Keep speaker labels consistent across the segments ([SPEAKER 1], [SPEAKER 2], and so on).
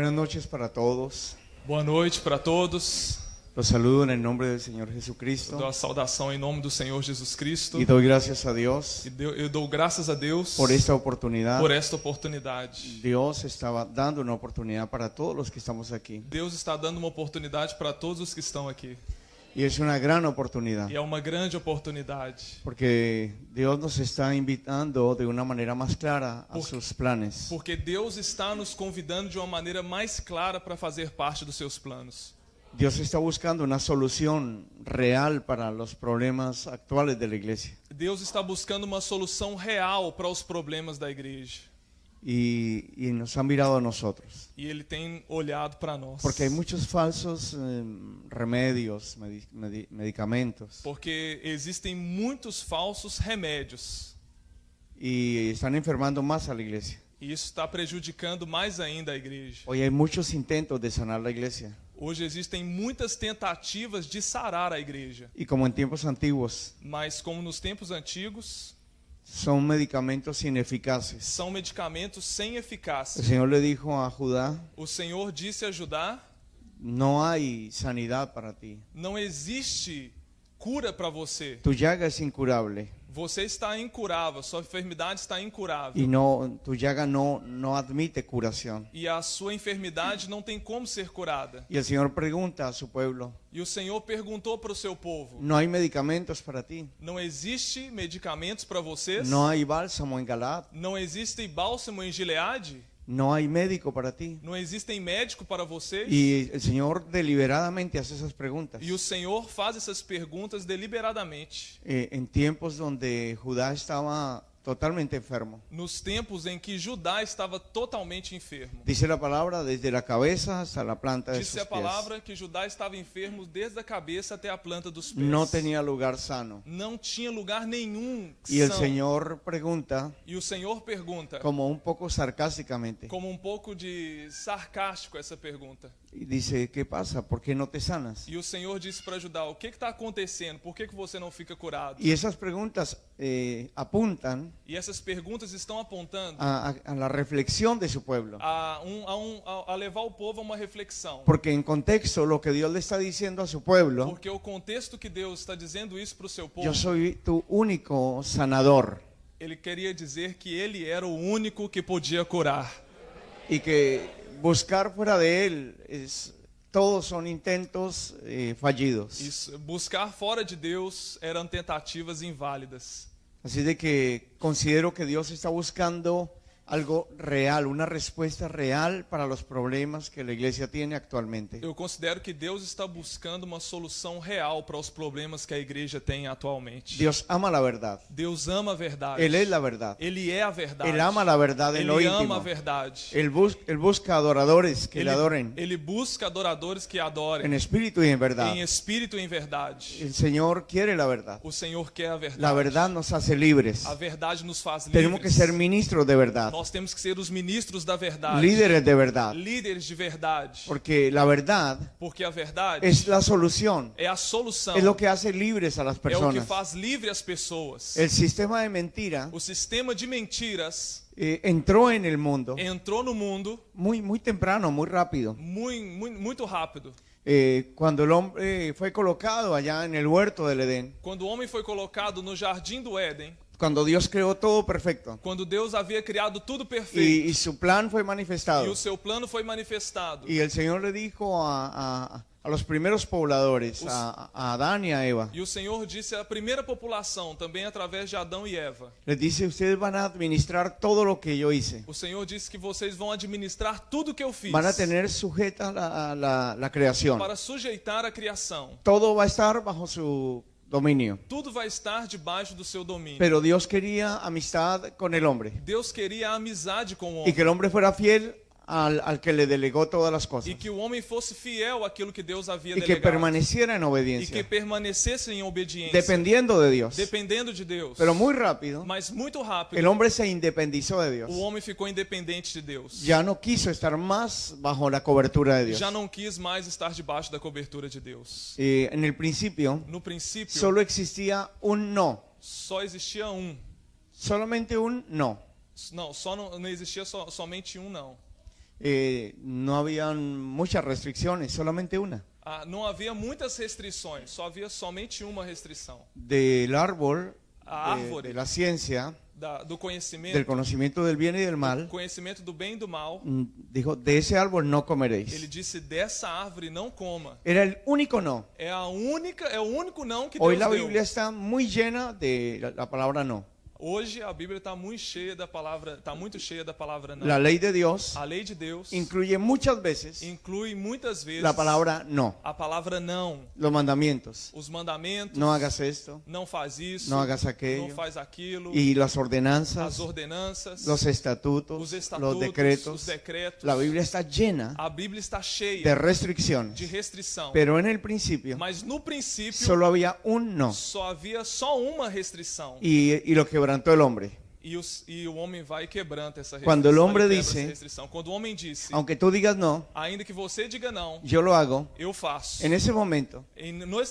[SPEAKER 1] Buenas noches para todos.
[SPEAKER 2] Boa noite para todos.
[SPEAKER 1] Los saludo en el nombre del Señor
[SPEAKER 2] Eu dou
[SPEAKER 1] Jesucristo
[SPEAKER 2] a saudação em nome do Senhor Jesus Cristo.
[SPEAKER 1] y doy gracias a Dios
[SPEAKER 2] Eu dou graças a Deus
[SPEAKER 1] por esta oportunidad.
[SPEAKER 2] por esta oportunidade.
[SPEAKER 1] Dios estaba dando una oportunidad para todos los que estamos aquí
[SPEAKER 2] Deus está dando uma oportunidade para todos os que estão aqui.
[SPEAKER 1] y es una gran oportunidad
[SPEAKER 2] E é uma grande oportunidade.
[SPEAKER 1] porque Dios nos está invitando de una manera más clara a sus planes.
[SPEAKER 2] Porque Deus está nos convidando de uma maneira mais clara para fazer parte dos seus planos.
[SPEAKER 1] Dios está buscando una solución real para los problemas actuales de la iglesia
[SPEAKER 2] Deus está buscando uma solução real para os problemas da igreja.
[SPEAKER 1] y nos ha mirado a nosotros.
[SPEAKER 2] E Ele tem olhado para nós.
[SPEAKER 1] Porque hay muchos falsos remedios, medicamentos
[SPEAKER 2] Porque existem muitos falsos remédios.
[SPEAKER 1] y están enfermando más a la iglesia.
[SPEAKER 2] E isso está prejudicando mais ainda a igreja.
[SPEAKER 1] Hoy hay muchos intentos de sanar la iglesia
[SPEAKER 2] Hoje existem muitas tentativas de sarar a igreja.
[SPEAKER 1] y como en tiempos antiguos
[SPEAKER 2] Mas como nos tempos antigos,
[SPEAKER 1] son medicamentos ineficaces.
[SPEAKER 2] são medicamentos sem eficácia.
[SPEAKER 1] El Señor le dijo a Judá,
[SPEAKER 2] O Senhor disse a Judá:
[SPEAKER 1] no hay sanidad para ti,
[SPEAKER 2] não existe cura para você.
[SPEAKER 1] tu llaga es incurable
[SPEAKER 2] Você está incurável, sua enfermidade está incurável.
[SPEAKER 1] y no, tu llaga no admite curación.
[SPEAKER 2] E a sua enfermidade não tem como ser curada.
[SPEAKER 1] Y el Señor pregunta a su pueblo,
[SPEAKER 2] E o Senhor perguntou para o seu povo:
[SPEAKER 1] no hay medicamentos para ti,
[SPEAKER 2] não existe medicamentos para vocês?
[SPEAKER 1] no hay bálsamo en Galaad,
[SPEAKER 2] Não existe bálsamo em Gileade?
[SPEAKER 1] no hay médico para ti.
[SPEAKER 2] Não existem médico para vocês?
[SPEAKER 1] Y el Señor deliberadamente hace esas preguntas.
[SPEAKER 2] E o Senhor faz essas perguntas deliberadamente.
[SPEAKER 1] En tiempos donde Judá estaba totalmente enfermo.
[SPEAKER 2] Nos tempos em que Judá estava totalmente enfermo.
[SPEAKER 1] Dice la palabra desde la cabeza hasta la planta de
[SPEAKER 2] Disse
[SPEAKER 1] sus
[SPEAKER 2] a
[SPEAKER 1] pies.
[SPEAKER 2] palavra que Judá estava enfermo desde a cabeça até a planta dos pés.
[SPEAKER 1] No tenía lugar sano.
[SPEAKER 2] Não tinha lugar nenhum
[SPEAKER 1] Y el
[SPEAKER 2] são.
[SPEAKER 1] Señor pregunta,
[SPEAKER 2] E o Senhor pergunta,
[SPEAKER 1] como un poco sarcásticamente,
[SPEAKER 2] como um pouco de sarcástico essa pergunta.
[SPEAKER 1] y dice, ¿qué pasa? ¿Por qué no te sanas?
[SPEAKER 2] E o Senhor disse para Judá: o que está acontecendo? Por que você não fica curado?
[SPEAKER 1] Y esas preguntas apuntan
[SPEAKER 2] E essas perguntas estão apontando
[SPEAKER 1] a la reflexión de su pueblo.
[SPEAKER 2] a levar o povo a uma reflexão.
[SPEAKER 1] Porque en contexto lo que Dios le está diciendo a su pueblo,
[SPEAKER 2] Porque o contexto que Deus está dizendo isso para o seu povo,
[SPEAKER 1] yo soy tu único sanador.
[SPEAKER 2] Ele queria dizer que ele era o único que podia curar.
[SPEAKER 1] Y que buscar fuera de él todos son intentos fallidos.
[SPEAKER 2] Isso, buscar fora de Deus eram tentativas inválidas.
[SPEAKER 1] Así de que considero que Dios está buscando algo real, una respuesta real para los problemas que la iglesia tiene actualmente.
[SPEAKER 2] Eu considero que Deus está buscando uma solução real para os problemas que a igreja tem atualmente.
[SPEAKER 1] Dios ama la verdad.
[SPEAKER 2] Deus ama a verdade.
[SPEAKER 1] Él es la verdad.
[SPEAKER 2] Ele é a verdade.
[SPEAKER 1] Él ama la verdad en lo
[SPEAKER 2] Ele ama a
[SPEAKER 1] íntimo.
[SPEAKER 2] verdade.
[SPEAKER 1] Él busca adoradores que le adoren
[SPEAKER 2] Ele busca adoradores que adorem
[SPEAKER 1] en espíritu y en verdad.
[SPEAKER 2] em espírito e em verdade.
[SPEAKER 1] El Señor quiere la verdad.
[SPEAKER 2] O Senhor quer a verdade.
[SPEAKER 1] La verdad nos hace libres.
[SPEAKER 2] A verdade nos faz livres.
[SPEAKER 1] Tenemos que ser ministros de verdad,
[SPEAKER 2] Nós temos que ser os ministros da verdade.
[SPEAKER 1] líderes de verdad,
[SPEAKER 2] Líderes de verdade.
[SPEAKER 1] porque la verdad
[SPEAKER 2] Porque a verdade
[SPEAKER 1] es la solución,
[SPEAKER 2] é a solução.
[SPEAKER 1] es lo que hace libres a las
[SPEAKER 2] É o que
[SPEAKER 1] personas.
[SPEAKER 2] faz livre as pessoas.
[SPEAKER 1] El sistema de mentira
[SPEAKER 2] O sistema de mentiras
[SPEAKER 1] entró en el mundo
[SPEAKER 2] entrou no mundo
[SPEAKER 1] muy temprano, muy rápido.
[SPEAKER 2] muito rápido.
[SPEAKER 1] Cuando el hombre fue colocado allá en el huerto del Edén,
[SPEAKER 2] Quando o homem foi colocado no jardim do Éden,
[SPEAKER 1] cuando Dios creó todo perfecto
[SPEAKER 2] quando Deus havia criado tudo
[SPEAKER 1] y
[SPEAKER 2] perfeito
[SPEAKER 1] su plan fue
[SPEAKER 2] e
[SPEAKER 1] manifestado,
[SPEAKER 2] o seu plano foi manifestado,
[SPEAKER 1] y el Señor le dijo a los primeros pobladores, a Adán y a Eva,
[SPEAKER 2] e o Senhor disse à primeira população, também através de Adão e Eva,
[SPEAKER 1] les dice, ustedes van a administrar todo lo que yo hice.
[SPEAKER 2] o Senhor disse que vocês vão administrar tudo que eu fiz,
[SPEAKER 1] Van a tener sujeta la creación.
[SPEAKER 2] para sujeitar a criação.
[SPEAKER 1] Todo va a estar bajo su dominio.
[SPEAKER 2] Tudo vai estar debaixo do seu domínio.
[SPEAKER 1] Pero Dios quería amistad con el hombre
[SPEAKER 2] Deus queria a amizade com o
[SPEAKER 1] y
[SPEAKER 2] homem.
[SPEAKER 1] que el hombre fuera fiel al que le delegó todas las cosas
[SPEAKER 2] E que o homem fosse fiel àquilo que Deus havia
[SPEAKER 1] y que
[SPEAKER 2] delegado.
[SPEAKER 1] permaneciera en
[SPEAKER 2] E que
[SPEAKER 1] obediencia,
[SPEAKER 2] permanecesse em obediência.
[SPEAKER 1] dependiendo de Dios.
[SPEAKER 2] Dependendo de Deus.
[SPEAKER 1] Pero muy rápido,
[SPEAKER 2] Mas muito rápido,
[SPEAKER 1] el hombre se independizó de Dios.
[SPEAKER 2] o homem ficou independente de Deus.
[SPEAKER 1] Ya no quiso estar más bajo la cobertura de Dios.
[SPEAKER 2] Já não quis mais estar debaixo da cobertura de Deus.
[SPEAKER 1] En el principio,
[SPEAKER 2] No princípio,
[SPEAKER 1] solo existía un no.
[SPEAKER 2] só existia
[SPEAKER 1] Solamente un no.
[SPEAKER 2] Não, só não existia somente um não.
[SPEAKER 1] no habían muchas restricciones, solamente una.
[SPEAKER 2] Não havia muitas restrições, só havia somente uma restrição.
[SPEAKER 1] Del árbol
[SPEAKER 2] A árvore
[SPEAKER 1] de la ciencia,
[SPEAKER 2] do conhecimento,
[SPEAKER 1] del conocimiento del bien y del mal,
[SPEAKER 2] conhecimento do bem e do mal,
[SPEAKER 1] dijo, de ese árbol no
[SPEAKER 2] ele
[SPEAKER 1] comeréis.
[SPEAKER 2] disse, dessa árvore não coma.
[SPEAKER 1] Era el único no.
[SPEAKER 2] É o único não que
[SPEAKER 1] Hoy
[SPEAKER 2] Deus
[SPEAKER 1] la
[SPEAKER 2] deu.
[SPEAKER 1] Biblia está muy llena de la palabra no.
[SPEAKER 2] Hoje a Bíblia está muito cheia da palavra não.
[SPEAKER 1] La ley de Dios
[SPEAKER 2] A lei de Deus
[SPEAKER 1] incluye muchas veces
[SPEAKER 2] inclui muitas vezes
[SPEAKER 1] la palabra no.
[SPEAKER 2] a palavra não,
[SPEAKER 1] Los mandamientos.
[SPEAKER 2] os mandamentos,
[SPEAKER 1] No hagas esto,
[SPEAKER 2] não faz isso,
[SPEAKER 1] no hagas
[SPEAKER 2] não
[SPEAKER 1] aquello.
[SPEAKER 2] faz aquilo,
[SPEAKER 1] Y las
[SPEAKER 2] as
[SPEAKER 1] ordenanzas,
[SPEAKER 2] ordenanças,
[SPEAKER 1] los estatutos,
[SPEAKER 2] os estatutos,
[SPEAKER 1] los decretos.
[SPEAKER 2] os decretos.
[SPEAKER 1] La Biblia está llena
[SPEAKER 2] A Bíblia está
[SPEAKER 1] de
[SPEAKER 2] cheia
[SPEAKER 1] restricciones.
[SPEAKER 2] de restrição.
[SPEAKER 1] Pero en el principio
[SPEAKER 2] Mas no princípio
[SPEAKER 1] solo había un no.
[SPEAKER 2] só havia só uma restrição.
[SPEAKER 1] Y lo quebrantó el hombre.
[SPEAKER 2] E o homem vai e quebranta essa restrição.
[SPEAKER 1] Quando el hombre
[SPEAKER 2] ele quebra
[SPEAKER 1] dice,
[SPEAKER 2] essa restrição. Quando o homem disse,
[SPEAKER 1] Aunque tú digas no,
[SPEAKER 2] ainda que você diga não,
[SPEAKER 1] yo lo hago.
[SPEAKER 2] eu faço.
[SPEAKER 1] En ese momento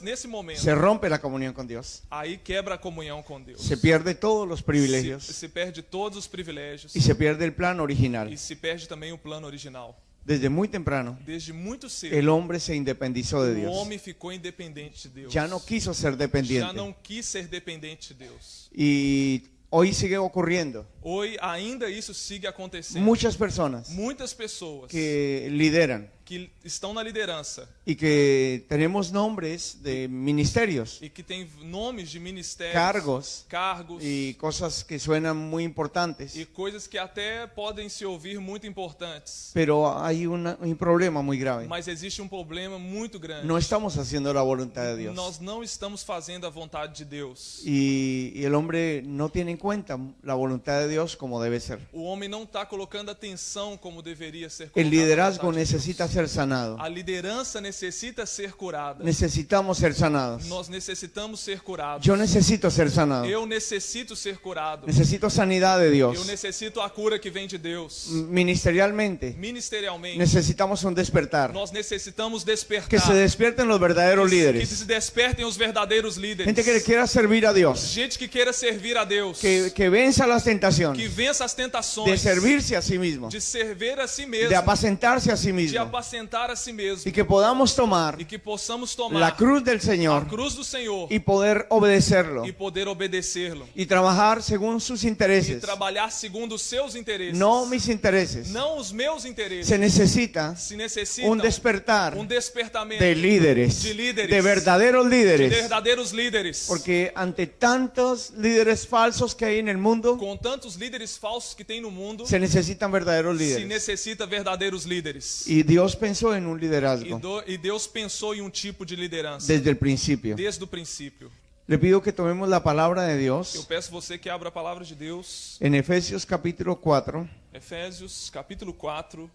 [SPEAKER 2] Nesse momento,
[SPEAKER 1] se rompe la comunión con Dios.
[SPEAKER 2] aí quebra a comunhão com Deus.
[SPEAKER 1] Se pierde todos los privilegios
[SPEAKER 2] Se perde todos os privilégios
[SPEAKER 1] y se pierde el plan
[SPEAKER 2] e
[SPEAKER 1] original.
[SPEAKER 2] se perde também o plano original.
[SPEAKER 1] Desde muy temprano,
[SPEAKER 2] Desde muito cedo,
[SPEAKER 1] el hombre se independizó de
[SPEAKER 2] o
[SPEAKER 1] Dios.
[SPEAKER 2] homem ficou independente de Deus.
[SPEAKER 1] Ya no quiso ser
[SPEAKER 2] Já
[SPEAKER 1] dependiente.
[SPEAKER 2] não quis ser dependente de Deus.
[SPEAKER 1] Y hoy sigue ocurriendo.
[SPEAKER 2] Hoje ainda isso sigue acontecendo.
[SPEAKER 1] Muchas personas
[SPEAKER 2] Muitas pessoas
[SPEAKER 1] que lideran
[SPEAKER 2] que estão na liderança
[SPEAKER 1] y que tenemos nombres de ministerios,
[SPEAKER 2] e que têm nomes de ministérios,
[SPEAKER 1] cargos y cosas que suenan muy importantes.
[SPEAKER 2] e coisas que até podem se ouvir muito importantes.
[SPEAKER 1] Pero hay un problema muy grave.
[SPEAKER 2] Mas existe problema muito grande.
[SPEAKER 1] No estamos haciendo la voluntad de Dios.
[SPEAKER 2] Nós não estamos fazendo a vontade de Deus.
[SPEAKER 1] Y el hombre no tiene en cuenta la voluntad de Dios como debe ser.
[SPEAKER 2] O homem não está colocando atenção como deveria ser
[SPEAKER 1] El
[SPEAKER 2] colocada
[SPEAKER 1] liderazgo
[SPEAKER 2] a vontade de
[SPEAKER 1] necesita
[SPEAKER 2] Deus.
[SPEAKER 1] ser sanado.
[SPEAKER 2] A liderança necessita ser curada.
[SPEAKER 1] Necesitamos ser sanados.
[SPEAKER 2] Nós necessitamos ser curados.
[SPEAKER 1] Yo necesito ser sanado.
[SPEAKER 2] Eu necessito ser curado.
[SPEAKER 1] Necesito sanidad de
[SPEAKER 2] Eu
[SPEAKER 1] Dios.
[SPEAKER 2] necessito a cura que vem de Deus.
[SPEAKER 1] Ministerialmente
[SPEAKER 2] Ministerialmente,
[SPEAKER 1] necesitamos un despertar.
[SPEAKER 2] nós necessitamos despertar.
[SPEAKER 1] Que se despierten los verdaderos
[SPEAKER 2] Que
[SPEAKER 1] líderes.
[SPEAKER 2] se despertem os verdadeiros líderes.
[SPEAKER 1] Gente que quiera servir a Dios.
[SPEAKER 2] Gente que queira servir a Deus.
[SPEAKER 1] Que venza las
[SPEAKER 2] Que
[SPEAKER 1] tentaciones.
[SPEAKER 2] vença as tentações.
[SPEAKER 1] De servirse a sí mismo.
[SPEAKER 2] De servir a si mesmo.
[SPEAKER 1] De apacentarse a sí
[SPEAKER 2] De
[SPEAKER 1] mismo.
[SPEAKER 2] apacentar a si mesmo.
[SPEAKER 1] Y que podamos tomar
[SPEAKER 2] E que possamos tomar
[SPEAKER 1] la cruz del
[SPEAKER 2] a
[SPEAKER 1] Señor
[SPEAKER 2] cruz do Senhor
[SPEAKER 1] y poder obedecerlo.
[SPEAKER 2] e poder obedecê-lo.
[SPEAKER 1] Y trabajar según sus
[SPEAKER 2] E
[SPEAKER 1] intereses.
[SPEAKER 2] trabalhar segundo os seus interesses.
[SPEAKER 1] No mis intereses.
[SPEAKER 2] Não os meus interesses.
[SPEAKER 1] Se necesita
[SPEAKER 2] Se necessita
[SPEAKER 1] un despertar
[SPEAKER 2] despertamento
[SPEAKER 1] de líderes.
[SPEAKER 2] de líderes.
[SPEAKER 1] De verdaderos
[SPEAKER 2] de
[SPEAKER 1] líderes.
[SPEAKER 2] verdadeiros líderes.
[SPEAKER 1] Porque ante tantos líderes falsos que hay en el mundo,
[SPEAKER 2] Com tantos líderes falsos que tem no mundo,
[SPEAKER 1] se necesitan verdaderos
[SPEAKER 2] se
[SPEAKER 1] líderes.
[SPEAKER 2] necessita verdadeiros líderes.
[SPEAKER 1] Y Dios pensó en un liderazgo
[SPEAKER 2] E Deus pensou em tipo de liderança
[SPEAKER 1] desde el principio.
[SPEAKER 2] desde o princípio.
[SPEAKER 1] Le pido que tomemos la palabra de
[SPEAKER 2] Eu
[SPEAKER 1] Dios
[SPEAKER 2] peço você que abra a palavra de Deus,
[SPEAKER 1] en Efesios capítulo 4,
[SPEAKER 2] Efésios capítulo 4,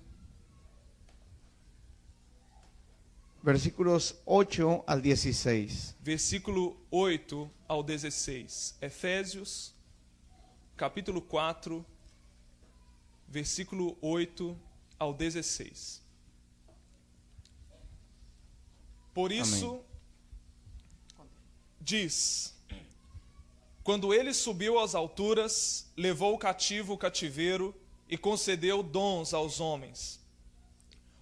[SPEAKER 1] versículos 8 al 16.
[SPEAKER 2] versículo 8 ao 16. Efésios capítulo 4, versículo 8 ao 16. Por isso, diz: quando ele subiu às alturas, levou cativo o cativeiro e concedeu dons aos homens.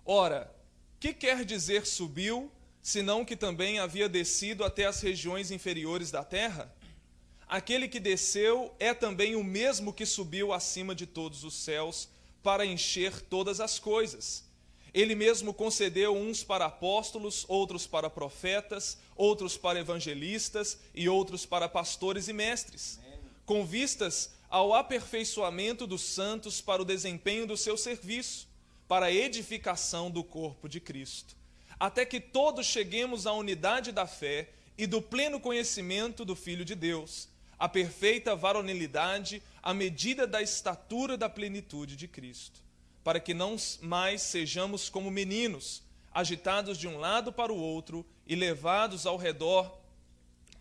[SPEAKER 2] Ora, que quer dizer subiu, senão que também havia descido até as regiões inferiores da terra? Aquele que desceu é também o mesmo que subiu acima de todos os céus para encher todas as coisas. Ele mesmo concedeu uns para apóstolos, outros para profetas, outros para evangelistas e outros para pastores e mestres, com vistas ao aperfeiçoamento dos santos para o desempenho do seu serviço, para a edificação do corpo de Cristo, até que todos cheguemos à unidade da fé e do pleno conhecimento do Filho de Deus, à perfeita varonilidade, à medida da estatura da plenitude de Cristo, para que não mais sejamos como meninos, agitados de um lado para o outro e levados ao redor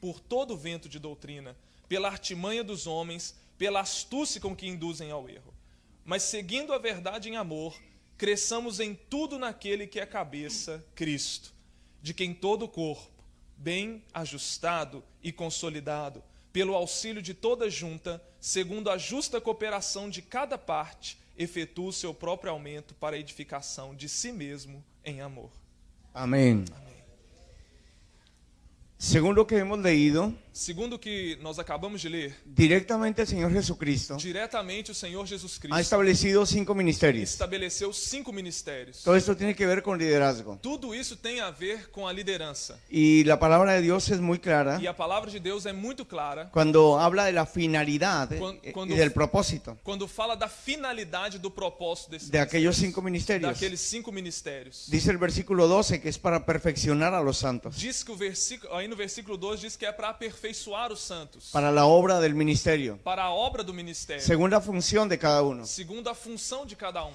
[SPEAKER 2] por todo o vento de doutrina, pela artimanha dos homens, pela astúcia com que induzem ao erro. Mas seguindo a verdade em amor, cresçamos em tudo naquele que é a cabeça, Cristo, de quem todo o corpo, bem ajustado e consolidado, pelo auxílio de toda junta, segundo a justa cooperação de cada parte, efetua o seu próprio aumento para a edificação de si mesmo em amor.
[SPEAKER 1] Amén. Según lo que hemos leído,
[SPEAKER 2] Segundo o que nós acabamos de ler,
[SPEAKER 1] directamente el Señor Jesucristo
[SPEAKER 2] diretamente o Senhor Jesus
[SPEAKER 1] ha
[SPEAKER 2] Cristo
[SPEAKER 1] establecido 5 ministerios.
[SPEAKER 2] estabeleceu 5 ministérios.
[SPEAKER 1] Todo esto tiene que ver con liderazgo.
[SPEAKER 2] Tudo isso tem a ver com a liderança.
[SPEAKER 1] Y la palabra de Dios es muy clara
[SPEAKER 2] E a palavra de Deus é muito clara
[SPEAKER 1] cuando habla de la finalidad
[SPEAKER 2] Cuando-
[SPEAKER 1] y del propósito
[SPEAKER 2] quando fala da finalidade do propósito desses
[SPEAKER 1] de aquellos
[SPEAKER 2] ministérios,
[SPEAKER 1] 5 ministerios.
[SPEAKER 2] daqueles 5 ministérios.
[SPEAKER 1] Dice el versículo 12 que es para perfeccionar a los santos,
[SPEAKER 2] Diz que aí no versículo 2 diz que é para aperfeiçoar os santos,
[SPEAKER 1] para la obra del ministerio,
[SPEAKER 2] para a obra do ministério,
[SPEAKER 1] según la función de cada uno.
[SPEAKER 2] segundo a função de cada um.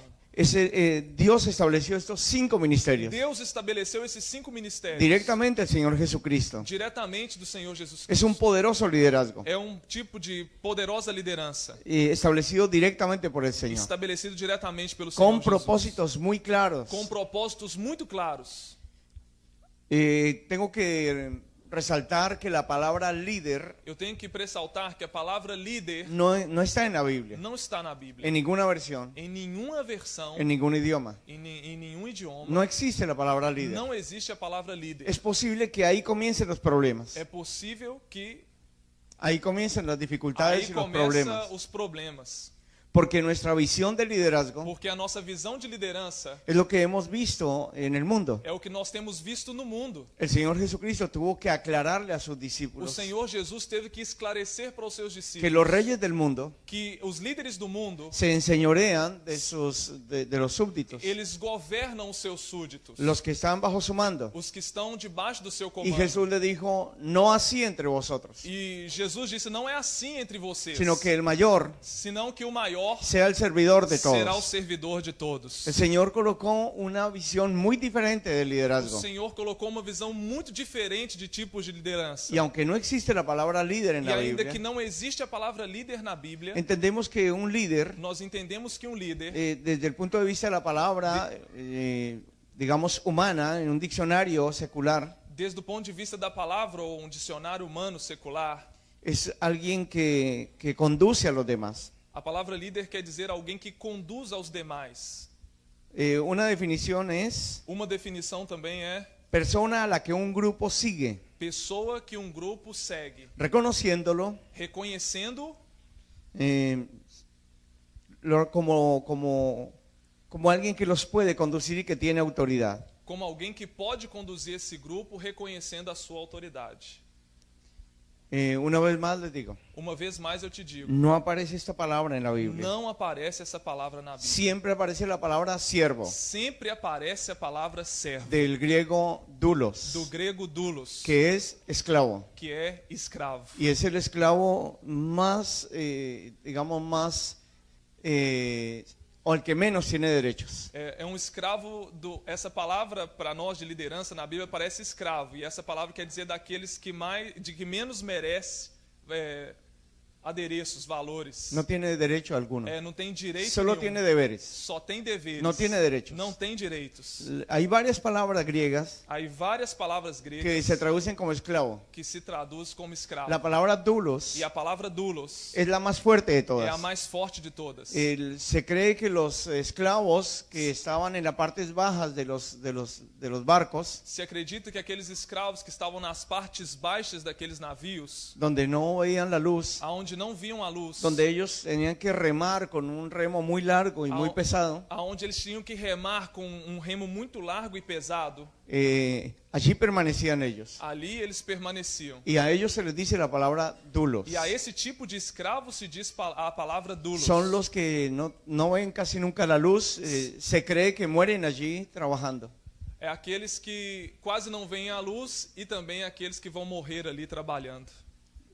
[SPEAKER 1] Dios estableció estos 5 ministerios.
[SPEAKER 2] Deus estabeleceu esses 5 ministérios
[SPEAKER 1] Directamente el Señor Jesucristo.
[SPEAKER 2] diretamente do Senhor Jesus
[SPEAKER 1] Es un
[SPEAKER 2] Cristo.
[SPEAKER 1] poderoso liderazgo
[SPEAKER 2] É tipo de poderosa liderança
[SPEAKER 1] establecido directamente por el Señor,
[SPEAKER 2] estabelecido diretamente pelo
[SPEAKER 1] con
[SPEAKER 2] Senhor Jesus,
[SPEAKER 1] propósitos muy claros.
[SPEAKER 2] com propósitos muito claros.
[SPEAKER 1] Tengo que resaltar que la palabra líder
[SPEAKER 2] Eu tenho que ressaltar que a palavra líder
[SPEAKER 1] no está en la Biblia,
[SPEAKER 2] não está na Bíblia,
[SPEAKER 1] en ninguna versión,
[SPEAKER 2] em nenhuma versão,
[SPEAKER 1] en ningún idioma.
[SPEAKER 2] em nenhum idioma.
[SPEAKER 1] No existe la palabra líder.
[SPEAKER 2] Não existe a palavra líder.
[SPEAKER 1] Es posible que ahí comiencen los problemas.
[SPEAKER 2] É possível que
[SPEAKER 1] Ahí comienzan las dificultades
[SPEAKER 2] aí
[SPEAKER 1] y los
[SPEAKER 2] começa
[SPEAKER 1] problemas.
[SPEAKER 2] os problemas.
[SPEAKER 1] Porque nuestra visión de liderazgo
[SPEAKER 2] Porque a nossa visão de liderança
[SPEAKER 1] es lo que hemos visto en el mundo.
[SPEAKER 2] é o que nós temos visto no mundo.
[SPEAKER 1] El Señor Jesucristo tuvo que aclararle a sus
[SPEAKER 2] O
[SPEAKER 1] discípulos
[SPEAKER 2] Senhor Jesus teve que esclarecer para os seus
[SPEAKER 1] que
[SPEAKER 2] discípulos
[SPEAKER 1] los reyes del mundo
[SPEAKER 2] que os líderes do mundo,
[SPEAKER 1] se enseñorean de los súbditos,
[SPEAKER 2] eles governam os seus súditos,
[SPEAKER 1] los que están bajo su mando.
[SPEAKER 2] os que estão debaixo do seu
[SPEAKER 1] Y
[SPEAKER 2] comando.
[SPEAKER 1] Jesús le dijo, no así entre vosotros,
[SPEAKER 2] E Jesus disse, não é assim entre vocês,
[SPEAKER 1] sino que el mayor
[SPEAKER 2] senão que o maior
[SPEAKER 1] sea el servidor de
[SPEAKER 2] será o
[SPEAKER 1] todos.
[SPEAKER 2] servidor de todos.
[SPEAKER 1] El Señor colocó una visión muy diferente del
[SPEAKER 2] O
[SPEAKER 1] liderazgo.
[SPEAKER 2] Senhor colocou uma visão muito diferente de tipos de liderança.
[SPEAKER 1] Y aunque no existe la palabra líder en
[SPEAKER 2] E
[SPEAKER 1] la
[SPEAKER 2] ainda que
[SPEAKER 1] Biblia,
[SPEAKER 2] não existe a palavra líder na Bíblia,
[SPEAKER 1] entendemos que un líder,
[SPEAKER 2] nós entendemos que um líder,
[SPEAKER 1] desde el punto de vista de la palabra, digamos, humana, en un diccionario secular,
[SPEAKER 2] desde o ponto de vista da palavra ou um dicionário humano secular,
[SPEAKER 1] es alguien que conduce a los demás.
[SPEAKER 2] a palavra líder quer dizer alguém que conduz aos demais.
[SPEAKER 1] Una definición es
[SPEAKER 2] Uma definição também é
[SPEAKER 1] persona a la que un grupo sigue,
[SPEAKER 2] pessoa que um grupo segue,
[SPEAKER 1] reconociéndolo
[SPEAKER 2] reconhecendo
[SPEAKER 1] como alguien que los puede conducir y que tiene autoridad.
[SPEAKER 2] como alguém que pode conduzir esse grupo, reconhecendo a sua autoridade.
[SPEAKER 1] Una vez más les digo,
[SPEAKER 2] Uma vez mais eu te digo,
[SPEAKER 1] no aparece esta palabra en la Biblia.
[SPEAKER 2] não aparece essa palavra na Bíblia.
[SPEAKER 1] Siempre aparece la palabra siervo,
[SPEAKER 2] Sempre aparece a palavra servo,
[SPEAKER 1] del griego doulos,
[SPEAKER 2] do grego doulos,
[SPEAKER 1] que es esclavo.
[SPEAKER 2] que é escravo.
[SPEAKER 1] Y es el esclavo más, digamos, o el que menos tiene derechos.
[SPEAKER 2] É um escravo, essa palavra para nós de liderança na Bíblia parece escravo, e essa palavra quer dizer daqueles que menos merece adereços, valores.
[SPEAKER 1] No tiene derecho alguno.
[SPEAKER 2] Não tem direito
[SPEAKER 1] Solo
[SPEAKER 2] nenhum.
[SPEAKER 1] tiene deberes.
[SPEAKER 2] Só tem deveres.
[SPEAKER 1] No tiene derechos.
[SPEAKER 2] Não tem direitos.
[SPEAKER 1] Hay varias palabras griegas
[SPEAKER 2] Há várias palavras gregas
[SPEAKER 1] que se traducen como esclavo.
[SPEAKER 2] que se traduz como escravo.
[SPEAKER 1] La palabra doulos
[SPEAKER 2] E a palavra doulos
[SPEAKER 1] es la más fuerte de
[SPEAKER 2] é a
[SPEAKER 1] todas.
[SPEAKER 2] mais forte de todas.
[SPEAKER 1] Se cree que los esclavos que estaban en las partes bajas de los barcos,
[SPEAKER 2] Se acredita que aqueles escravos que estavam nas partes baixas daqueles navios,
[SPEAKER 1] donde no veían la luz,
[SPEAKER 2] aonde não viam a luz,
[SPEAKER 1] donde ellos tenían que remar con un remo muy largo y muy pesado,
[SPEAKER 2] aonde eles tinham que remar com um remo muito largo e pesado,
[SPEAKER 1] allí permanecían ellos.
[SPEAKER 2] ali eles permaneciam.
[SPEAKER 1] Y a ellos se les dice la palabra doulos.
[SPEAKER 2] E a esse tipo de escravo se diz a palavra doulos.
[SPEAKER 1] Son los que no ven casi nunca la luz, se cree que mueren allí trabajando.
[SPEAKER 2] É aqueles que quase não veem a luz e também aqueles que vão morrer ali trabalhando.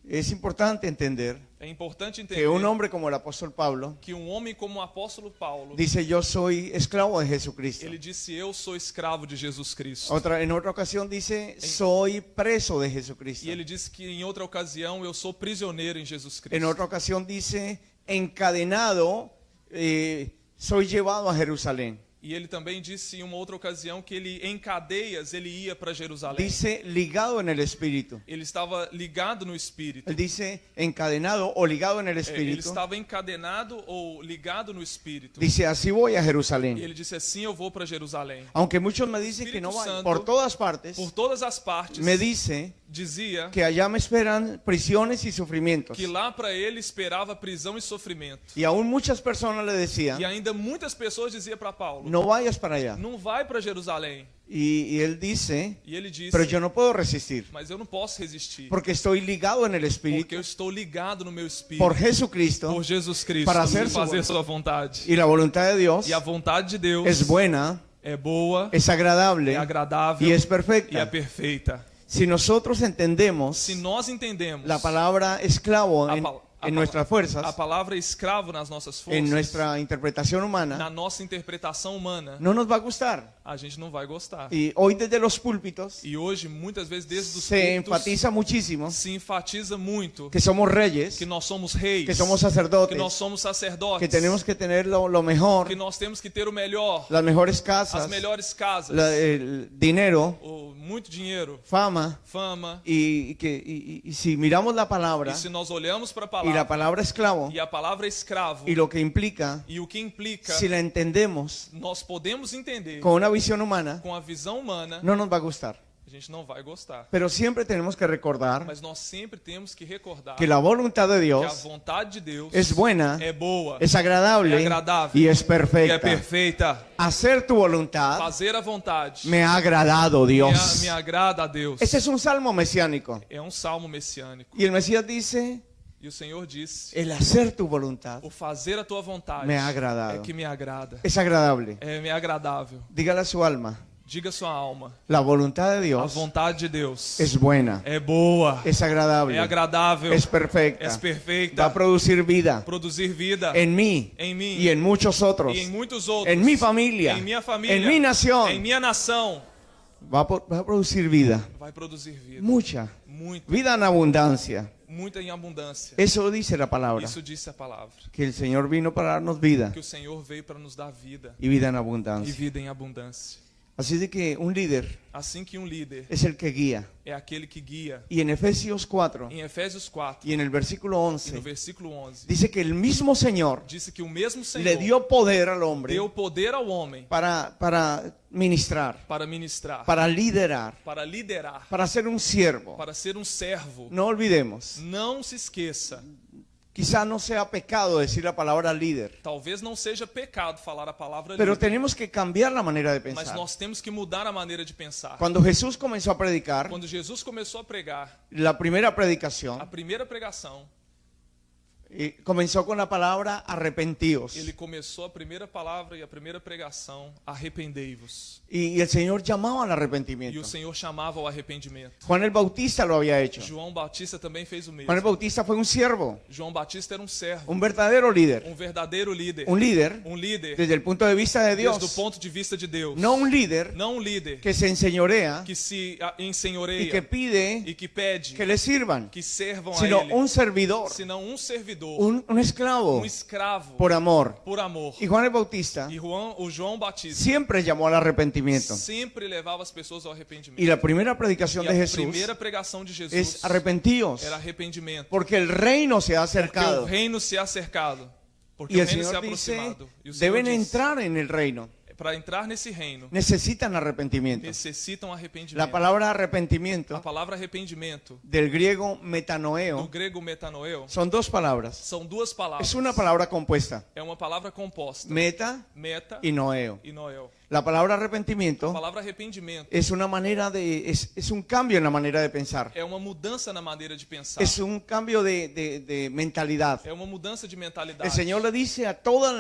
[SPEAKER 1] Es importante entender
[SPEAKER 2] É importante
[SPEAKER 1] que
[SPEAKER 2] entender
[SPEAKER 1] un hombre como el apóstol Pablo
[SPEAKER 2] que um homem como o apóstolo Paulo,
[SPEAKER 1] dice: yo soy esclavo de Jesucristo.
[SPEAKER 2] ele disse, eu sou escravo de Jesus Cristo.
[SPEAKER 1] En otra ocasión dice: soy preso de Jesucristo.
[SPEAKER 2] E ele disse que em outra ocasião, eu sou prisioneiro em Jesus Cristo.
[SPEAKER 1] En otra ocasión dice: encadenado, soy llevado a Jerusalén.
[SPEAKER 2] E ele também disse em uma outra ocasião que ele em cadeias ele ia para Jerusalém.
[SPEAKER 1] Dice ligado en el espíritu.
[SPEAKER 2] Ele estava ligado no espírito.
[SPEAKER 1] Él dice encadenado o ligado en el
[SPEAKER 2] Ele
[SPEAKER 1] espíritu.
[SPEAKER 2] estava encadenado ou ligado no espírito.
[SPEAKER 1] Dice así voy a
[SPEAKER 2] E
[SPEAKER 1] Jerusalén.
[SPEAKER 2] ele disse assim: eu vou para Jerusalém.
[SPEAKER 1] Aunque muchos me dicen que no
[SPEAKER 2] Espíritu
[SPEAKER 1] vaya
[SPEAKER 2] Santo,
[SPEAKER 1] por todas partes,
[SPEAKER 2] Por todas as partes
[SPEAKER 1] me dice
[SPEAKER 2] dizia
[SPEAKER 1] que allá me esperan prisiones y sufrimientos.
[SPEAKER 2] que lá para ele esperava prisão e sofrimento.
[SPEAKER 1] Y aún muchas personas le
[SPEAKER 2] E
[SPEAKER 1] decían,
[SPEAKER 2] ainda muitas pessoas diziam para Paulo:
[SPEAKER 1] no vayas para allá.
[SPEAKER 2] não vai para Jerusalém.
[SPEAKER 1] Y él dice,
[SPEAKER 2] E ele disse:
[SPEAKER 1] pero yo no puedo resistir,
[SPEAKER 2] mas eu não posso resistir,
[SPEAKER 1] porque estoy ligado en el
[SPEAKER 2] porque
[SPEAKER 1] espíritu
[SPEAKER 2] eu estou ligado no meu espírito
[SPEAKER 1] por Jesucristo,
[SPEAKER 2] por Jesus Cristo
[SPEAKER 1] para hacer su
[SPEAKER 2] fazer
[SPEAKER 1] voluntad.
[SPEAKER 2] sua vontade.
[SPEAKER 1] y la voluntad de Dios
[SPEAKER 2] E a vontade de Deus
[SPEAKER 1] es buena,
[SPEAKER 2] é boa,
[SPEAKER 1] es agradable
[SPEAKER 2] é agradável
[SPEAKER 1] y es
[SPEAKER 2] e é
[SPEAKER 1] perfecta.
[SPEAKER 2] perfeita.
[SPEAKER 1] Si nosotros entendemos
[SPEAKER 2] Se nós entendemos
[SPEAKER 1] la palabra esclavo
[SPEAKER 2] a
[SPEAKER 1] en,
[SPEAKER 2] pal- a
[SPEAKER 1] en
[SPEAKER 2] pal-
[SPEAKER 1] nuestras fuerzas,
[SPEAKER 2] a palavra escravo nas nossas
[SPEAKER 1] en
[SPEAKER 2] forças,
[SPEAKER 1] nuestra interpretación
[SPEAKER 2] na
[SPEAKER 1] humana,
[SPEAKER 2] nossa interpretação humana,
[SPEAKER 1] no nos va a gustar.
[SPEAKER 2] a gente não vai gostar.
[SPEAKER 1] Y hoy desde los púlpitos
[SPEAKER 2] E hoje, muitas vezes, desde os
[SPEAKER 1] se
[SPEAKER 2] cultos,
[SPEAKER 1] enfatiza muchísimo
[SPEAKER 2] se enfatiza muito
[SPEAKER 1] que somos reyes,
[SPEAKER 2] que nós somos reis,
[SPEAKER 1] que somos
[SPEAKER 2] que
[SPEAKER 1] sacerdotes,
[SPEAKER 2] nós somos sacerdotes,
[SPEAKER 1] que tenemos que tener lo mejor,
[SPEAKER 2] que nós temos que ter o melhor,
[SPEAKER 1] las mejores
[SPEAKER 2] as
[SPEAKER 1] casas,
[SPEAKER 2] melhores casas,
[SPEAKER 1] el dinero,
[SPEAKER 2] muito dinheiro,
[SPEAKER 1] fama,
[SPEAKER 2] fama.
[SPEAKER 1] y si miramos la palabra
[SPEAKER 2] E se nós olhamos para a
[SPEAKER 1] y la
[SPEAKER 2] palavra
[SPEAKER 1] palabra esclavo
[SPEAKER 2] e a palavra escravo
[SPEAKER 1] y lo que implica,
[SPEAKER 2] e o que implica,
[SPEAKER 1] si la entendemos
[SPEAKER 2] nós podemos entender
[SPEAKER 1] con una visión humana,
[SPEAKER 2] com a visão humana,
[SPEAKER 1] no nos va a gustar.
[SPEAKER 2] a gente não vai gostar.
[SPEAKER 1] Pero siempre tenemos que recordar
[SPEAKER 2] Mas nós sempre temos que recordar
[SPEAKER 1] que la voluntad de
[SPEAKER 2] que a
[SPEAKER 1] Dios
[SPEAKER 2] vontade de Deus
[SPEAKER 1] es buena,
[SPEAKER 2] é boa,
[SPEAKER 1] es agradable
[SPEAKER 2] é agradável
[SPEAKER 1] y es
[SPEAKER 2] e é
[SPEAKER 1] perfecta.
[SPEAKER 2] perfeita.
[SPEAKER 1] Hacer tu voluntad
[SPEAKER 2] Fazer a vontade
[SPEAKER 1] me ha agradado, Dios.
[SPEAKER 2] me agrada a Deus.
[SPEAKER 1] Ese es un salmo mesiánico.
[SPEAKER 2] É um salmo messiânico.
[SPEAKER 1] Y el Mesías dice,
[SPEAKER 2] E o Senhor disse:
[SPEAKER 1] el hacer tu voluntad
[SPEAKER 2] o fazer a tua vontade
[SPEAKER 1] me ha agradado.
[SPEAKER 2] é que me agrada.
[SPEAKER 1] Es agradable.
[SPEAKER 2] É agradável.
[SPEAKER 1] Dígale a su alma,
[SPEAKER 2] Diga sua alma.
[SPEAKER 1] la voluntad de
[SPEAKER 2] A
[SPEAKER 1] Dios
[SPEAKER 2] vontade de Deus
[SPEAKER 1] es buena,
[SPEAKER 2] é boa,
[SPEAKER 1] es agradable,
[SPEAKER 2] é agradável,
[SPEAKER 1] es perfecta,
[SPEAKER 2] é
[SPEAKER 1] va
[SPEAKER 2] perfeita,
[SPEAKER 1] a producir vida
[SPEAKER 2] produzir vida
[SPEAKER 1] en mí
[SPEAKER 2] em mim
[SPEAKER 1] y en muchos otros,
[SPEAKER 2] e em muitos outros,
[SPEAKER 1] en mi familia,
[SPEAKER 2] em minha família,
[SPEAKER 1] en mi nación.
[SPEAKER 2] em minha nação.
[SPEAKER 1] Va a producir vida,
[SPEAKER 2] Vai produzir vida,
[SPEAKER 1] mucha,
[SPEAKER 2] muita,
[SPEAKER 1] vida en abundancia.
[SPEAKER 2] muita em abundância.
[SPEAKER 1] Eso dice la palabra,
[SPEAKER 2] Isso disse a palavra,
[SPEAKER 1] que el Señor vino para darnos vida
[SPEAKER 2] que o Senhor veio para nos dar vida
[SPEAKER 1] y vida en
[SPEAKER 2] e
[SPEAKER 1] abundancia.
[SPEAKER 2] vida em abundância.
[SPEAKER 1] Así de que un líder
[SPEAKER 2] Assim que um líder
[SPEAKER 1] es el que guía.
[SPEAKER 2] é aquele que guia.
[SPEAKER 1] Y en Efesios 4
[SPEAKER 2] Em Efésios 4,
[SPEAKER 1] y en el versículo
[SPEAKER 2] e no
[SPEAKER 1] 11
[SPEAKER 2] versículo 11,
[SPEAKER 1] dice que el mismo Señor
[SPEAKER 2] disse que o mesmo
[SPEAKER 1] le
[SPEAKER 2] Senhor
[SPEAKER 1] dio poder al hombre
[SPEAKER 2] deu poder ao homem
[SPEAKER 1] para ministrar,
[SPEAKER 2] para ministrar,
[SPEAKER 1] para liderar,
[SPEAKER 2] para liderar,
[SPEAKER 1] para ser un siervo.
[SPEAKER 2] para ser um servo.
[SPEAKER 1] No olvidemos,
[SPEAKER 2] Não se esqueça,
[SPEAKER 1] quizá no sea pecado decir la palabra líder,
[SPEAKER 2] talvez não seja pecado falar a palavra
[SPEAKER 1] pero
[SPEAKER 2] líder,
[SPEAKER 1] tenemos que cambiar la manera de
[SPEAKER 2] mas
[SPEAKER 1] pensar.
[SPEAKER 2] nós temos que mudar a maneira de pensar.
[SPEAKER 1] Cuando Jesús comenzó a predicar,
[SPEAKER 2] Quando Jesus começou a pregar,
[SPEAKER 1] la primera
[SPEAKER 2] a
[SPEAKER 1] predicación
[SPEAKER 2] primeira pregação,
[SPEAKER 1] comenzó con la palabra arrepentíos.
[SPEAKER 2] ele começou a primeira palavra e a primeira pregação: arrependei-vos.
[SPEAKER 1] Y el Señor llamaba al
[SPEAKER 2] E
[SPEAKER 1] arrepentimiento.
[SPEAKER 2] o Senhor chamava ao arrependimento.
[SPEAKER 1] Juan el Bautista lo había hecho.
[SPEAKER 2] João Batista também fez o mesmo.
[SPEAKER 1] Juan el Bautista fue un siervo,
[SPEAKER 2] João Batista era um servo,
[SPEAKER 1] un verdadero líder.
[SPEAKER 2] um verdadeiro líder,
[SPEAKER 1] Un líder
[SPEAKER 2] um líder
[SPEAKER 1] desde el punto de vista de
[SPEAKER 2] desde o
[SPEAKER 1] Dios.
[SPEAKER 2] ponto de vista de Deus.
[SPEAKER 1] No un líder
[SPEAKER 2] Não um líder
[SPEAKER 1] que se enseñorea
[SPEAKER 2] que se
[SPEAKER 1] y
[SPEAKER 2] ensenhoreia
[SPEAKER 1] que pide
[SPEAKER 2] e que pede
[SPEAKER 1] que le sirvan,
[SPEAKER 2] que servam a
[SPEAKER 1] sino
[SPEAKER 2] ele,
[SPEAKER 1] un servidor,
[SPEAKER 2] senão um servidor,
[SPEAKER 1] un esclavo
[SPEAKER 2] um escravo
[SPEAKER 1] por amor.
[SPEAKER 2] por amor.
[SPEAKER 1] Y Juan el Bautista
[SPEAKER 2] E o João Batista
[SPEAKER 1] siempre llamó al arrepentimiento.
[SPEAKER 2] sempre levava as pessoas ao arrependimento.
[SPEAKER 1] Y la primera predicación
[SPEAKER 2] E
[SPEAKER 1] de
[SPEAKER 2] a
[SPEAKER 1] Jesús
[SPEAKER 2] primeira pregação de Jesus
[SPEAKER 1] es arrepentíos,
[SPEAKER 2] era arrependimento,
[SPEAKER 1] porque el reino se ha
[SPEAKER 2] porque o
[SPEAKER 1] acercado.
[SPEAKER 2] reino se ha cercado, porque
[SPEAKER 1] Y
[SPEAKER 2] o
[SPEAKER 1] el
[SPEAKER 2] reino se ha
[SPEAKER 1] Señor dice,
[SPEAKER 2] aproximado. E o Senhor
[SPEAKER 1] deben
[SPEAKER 2] diz,
[SPEAKER 1] entrar en el reino.
[SPEAKER 2] para entrar nesse reino,
[SPEAKER 1] Necesitan arrepentimiento.
[SPEAKER 2] necessitam arrependimento.
[SPEAKER 1] La palabra
[SPEAKER 2] A
[SPEAKER 1] arrepentimiento
[SPEAKER 2] palavra arrependimento,
[SPEAKER 1] del griego
[SPEAKER 2] do
[SPEAKER 1] metanoeo,
[SPEAKER 2] grego metanoeo,
[SPEAKER 1] son dos palabras.
[SPEAKER 2] são duas palavras.
[SPEAKER 1] Es una palabra compuesta,
[SPEAKER 2] É uma palavra composta.
[SPEAKER 1] meta
[SPEAKER 2] Meta
[SPEAKER 1] y noeo.
[SPEAKER 2] e noel.
[SPEAKER 1] La palabra
[SPEAKER 2] A
[SPEAKER 1] arrepentimiento
[SPEAKER 2] palavra arrependimento
[SPEAKER 1] es una manera de, es un cambio en la manera de pensar.
[SPEAKER 2] é uma mudança na maneira de pensar.
[SPEAKER 1] Es un cambio de mentalidad.
[SPEAKER 2] É uma mudança de mentalidade.
[SPEAKER 1] El Señor le dice a toda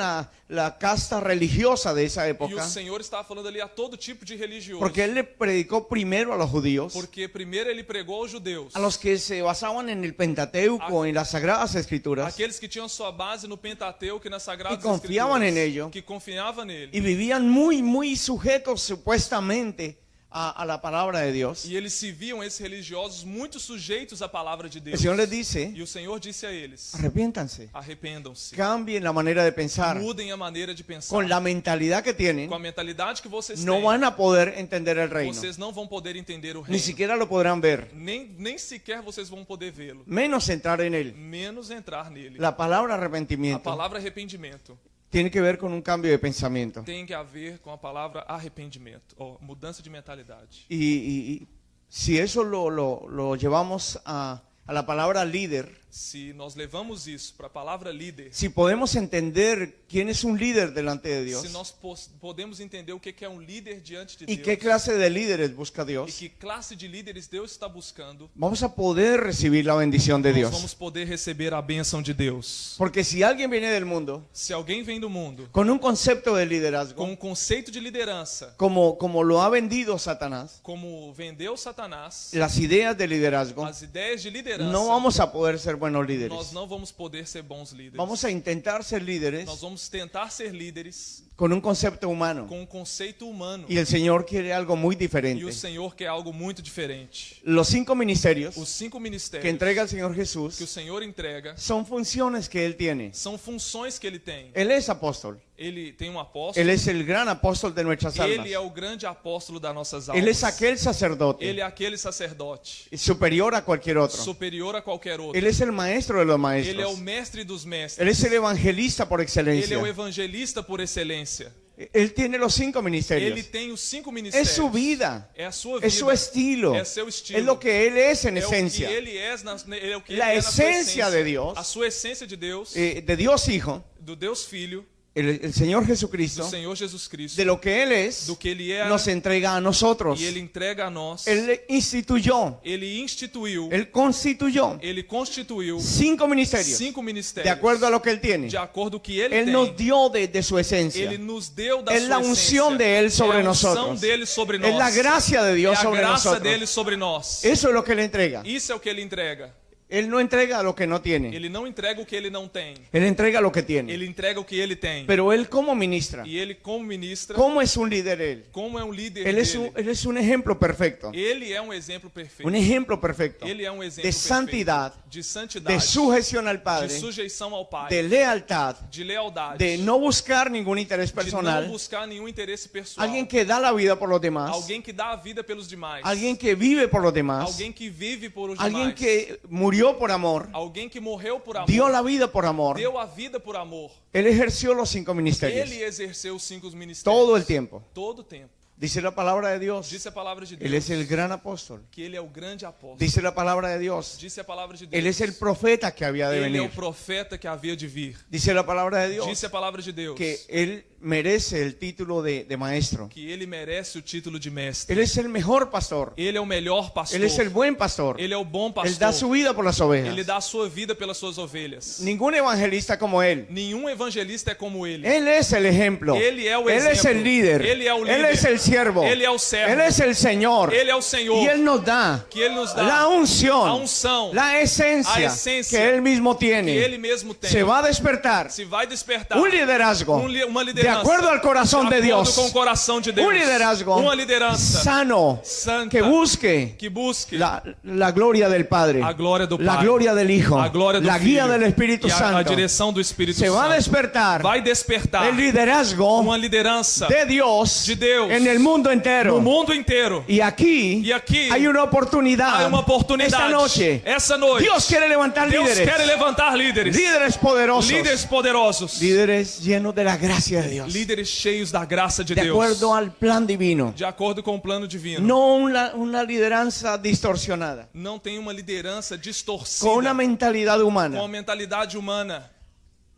[SPEAKER 1] la casta religiosa de esa
[SPEAKER 2] E o
[SPEAKER 1] época,
[SPEAKER 2] Senhor estava falando ali a todo tipo de religioso.
[SPEAKER 1] porque Él le predicó primero a los judíos,
[SPEAKER 2] Porque primeiro ele pregou aos judeus,
[SPEAKER 1] a los que se basaban en el Pentateuco, en las Sagradas Escrituras,
[SPEAKER 2] aqueles que tinham sua base no Pentateuco e nas Sagradas
[SPEAKER 1] Y confiaban
[SPEAKER 2] Escrituras,
[SPEAKER 1] en ello.
[SPEAKER 2] que confiavam nele
[SPEAKER 1] y vivían muy sujetos supuestamente a la palabra de Dios,
[SPEAKER 2] E eles se viam, esses religiosos, muito sujeitos à palavra de
[SPEAKER 1] el
[SPEAKER 2] Deus.
[SPEAKER 1] Señor les dice,
[SPEAKER 2] E o Senhor disse a eles:
[SPEAKER 1] arrepiéntanse,
[SPEAKER 2] arrependam-se,
[SPEAKER 1] cambien la manera de pensar.
[SPEAKER 2] mudem a maneira de pensar.
[SPEAKER 1] Con la mentalidad que tienen,
[SPEAKER 2] Com a mentalidade que vocês
[SPEAKER 1] no
[SPEAKER 2] têm,
[SPEAKER 1] van a poder entender el reino.
[SPEAKER 2] vocês não vão poder entender o
[SPEAKER 1] Ni
[SPEAKER 2] reino.
[SPEAKER 1] siquiera lo podrán ver,
[SPEAKER 2] Nem sequer vocês vão poder vê-lo.
[SPEAKER 1] menos entrar en él.
[SPEAKER 2] Menos entrar nele.
[SPEAKER 1] La palabra
[SPEAKER 2] A
[SPEAKER 1] arrepentimiento
[SPEAKER 2] palavra arrependimento
[SPEAKER 1] tiene que ver con un cambio de pensamiento.
[SPEAKER 2] tem que haver com a palavra arrependimento, ou mudança de mentalidade.
[SPEAKER 1] Y si eso lo llevamos a la palabra líder,
[SPEAKER 2] Se nós levamos isso para a palavra líder,
[SPEAKER 1] si podemos entender quién es un líder delante de
[SPEAKER 2] se
[SPEAKER 1] Dios
[SPEAKER 2] nós podemos entender o que é um líder diante de
[SPEAKER 1] y
[SPEAKER 2] Deus,
[SPEAKER 1] qué clase de líderes busca
[SPEAKER 2] e
[SPEAKER 1] Dios,
[SPEAKER 2] que classe de líderes Deus está buscando,
[SPEAKER 1] vamos a poder recibir la bendición de
[SPEAKER 2] nós
[SPEAKER 1] Dios.
[SPEAKER 2] vamos poder receber a bênção de Deus.
[SPEAKER 1] Porque si alguien viene del mundo
[SPEAKER 2] Se alguém vem do mundo
[SPEAKER 1] con un concepto de
[SPEAKER 2] com
[SPEAKER 1] liderazgo,
[SPEAKER 2] um conceito de liderança,
[SPEAKER 1] como lo ha vendido Satanás,
[SPEAKER 2] como vendeu Satanás,
[SPEAKER 1] las ideas de liderazgo,
[SPEAKER 2] as ideias de liderança,
[SPEAKER 1] no vamos a poder ser buenos
[SPEAKER 2] nós
[SPEAKER 1] líderes.
[SPEAKER 2] não vamos poder ser bons líderes.
[SPEAKER 1] Vamos a intentar ser líderes
[SPEAKER 2] Nós vamos tentar ser líderes
[SPEAKER 1] con un concepto humano.
[SPEAKER 2] com um conceito humano.
[SPEAKER 1] Y el Señor quiere algo muy
[SPEAKER 2] E
[SPEAKER 1] diferente.
[SPEAKER 2] o Senhor quer algo muito diferente.
[SPEAKER 1] Los 5 ministerios
[SPEAKER 2] Os 5
[SPEAKER 1] que
[SPEAKER 2] ministérios
[SPEAKER 1] entrega el Señor
[SPEAKER 2] que o
[SPEAKER 1] Jesús
[SPEAKER 2] Senhor entrega
[SPEAKER 1] son funciones que Él tiene.
[SPEAKER 2] são funções que ele tem.
[SPEAKER 1] Él es apóstol.
[SPEAKER 2] Ele tem um
[SPEAKER 1] Él
[SPEAKER 2] apóstolo.
[SPEAKER 1] es el gran apóstol de nuestras almas.
[SPEAKER 2] Ele é o grande apóstolo das nossas
[SPEAKER 1] Él es
[SPEAKER 2] almas.
[SPEAKER 1] aquel sacerdote
[SPEAKER 2] Ele é aquele sacerdote
[SPEAKER 1] superior a cualquier otro.
[SPEAKER 2] superior a qualquer outro.
[SPEAKER 1] Él es el maestro de los
[SPEAKER 2] Ele é o
[SPEAKER 1] maestros.
[SPEAKER 2] mestre dos
[SPEAKER 1] Él
[SPEAKER 2] mestres.
[SPEAKER 1] es el evangelista por
[SPEAKER 2] Ele é
[SPEAKER 1] excelencia.
[SPEAKER 2] o evangelista por excelência.
[SPEAKER 1] Él tiene los 5
[SPEAKER 2] Ele
[SPEAKER 1] ministerios.
[SPEAKER 2] tem os 5
[SPEAKER 1] Es
[SPEAKER 2] ministérios.
[SPEAKER 1] su vida.
[SPEAKER 2] É a sua vida.
[SPEAKER 1] Es su estilo.
[SPEAKER 2] É seu estilo.
[SPEAKER 1] Es lo que Él es en
[SPEAKER 2] É o
[SPEAKER 1] esencia.
[SPEAKER 2] que ele é, ele é o que
[SPEAKER 1] La
[SPEAKER 2] ele é na sua
[SPEAKER 1] esencia de Dios.
[SPEAKER 2] A sua essência de Deus,
[SPEAKER 1] De Dios Hijo,
[SPEAKER 2] do Deus Filho,
[SPEAKER 1] el Señor
[SPEAKER 2] do
[SPEAKER 1] Jesucristo,
[SPEAKER 2] Senhor Jesus Cristo,
[SPEAKER 1] de lo que Él es,
[SPEAKER 2] do que ele é,
[SPEAKER 1] nos entrega a nosotros.
[SPEAKER 2] e ele entrega a nós.
[SPEAKER 1] Él instituyó,
[SPEAKER 2] Ele instituiu,
[SPEAKER 1] Él constituyó
[SPEAKER 2] ele constituiu
[SPEAKER 1] 5 ministerios
[SPEAKER 2] 5
[SPEAKER 1] de
[SPEAKER 2] ministérios
[SPEAKER 1] acuerdo a lo que Él tiene.
[SPEAKER 2] de acordo com o que ele
[SPEAKER 1] Él
[SPEAKER 2] tem.
[SPEAKER 1] nos dio de su esencia.
[SPEAKER 2] Ele nos deu da
[SPEAKER 1] Es
[SPEAKER 2] sua
[SPEAKER 1] la unción
[SPEAKER 2] essência.
[SPEAKER 1] de Él sobre
[SPEAKER 2] é a unção
[SPEAKER 1] nosotros.
[SPEAKER 2] dele sobre nós.
[SPEAKER 1] Es la gracia de Dios
[SPEAKER 2] é a
[SPEAKER 1] sobre
[SPEAKER 2] graça
[SPEAKER 1] nosotros.
[SPEAKER 2] dele sobre nós.
[SPEAKER 1] Eso es lo que Él entrega.
[SPEAKER 2] Isso é o que ele entrega.
[SPEAKER 1] Él no entrega lo que no tiene.
[SPEAKER 2] Ele não entrega o que ele não tem.
[SPEAKER 1] Él entrega lo que tiene.
[SPEAKER 2] Ele entrega o que ele tem.
[SPEAKER 1] Pero Él como ministra,
[SPEAKER 2] E ele, como ministra,
[SPEAKER 1] ¿cómo es un líder Él?
[SPEAKER 2] como é um líder
[SPEAKER 1] Él
[SPEAKER 2] dele,
[SPEAKER 1] es un ejemplo perfecto.
[SPEAKER 2] ele é um exemplo perfeito.
[SPEAKER 1] Un ejemplo perfecto
[SPEAKER 2] Ele é um exemplo
[SPEAKER 1] de santidad,
[SPEAKER 2] perfeito de santidade,
[SPEAKER 1] de sujeción al
[SPEAKER 2] de
[SPEAKER 1] Padre,
[SPEAKER 2] sujeição ao Pai,
[SPEAKER 1] de lealtad,
[SPEAKER 2] de lealdade,
[SPEAKER 1] de no buscar ningún interés
[SPEAKER 2] de não
[SPEAKER 1] personal.
[SPEAKER 2] buscar nenhum interesse pessoal.
[SPEAKER 1] Alguien que da la vida por los demás.
[SPEAKER 2] Alguém que dá a vida pelos demais.
[SPEAKER 1] Alguien que vive por los demás.
[SPEAKER 2] Alguém que vive por os
[SPEAKER 1] Alguien
[SPEAKER 2] demais.
[SPEAKER 1] que murió por amor.
[SPEAKER 2] Alguém que morreu por amor.
[SPEAKER 1] Dio la vida por amor.
[SPEAKER 2] Deu a vida por amor.
[SPEAKER 1] Él ejerció los 5 ministerios.
[SPEAKER 2] Ele exerceu os 5 ministérios.
[SPEAKER 1] Todo el tiempo.
[SPEAKER 2] Todo o tempo.
[SPEAKER 1] Dice la palabra de Dios.
[SPEAKER 2] Disse a palavra de Deus.
[SPEAKER 1] Él es el gran apóstol.
[SPEAKER 2] Que ele é o grande apóstolo.
[SPEAKER 1] Dice la palabra de Dios.
[SPEAKER 2] Disse a palavra de Deus.
[SPEAKER 1] Él es el profeta que había de
[SPEAKER 2] Ele é
[SPEAKER 1] venir.
[SPEAKER 2] o profeta que havia de vir.
[SPEAKER 1] Dice la palabra de Dios
[SPEAKER 2] Disse a palavra de Deus.
[SPEAKER 1] que Él merece el título de maestro.
[SPEAKER 2] Que ele merece o título de mestre.
[SPEAKER 1] Él es el mejor pastor.
[SPEAKER 2] Ele é o melhor pastor.
[SPEAKER 1] Él es el buen pastor.
[SPEAKER 2] Ele é o bom pastor.
[SPEAKER 1] Él da su vida por las ovejas.
[SPEAKER 2] Ele dá a sua vida pelas suas ovelhas.
[SPEAKER 1] Ningún evangelista como Él.
[SPEAKER 2] Nenhum evangelista é como ele.
[SPEAKER 1] Él es el ejemplo.
[SPEAKER 2] Ele é o
[SPEAKER 1] Él
[SPEAKER 2] exemplo.
[SPEAKER 1] es el líder.
[SPEAKER 2] Ele é o líder.
[SPEAKER 1] Él es el siervo.
[SPEAKER 2] Ele é o servo.
[SPEAKER 1] Él es el Señor.
[SPEAKER 2] Ele é o Senhor.
[SPEAKER 1] Y Él nos da
[SPEAKER 2] Que ele nos dá
[SPEAKER 1] la unción,
[SPEAKER 2] a unção,
[SPEAKER 1] la esencia,
[SPEAKER 2] a esencia
[SPEAKER 1] que Él mismo
[SPEAKER 2] que
[SPEAKER 1] tiene.
[SPEAKER 2] ele mesmo tem.
[SPEAKER 1] Se va a despertar
[SPEAKER 2] Se vai despertar
[SPEAKER 1] un liderazgo
[SPEAKER 2] uma
[SPEAKER 1] de
[SPEAKER 2] liderança
[SPEAKER 1] acuerdo al corazón de
[SPEAKER 2] de acordo
[SPEAKER 1] Dios.
[SPEAKER 2] com o coração de Deus.
[SPEAKER 1] Un liderazgo
[SPEAKER 2] Uma liderança
[SPEAKER 1] sano
[SPEAKER 2] santa
[SPEAKER 1] que busque
[SPEAKER 2] que busque
[SPEAKER 1] la gloria del Padre,
[SPEAKER 2] a glória do Pai,
[SPEAKER 1] la gloria del Hijo,
[SPEAKER 2] a glória do
[SPEAKER 1] la
[SPEAKER 2] Filho,
[SPEAKER 1] guía del Espíritu
[SPEAKER 2] e a
[SPEAKER 1] Santo.
[SPEAKER 2] direção do Espírito
[SPEAKER 1] Se va a
[SPEAKER 2] Santo.
[SPEAKER 1] despertar
[SPEAKER 2] Vai despertar
[SPEAKER 1] el liderazgo
[SPEAKER 2] uma liderança
[SPEAKER 1] de Dios
[SPEAKER 2] de Deus
[SPEAKER 1] en el mundo entero.
[SPEAKER 2] no mundo inteiro.
[SPEAKER 1] Y aquí hay una oportunidad.
[SPEAKER 2] Há uma oportunidade.
[SPEAKER 1] Esta noche
[SPEAKER 2] Essa noite,
[SPEAKER 1] Dios quiere levantar
[SPEAKER 2] Deus
[SPEAKER 1] líderes.
[SPEAKER 2] quer levantar líderes.
[SPEAKER 1] Líderes poderosos.
[SPEAKER 2] Líderes poderosos.
[SPEAKER 1] Líderes llenos de la gracia de Dios.
[SPEAKER 2] Líderes cheios da graça de
[SPEAKER 1] De
[SPEAKER 2] Deus.
[SPEAKER 1] acuerdo al plan divino.
[SPEAKER 2] De acordo com o plano divino.
[SPEAKER 1] No una liderança distorsionada.
[SPEAKER 2] Não tem uma liderança distorcida.
[SPEAKER 1] Con una mentalidad
[SPEAKER 2] Com a
[SPEAKER 1] humana.
[SPEAKER 2] mentalidade humana.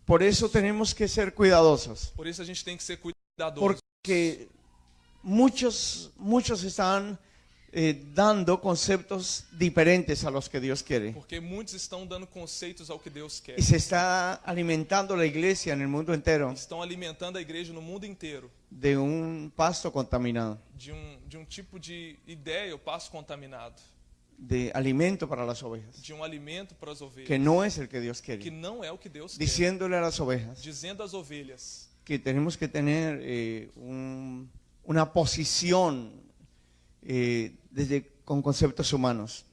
[SPEAKER 1] Por eso tenemos que ser cuidadosos.
[SPEAKER 2] Por isso a gente tem que ser cuidadoso.
[SPEAKER 1] Porque muchos están dando conceptos diferentes a los que Dios quiere.
[SPEAKER 2] Porque muitos estão dando conceitos ao que Deus quer.
[SPEAKER 1] Y se está alimentando la iglesia en el mundo entero
[SPEAKER 2] Estão alimentando a igreja no mundo inteiro
[SPEAKER 1] de un pasto contaminado,
[SPEAKER 2] de um tipo de ideia, o passo contaminado,
[SPEAKER 1] de alimento para las ovejas,
[SPEAKER 2] de um alimento para as ovelhas,
[SPEAKER 1] que no es el que Dios
[SPEAKER 2] que
[SPEAKER 1] quiere.
[SPEAKER 2] não é o que Deus quer.
[SPEAKER 1] Diciéndole a las ovejas
[SPEAKER 2] Dizendo às ovelhas
[SPEAKER 1] que tenemos que tener una posición con conceptos humanos.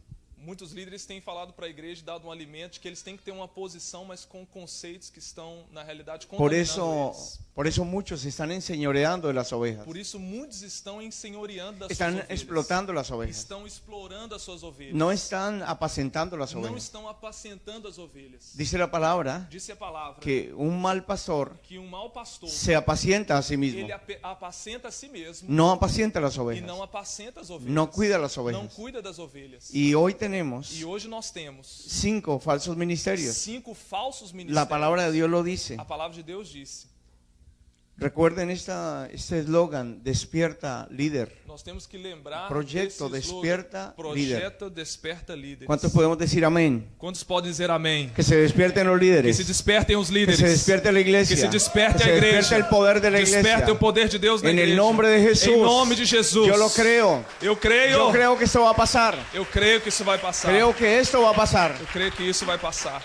[SPEAKER 2] Muitos líderes têm falado para a igreja e dado um alimento que eles têm que ter uma posição, mas com conceitos que estão, na realidade, contaminando eles.
[SPEAKER 1] Por eso muchos están enseñoreando de las ovejas.
[SPEAKER 2] Por isso, muitos estão ensenhoreando das suas
[SPEAKER 1] Están
[SPEAKER 2] ovelhas.
[SPEAKER 1] explotando las ovejas.
[SPEAKER 2] Estão explorando as suas ovelhas.
[SPEAKER 1] No están apacentando las
[SPEAKER 2] Não
[SPEAKER 1] ovejas.
[SPEAKER 2] estão apacentando as ovelhas.
[SPEAKER 1] Dice la palabra
[SPEAKER 2] Disse a palavra
[SPEAKER 1] que un mal pastor
[SPEAKER 2] que um mau pastor,
[SPEAKER 1] se apacienta a sí mismo.
[SPEAKER 2] ele apacenta a si mesmo
[SPEAKER 1] No apacienta las
[SPEAKER 2] e
[SPEAKER 1] ovejas.
[SPEAKER 2] não apacenta as ovelhas.
[SPEAKER 1] No cuida las
[SPEAKER 2] Não
[SPEAKER 1] ovejas.
[SPEAKER 2] cuida das ovelhas.
[SPEAKER 1] Y hoy
[SPEAKER 2] E
[SPEAKER 1] tenemos
[SPEAKER 2] hoje nós temos
[SPEAKER 1] 5 falsos ministerios.
[SPEAKER 2] 5 falsos ministérios.
[SPEAKER 1] La palabra de Dios lo dice.
[SPEAKER 2] A palavra de Deus disse.
[SPEAKER 1] Recuerden este eslogan, despierta líder.
[SPEAKER 2] Nós temos que lembrar
[SPEAKER 1] Projeto
[SPEAKER 2] desse slogan,
[SPEAKER 1] Despierta
[SPEAKER 2] Projeto Desperta Líderes.
[SPEAKER 1] ¿Cuántos podemos decir amén?
[SPEAKER 2] Quantos podem dizer amém?
[SPEAKER 1] Que se despierten los
[SPEAKER 2] Que
[SPEAKER 1] líderes.
[SPEAKER 2] se despertem os
[SPEAKER 1] Que
[SPEAKER 2] líderes.
[SPEAKER 1] se despierte la iglesia.
[SPEAKER 2] Que se desperte
[SPEAKER 1] Que se
[SPEAKER 2] a igreja.
[SPEAKER 1] despierte el poder de la iglesia.
[SPEAKER 2] Desperte o poder de Deus na
[SPEAKER 1] En el
[SPEAKER 2] igreja.
[SPEAKER 1] nombre de Jesús.
[SPEAKER 2] Em nome de Jesus.
[SPEAKER 1] Yo lo creo.
[SPEAKER 2] Eu creio.
[SPEAKER 1] Yo creo que esto va a pasar.
[SPEAKER 2] Eu creio que isso vai passar.
[SPEAKER 1] Creo que esto va a pasar.
[SPEAKER 2] Eu creio que isso vai passar.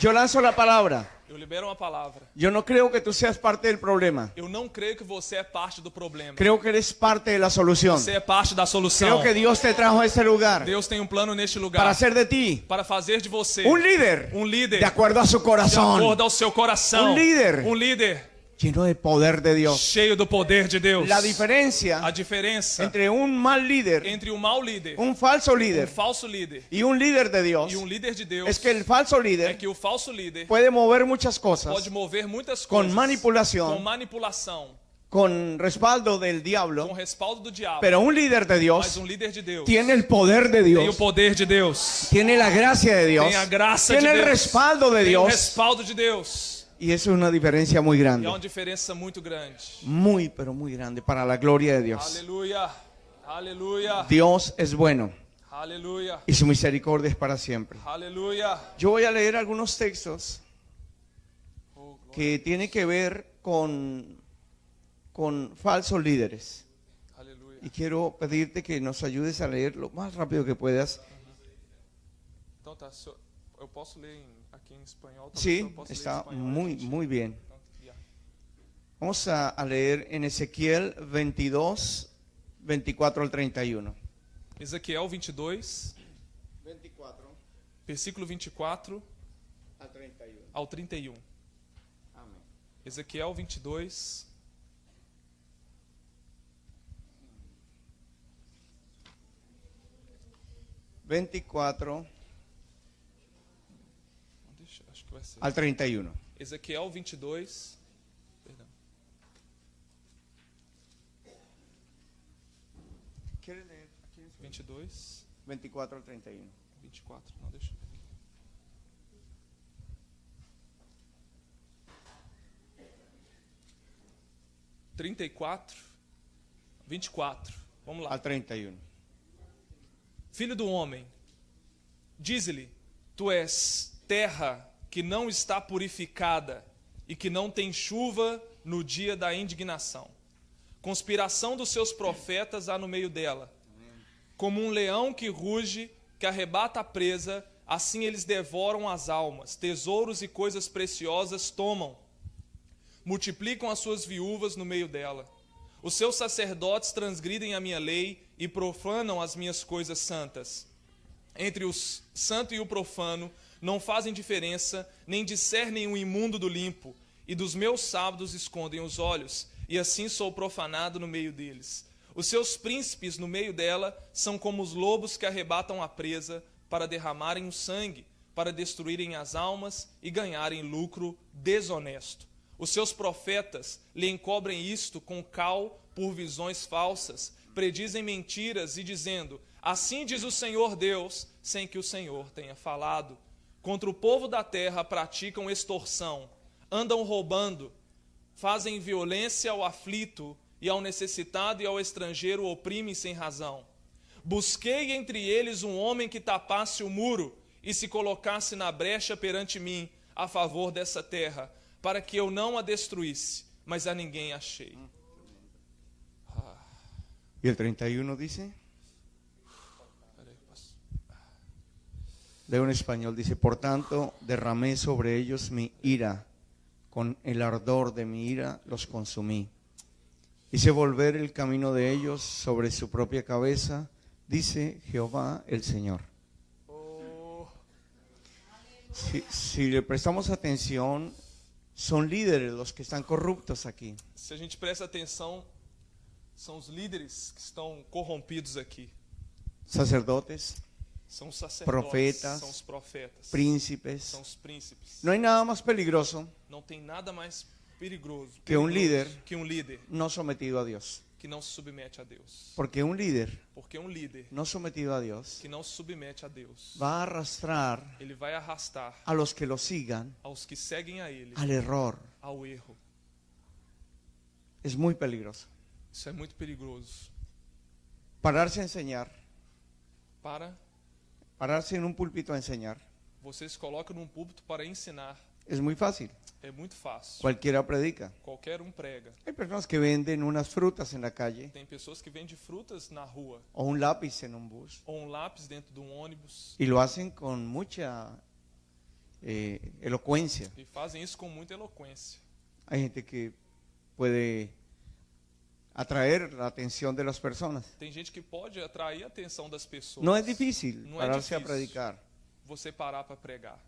[SPEAKER 1] Yo lanzo la palabra.
[SPEAKER 2] Eu libero uma palavra.
[SPEAKER 1] Yo no creo que tú seas parte del problema.
[SPEAKER 2] Eu não creio que você é parte do problema.
[SPEAKER 1] Creo que eres parte de la solución.
[SPEAKER 2] Você é parte da solução.
[SPEAKER 1] Creo que Dios te trajo a este lugar
[SPEAKER 2] Deus tem um plano neste lugar
[SPEAKER 1] para hacer de ti
[SPEAKER 2] para fazer de você
[SPEAKER 1] un líder
[SPEAKER 2] um líder
[SPEAKER 1] de acuerdo a su
[SPEAKER 2] de
[SPEAKER 1] corazón,
[SPEAKER 2] acordo ao seu coração.
[SPEAKER 1] Um líder.
[SPEAKER 2] Um líder
[SPEAKER 1] lleno de poder de Dios.
[SPEAKER 2] cheio do poder de Deus.
[SPEAKER 1] La diferencia
[SPEAKER 2] A diferença
[SPEAKER 1] entre un mal líder,
[SPEAKER 2] entre um mau líder,
[SPEAKER 1] un falso
[SPEAKER 2] um
[SPEAKER 1] líder
[SPEAKER 2] falso líder
[SPEAKER 1] y un líder de Dios
[SPEAKER 2] e um líder de Deus
[SPEAKER 1] es que el falso
[SPEAKER 2] é
[SPEAKER 1] líder
[SPEAKER 2] que o falso líder
[SPEAKER 1] puede mover muchas cosas
[SPEAKER 2] pode mover muitas
[SPEAKER 1] con
[SPEAKER 2] coisas
[SPEAKER 1] manipulación,
[SPEAKER 2] com manipulação,
[SPEAKER 1] con respaldo del
[SPEAKER 2] com
[SPEAKER 1] diablo,
[SPEAKER 2] respaldo do diabo.
[SPEAKER 1] pero un líder de
[SPEAKER 2] Mas
[SPEAKER 1] Dios
[SPEAKER 2] um líder de Deus
[SPEAKER 1] tiene el poder de
[SPEAKER 2] tem o
[SPEAKER 1] Dios,
[SPEAKER 2] poder de Deus,
[SPEAKER 1] tiene la gracia de Dios,
[SPEAKER 2] tem a graça
[SPEAKER 1] tiene
[SPEAKER 2] de
[SPEAKER 1] el
[SPEAKER 2] Deus,
[SPEAKER 1] respaldo de
[SPEAKER 2] tem o
[SPEAKER 1] Dios,
[SPEAKER 2] respaldo de Deus.
[SPEAKER 1] y eso es una diferencia muy
[SPEAKER 2] E
[SPEAKER 1] grande,
[SPEAKER 2] há uma diferença muito grande.
[SPEAKER 1] muy pero muy grande para la gloria de Dios.
[SPEAKER 2] Aleluia, aleluia,
[SPEAKER 1] Dios es bueno
[SPEAKER 2] aleluia,
[SPEAKER 1] y su misericordia es para siempre.
[SPEAKER 2] aleluia.
[SPEAKER 1] Yo voy a leer algunos textos
[SPEAKER 2] Oh, glória.
[SPEAKER 1] que tienen que ver con falsos líderes.
[SPEAKER 2] Aleluia.
[SPEAKER 1] Y quiero pedirte que nos ayudes a leer lo más rápido que puedas.
[SPEAKER 2] Então tá, eu posso ler aqui em espanhol? Talvez
[SPEAKER 1] Sí,
[SPEAKER 2] eu possa ler em
[SPEAKER 1] está
[SPEAKER 2] espanhol,
[SPEAKER 1] muy,
[SPEAKER 2] gente.
[SPEAKER 1] muy bien.
[SPEAKER 2] Então, yeah.
[SPEAKER 1] Vamos a leer en Ezequiel 22, 24 al 31.
[SPEAKER 2] Ezequiel 22,
[SPEAKER 1] 24
[SPEAKER 2] versículo 24
[SPEAKER 1] al 31.
[SPEAKER 2] ao 31.
[SPEAKER 1] Amén.
[SPEAKER 2] Ezequiel 22,
[SPEAKER 1] 24
[SPEAKER 2] deixa, acho que vai ser.
[SPEAKER 1] al 31.
[SPEAKER 2] Ezequiel 22, perdão.
[SPEAKER 1] ¿Quieres leer?
[SPEAKER 2] 22,
[SPEAKER 1] 24 al 31.
[SPEAKER 2] 24, não, deixa eu ver aqui. (34) 24. Vamos lá.
[SPEAKER 1] Al 31.
[SPEAKER 2] Filho do homem, dize-lhe: tu és terra que não está purificada e que não tem chuva no dia da indignação. Conspiração dos seus profetas há no meio dela. Como um leão que ruge, que arrebata a presa, assim eles devoram as almas, tesouros e coisas preciosas tomam. Multiplicam as suas viúvas no meio dela. Os seus sacerdotes transgridem a minha lei e profanam as minhas coisas santas. Entre o santo e o profano não fazem diferença, nem discernem o imundo do limpo, e dos meus sábados escondem os olhos, e assim sou profanado no meio deles. Os seus príncipes no meio dela são como os lobos que arrebatam a presa para derramarem o sangue, para destruírem as almas e ganharem lucro desonesto. Os seus profetas lhe encobrem isto com cal por visões falsas, predizem mentiras e dizendo: assim diz o Senhor Deus, sem que o Senhor tenha falado. Contra o povo da terra praticam extorsão, andam roubando, fazem violência ao aflito e ao necessitado e ao estrangeiro oprimem sem razão. Busquei entre eles um homem que tapasse o muro e se colocasse na brecha perante mim a favor dessa terra, para que eu não a destruísse, mas a ninguém achei.
[SPEAKER 1] Y el 31 dice, leo en español, dice: por tanto derramé sobre ellos mi ira, con el ardor de mi ira los consumí. Hice volver el camino de ellos sobre su propia cabeza, dice Jehová el Señor. Si le prestamos atención, son líderes los que están corruptos aquí.
[SPEAKER 2] Se a gente presta atenção, são os líderes que estão corrompidos aqui.
[SPEAKER 1] Sacerdotes,
[SPEAKER 2] São os sacerdotes,
[SPEAKER 1] profetas,
[SPEAKER 2] são os profetas,
[SPEAKER 1] príncipes.
[SPEAKER 2] são os príncipes.
[SPEAKER 1] No hay nada más peligroso
[SPEAKER 2] Não tem nada mais perigoso
[SPEAKER 1] que um líder
[SPEAKER 2] que um líder
[SPEAKER 1] no sometido a Dios.
[SPEAKER 2] que não se submete a Deus.
[SPEAKER 1] Porque un líder
[SPEAKER 2] Porque um líder
[SPEAKER 1] no sometido a Dios
[SPEAKER 2] que não se submete a Deus,
[SPEAKER 1] va a arrastrar
[SPEAKER 2] ele vai arrastar
[SPEAKER 1] a los que lo sigan
[SPEAKER 2] aos que seguem a ele
[SPEAKER 1] al error.
[SPEAKER 2] ao erro.
[SPEAKER 1] Es muy peligroso.
[SPEAKER 2] Isso é muito perigoso.
[SPEAKER 1] Pararse a enseñar, pararse en un púlpito a enseñar,
[SPEAKER 2] Você se coloca num púlpito para ensinar.
[SPEAKER 1] es muy fácil.
[SPEAKER 2] É muito fácil.
[SPEAKER 1] Cualquiera predica.
[SPEAKER 2] Qualquer prega.
[SPEAKER 1] Hay personas que venden unas frutas en la calle
[SPEAKER 2] Tem pessoas que vendem frutas na rua
[SPEAKER 1] o un lápiz en un bus
[SPEAKER 2] ou lápis dentro de ônibus
[SPEAKER 1] y lo hacen con mucha elocuencia.
[SPEAKER 2] e fazem isso com muita eloquência.
[SPEAKER 1] Hay gente que puede atraer la atención de las personas.
[SPEAKER 2] Tem gente que pode atrair a atenção das pessoas.
[SPEAKER 1] No es difícil
[SPEAKER 2] No es
[SPEAKER 1] pararse a
[SPEAKER 2] difícil.
[SPEAKER 1] predicar,
[SPEAKER 2] Você parar para pregar.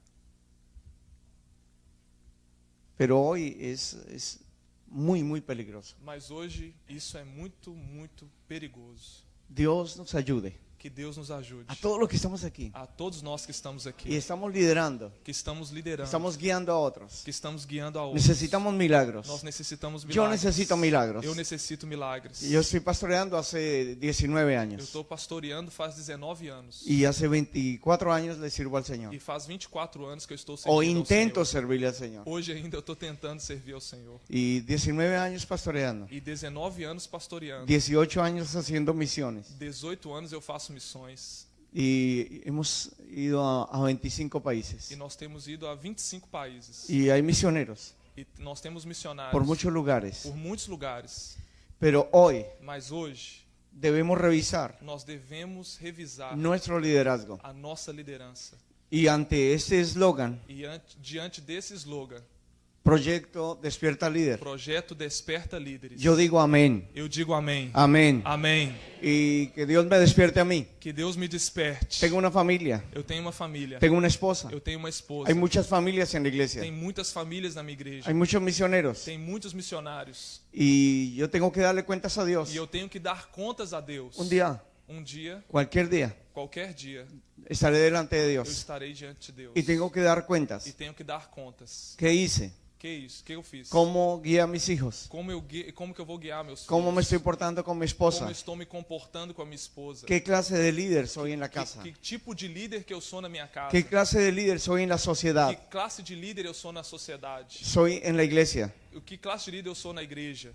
[SPEAKER 1] pero hoy es muy, muy peligroso.
[SPEAKER 2] Mas hoje isso é muito, muito perigoso.
[SPEAKER 1] Dios nos ayude
[SPEAKER 2] Que Deus nos ajude.
[SPEAKER 1] a todos los que estamos aquí
[SPEAKER 2] A todos nós que estamos
[SPEAKER 1] y
[SPEAKER 2] aqui,
[SPEAKER 1] estamos liderando,
[SPEAKER 2] que estamos liderando,
[SPEAKER 1] estamos guiando a otros.
[SPEAKER 2] que estamos guiando a outros.
[SPEAKER 1] Necesitamos milagros.
[SPEAKER 2] Nós necessitamos
[SPEAKER 1] Yo
[SPEAKER 2] milagres.
[SPEAKER 1] necesito milagros.
[SPEAKER 2] Eu necessito milagres.
[SPEAKER 1] Yo estoy pastoreando hace 19
[SPEAKER 2] Eu
[SPEAKER 1] años
[SPEAKER 2] estou pastoreando faz 19 anos.
[SPEAKER 1] y hace 24 años le sirvo al Señor.
[SPEAKER 2] E faz 24 anos que eu estou servindo
[SPEAKER 1] O
[SPEAKER 2] ao
[SPEAKER 1] intento
[SPEAKER 2] Senhor.
[SPEAKER 1] servirle al Señor.
[SPEAKER 2] Hoje ainda eu estou tentando servir ao Senhor.
[SPEAKER 1] Y 19 años pastoreando,
[SPEAKER 2] E 19 anos pastoreando.
[SPEAKER 1] 18 años haciendo misiones
[SPEAKER 2] 18 anos eu faço missões.
[SPEAKER 1] y hemos ido a 25 países.
[SPEAKER 2] E nós temos ido a 25 países.
[SPEAKER 1] Y hay misioneros
[SPEAKER 2] E nós temos missionários
[SPEAKER 1] por muchos lugares.
[SPEAKER 2] por muitos lugares.
[SPEAKER 1] Pero hoy
[SPEAKER 2] Mas hoje
[SPEAKER 1] debemos revisar
[SPEAKER 2] nós devemos revisar
[SPEAKER 1] nuestro liderazgo.
[SPEAKER 2] a nossa liderança.
[SPEAKER 1] Y ante este eslogan,
[SPEAKER 2] E diante desse slogan,
[SPEAKER 1] Proyecto Despierta Líder,
[SPEAKER 2] Projeto Desperta Líderes,
[SPEAKER 1] yo digo amén.
[SPEAKER 2] eu digo amém.
[SPEAKER 1] Amén.
[SPEAKER 2] Amém.
[SPEAKER 1] Y que Dios me despierte a mí.
[SPEAKER 2] Que Deus me desperte.
[SPEAKER 1] Tengo una familia,
[SPEAKER 2] Eu tenho uma família.
[SPEAKER 1] tengo una esposa.
[SPEAKER 2] Eu tenho uma esposa.
[SPEAKER 1] Hay muchas familias en la iglesia.
[SPEAKER 2] Tem muitas famílias na minha igreja.
[SPEAKER 1] Hay muchos misioneros.
[SPEAKER 2] Tem muitos missionários.
[SPEAKER 1] Y yo tengo que darle cuentas a Dios.
[SPEAKER 2] E eu tenho que dar contas a Deus.
[SPEAKER 1] Un día, cualquier día,
[SPEAKER 2] qualquer dia,
[SPEAKER 1] estaré delante de
[SPEAKER 2] eu
[SPEAKER 1] Dios.
[SPEAKER 2] estarei diante de Deus.
[SPEAKER 1] Y tengo que dar
[SPEAKER 2] E
[SPEAKER 1] cuentas.
[SPEAKER 2] tenho que dar contas.
[SPEAKER 1] ¿Qué hice?
[SPEAKER 2] Que isso? Que eu fiz?
[SPEAKER 1] ¿Cómo guié a mis hijos?
[SPEAKER 2] Como que eu vou guiar meus
[SPEAKER 1] ¿Cómo
[SPEAKER 2] filhos?
[SPEAKER 1] me estoy portando con mi
[SPEAKER 2] Como
[SPEAKER 1] esposa?
[SPEAKER 2] eu estou me comportando com a minha esposa?
[SPEAKER 1] ¿Qué clase de líder soy en la casa?
[SPEAKER 2] Que tipo de líder que eu sou na minha casa?
[SPEAKER 1] ¿Qué clase de líder soy en la sociedad?
[SPEAKER 2] Que classe de líder eu sou na sociedade?
[SPEAKER 1] Soy en la iglesia.
[SPEAKER 2] Que classe de líder eu sou na igreja?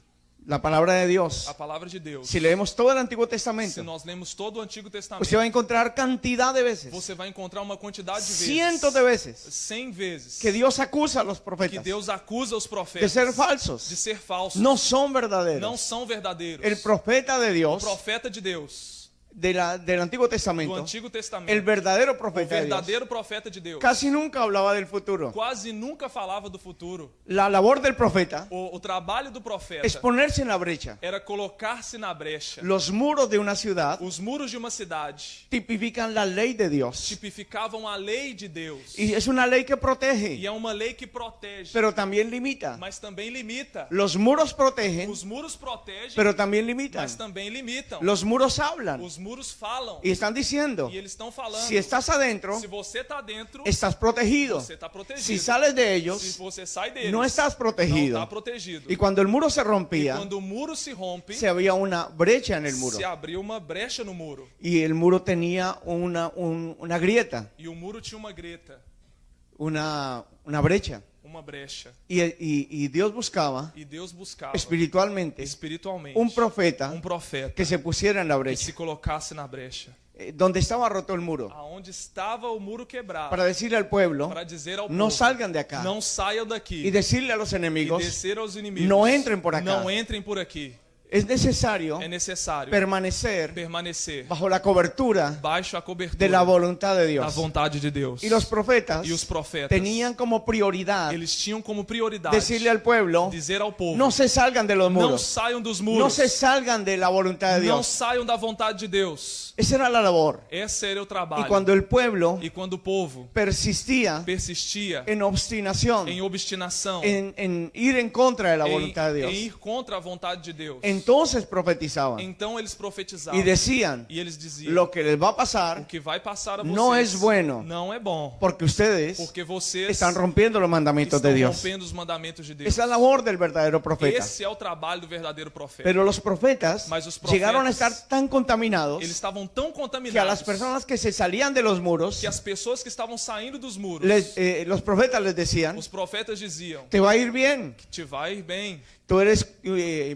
[SPEAKER 1] La palabra de Dios.
[SPEAKER 2] A palavra de Deus.
[SPEAKER 1] Si leemos todo el Antiguo
[SPEAKER 2] Se
[SPEAKER 1] Testamento,
[SPEAKER 2] nós lemos todo o Antigo Testamento,
[SPEAKER 1] usted va a encontrar cantidad de veces,
[SPEAKER 2] você vai encontrar uma quantidade de vezes,
[SPEAKER 1] cientos de veces,
[SPEAKER 2] 100 vezes,
[SPEAKER 1] que Dios acusa a los
[SPEAKER 2] que
[SPEAKER 1] profetas
[SPEAKER 2] Deus acusa os
[SPEAKER 1] de
[SPEAKER 2] profetas
[SPEAKER 1] ser falsos.
[SPEAKER 2] de ser falsos.
[SPEAKER 1] No son
[SPEAKER 2] Não
[SPEAKER 1] verdaderos.
[SPEAKER 2] são verdadeiros.
[SPEAKER 1] El profeta de
[SPEAKER 2] O
[SPEAKER 1] Dios,
[SPEAKER 2] profeta de Deus,
[SPEAKER 1] del Antiguo
[SPEAKER 2] do
[SPEAKER 1] Testamento,
[SPEAKER 2] Antigo Testamento,
[SPEAKER 1] el verdadero
[SPEAKER 2] o
[SPEAKER 1] profeta de Dios,
[SPEAKER 2] verdadeiro profeta de Deus,
[SPEAKER 1] casi nunca hablaba del futuro.
[SPEAKER 2] quase nunca falava do futuro.
[SPEAKER 1] La labor del profeta
[SPEAKER 2] O trabalho do profeta
[SPEAKER 1] es ponerse en la brecha.
[SPEAKER 2] era colocar-se na brecha.
[SPEAKER 1] Los muros de una ciudad
[SPEAKER 2] Os muros de uma cidade
[SPEAKER 1] tipifican la ley de Dios.
[SPEAKER 2] tipificavam a lei de Deus.
[SPEAKER 1] Y es una ley que protege,
[SPEAKER 2] E é uma lei que protege,
[SPEAKER 1] pero también limita.
[SPEAKER 2] mas também limita.
[SPEAKER 1] Los muros protegen,
[SPEAKER 2] Os muros protegem,
[SPEAKER 1] pero también limitan.
[SPEAKER 2] mas também limitam.
[SPEAKER 1] Los muros hablan
[SPEAKER 2] Os muros falam.
[SPEAKER 1] y están diciendo,
[SPEAKER 2] E eles estão falando.
[SPEAKER 1] si estás adentro,
[SPEAKER 2] Se você está dentro,
[SPEAKER 1] estás protegido.
[SPEAKER 2] você está protegido.
[SPEAKER 1] Si sales de
[SPEAKER 2] Se
[SPEAKER 1] ellos,
[SPEAKER 2] você sai deles,
[SPEAKER 1] no estás
[SPEAKER 2] não
[SPEAKER 1] protegido.
[SPEAKER 2] está protegido.
[SPEAKER 1] Y cuando el muro se
[SPEAKER 2] E
[SPEAKER 1] rompía,
[SPEAKER 2] quando o muro se rompe,
[SPEAKER 1] se había una brecha en el muro.
[SPEAKER 2] se abriu uma brecha no muro.
[SPEAKER 1] Y el muro tenía una grieta,
[SPEAKER 2] E o muro tinha uma greta,
[SPEAKER 1] una brecha.
[SPEAKER 2] uma brecha.
[SPEAKER 1] Y Dios buscaba
[SPEAKER 2] E Deus buscava
[SPEAKER 1] espiritualmente
[SPEAKER 2] espiritualmente
[SPEAKER 1] un profeta
[SPEAKER 2] profeta
[SPEAKER 1] que se pusiera en la
[SPEAKER 2] que
[SPEAKER 1] brecha,
[SPEAKER 2] se colocasse na brecha,
[SPEAKER 1] donde estaba roto el muro,
[SPEAKER 2] aonde estava o muro quebrado,
[SPEAKER 1] para decirle al pueblo,
[SPEAKER 2] para dizer ao
[SPEAKER 1] no
[SPEAKER 2] povo,
[SPEAKER 1] salgan de acá.
[SPEAKER 2] não saiam daqui,
[SPEAKER 1] Y decirle a los
[SPEAKER 2] e
[SPEAKER 1] enemigos,
[SPEAKER 2] descer aos inimigos,
[SPEAKER 1] no entren por acá.
[SPEAKER 2] não entrem por aqui.
[SPEAKER 1] es necesario
[SPEAKER 2] é necessário
[SPEAKER 1] permanecer
[SPEAKER 2] permanecer
[SPEAKER 1] bajo la cobertura
[SPEAKER 2] baixo a
[SPEAKER 1] de
[SPEAKER 2] cobertura
[SPEAKER 1] la voluntad de
[SPEAKER 2] da
[SPEAKER 1] Dios.
[SPEAKER 2] vontade de Deus.
[SPEAKER 1] Y los profetas
[SPEAKER 2] E os profetas
[SPEAKER 1] tenían como prioridad
[SPEAKER 2] eles tinham como prioridade
[SPEAKER 1] decirle al pueblo,
[SPEAKER 2] dizer ao povo:
[SPEAKER 1] no se salgan de los
[SPEAKER 2] não
[SPEAKER 1] muros,
[SPEAKER 2] saiam dos
[SPEAKER 1] no
[SPEAKER 2] muros,
[SPEAKER 1] se salgan de la voluntad de
[SPEAKER 2] não
[SPEAKER 1] Dios.
[SPEAKER 2] saiam da vontade de Deus.
[SPEAKER 1] Esa era la labor.
[SPEAKER 2] Esse era o
[SPEAKER 1] Y
[SPEAKER 2] trabalho.
[SPEAKER 1] cuando el pueblo
[SPEAKER 2] E quando o povo
[SPEAKER 1] persistía
[SPEAKER 2] persistia
[SPEAKER 1] en obstinación,
[SPEAKER 2] em obstinação,
[SPEAKER 1] en ir en contra de la
[SPEAKER 2] em
[SPEAKER 1] voluntad de Dios,
[SPEAKER 2] ir contra a vontade de Deus,
[SPEAKER 1] entonces profetizaban
[SPEAKER 2] então eles profetizavam
[SPEAKER 1] y decían,
[SPEAKER 2] e eles diziam:
[SPEAKER 1] lo que les va a
[SPEAKER 2] o
[SPEAKER 1] pasar
[SPEAKER 2] que vai passar a vocês
[SPEAKER 1] no es bueno,
[SPEAKER 2] não é bom,
[SPEAKER 1] porque ustedes
[SPEAKER 2] porque vocês
[SPEAKER 1] están rompiendo los mandamientos
[SPEAKER 2] estão
[SPEAKER 1] de Dios.
[SPEAKER 2] rompendo os mandamentos de Deus.
[SPEAKER 1] Esa es la labor del verdadero profeta.
[SPEAKER 2] Esse é o trabalho do verdadeiro profeta.
[SPEAKER 1] Pero los profetas
[SPEAKER 2] Mas os profetas,
[SPEAKER 1] llegaron a estar tan contaminados
[SPEAKER 2] Eles estavam tão
[SPEAKER 1] que a
[SPEAKER 2] contaminados
[SPEAKER 1] las personas que se salían de los muros,
[SPEAKER 2] que as pessoas que estavam saindo dos muros,
[SPEAKER 1] los profetas les decían,
[SPEAKER 2] os profetas diziam:
[SPEAKER 1] te va a ir bien,
[SPEAKER 2] te vai ir bem.
[SPEAKER 1] tú eres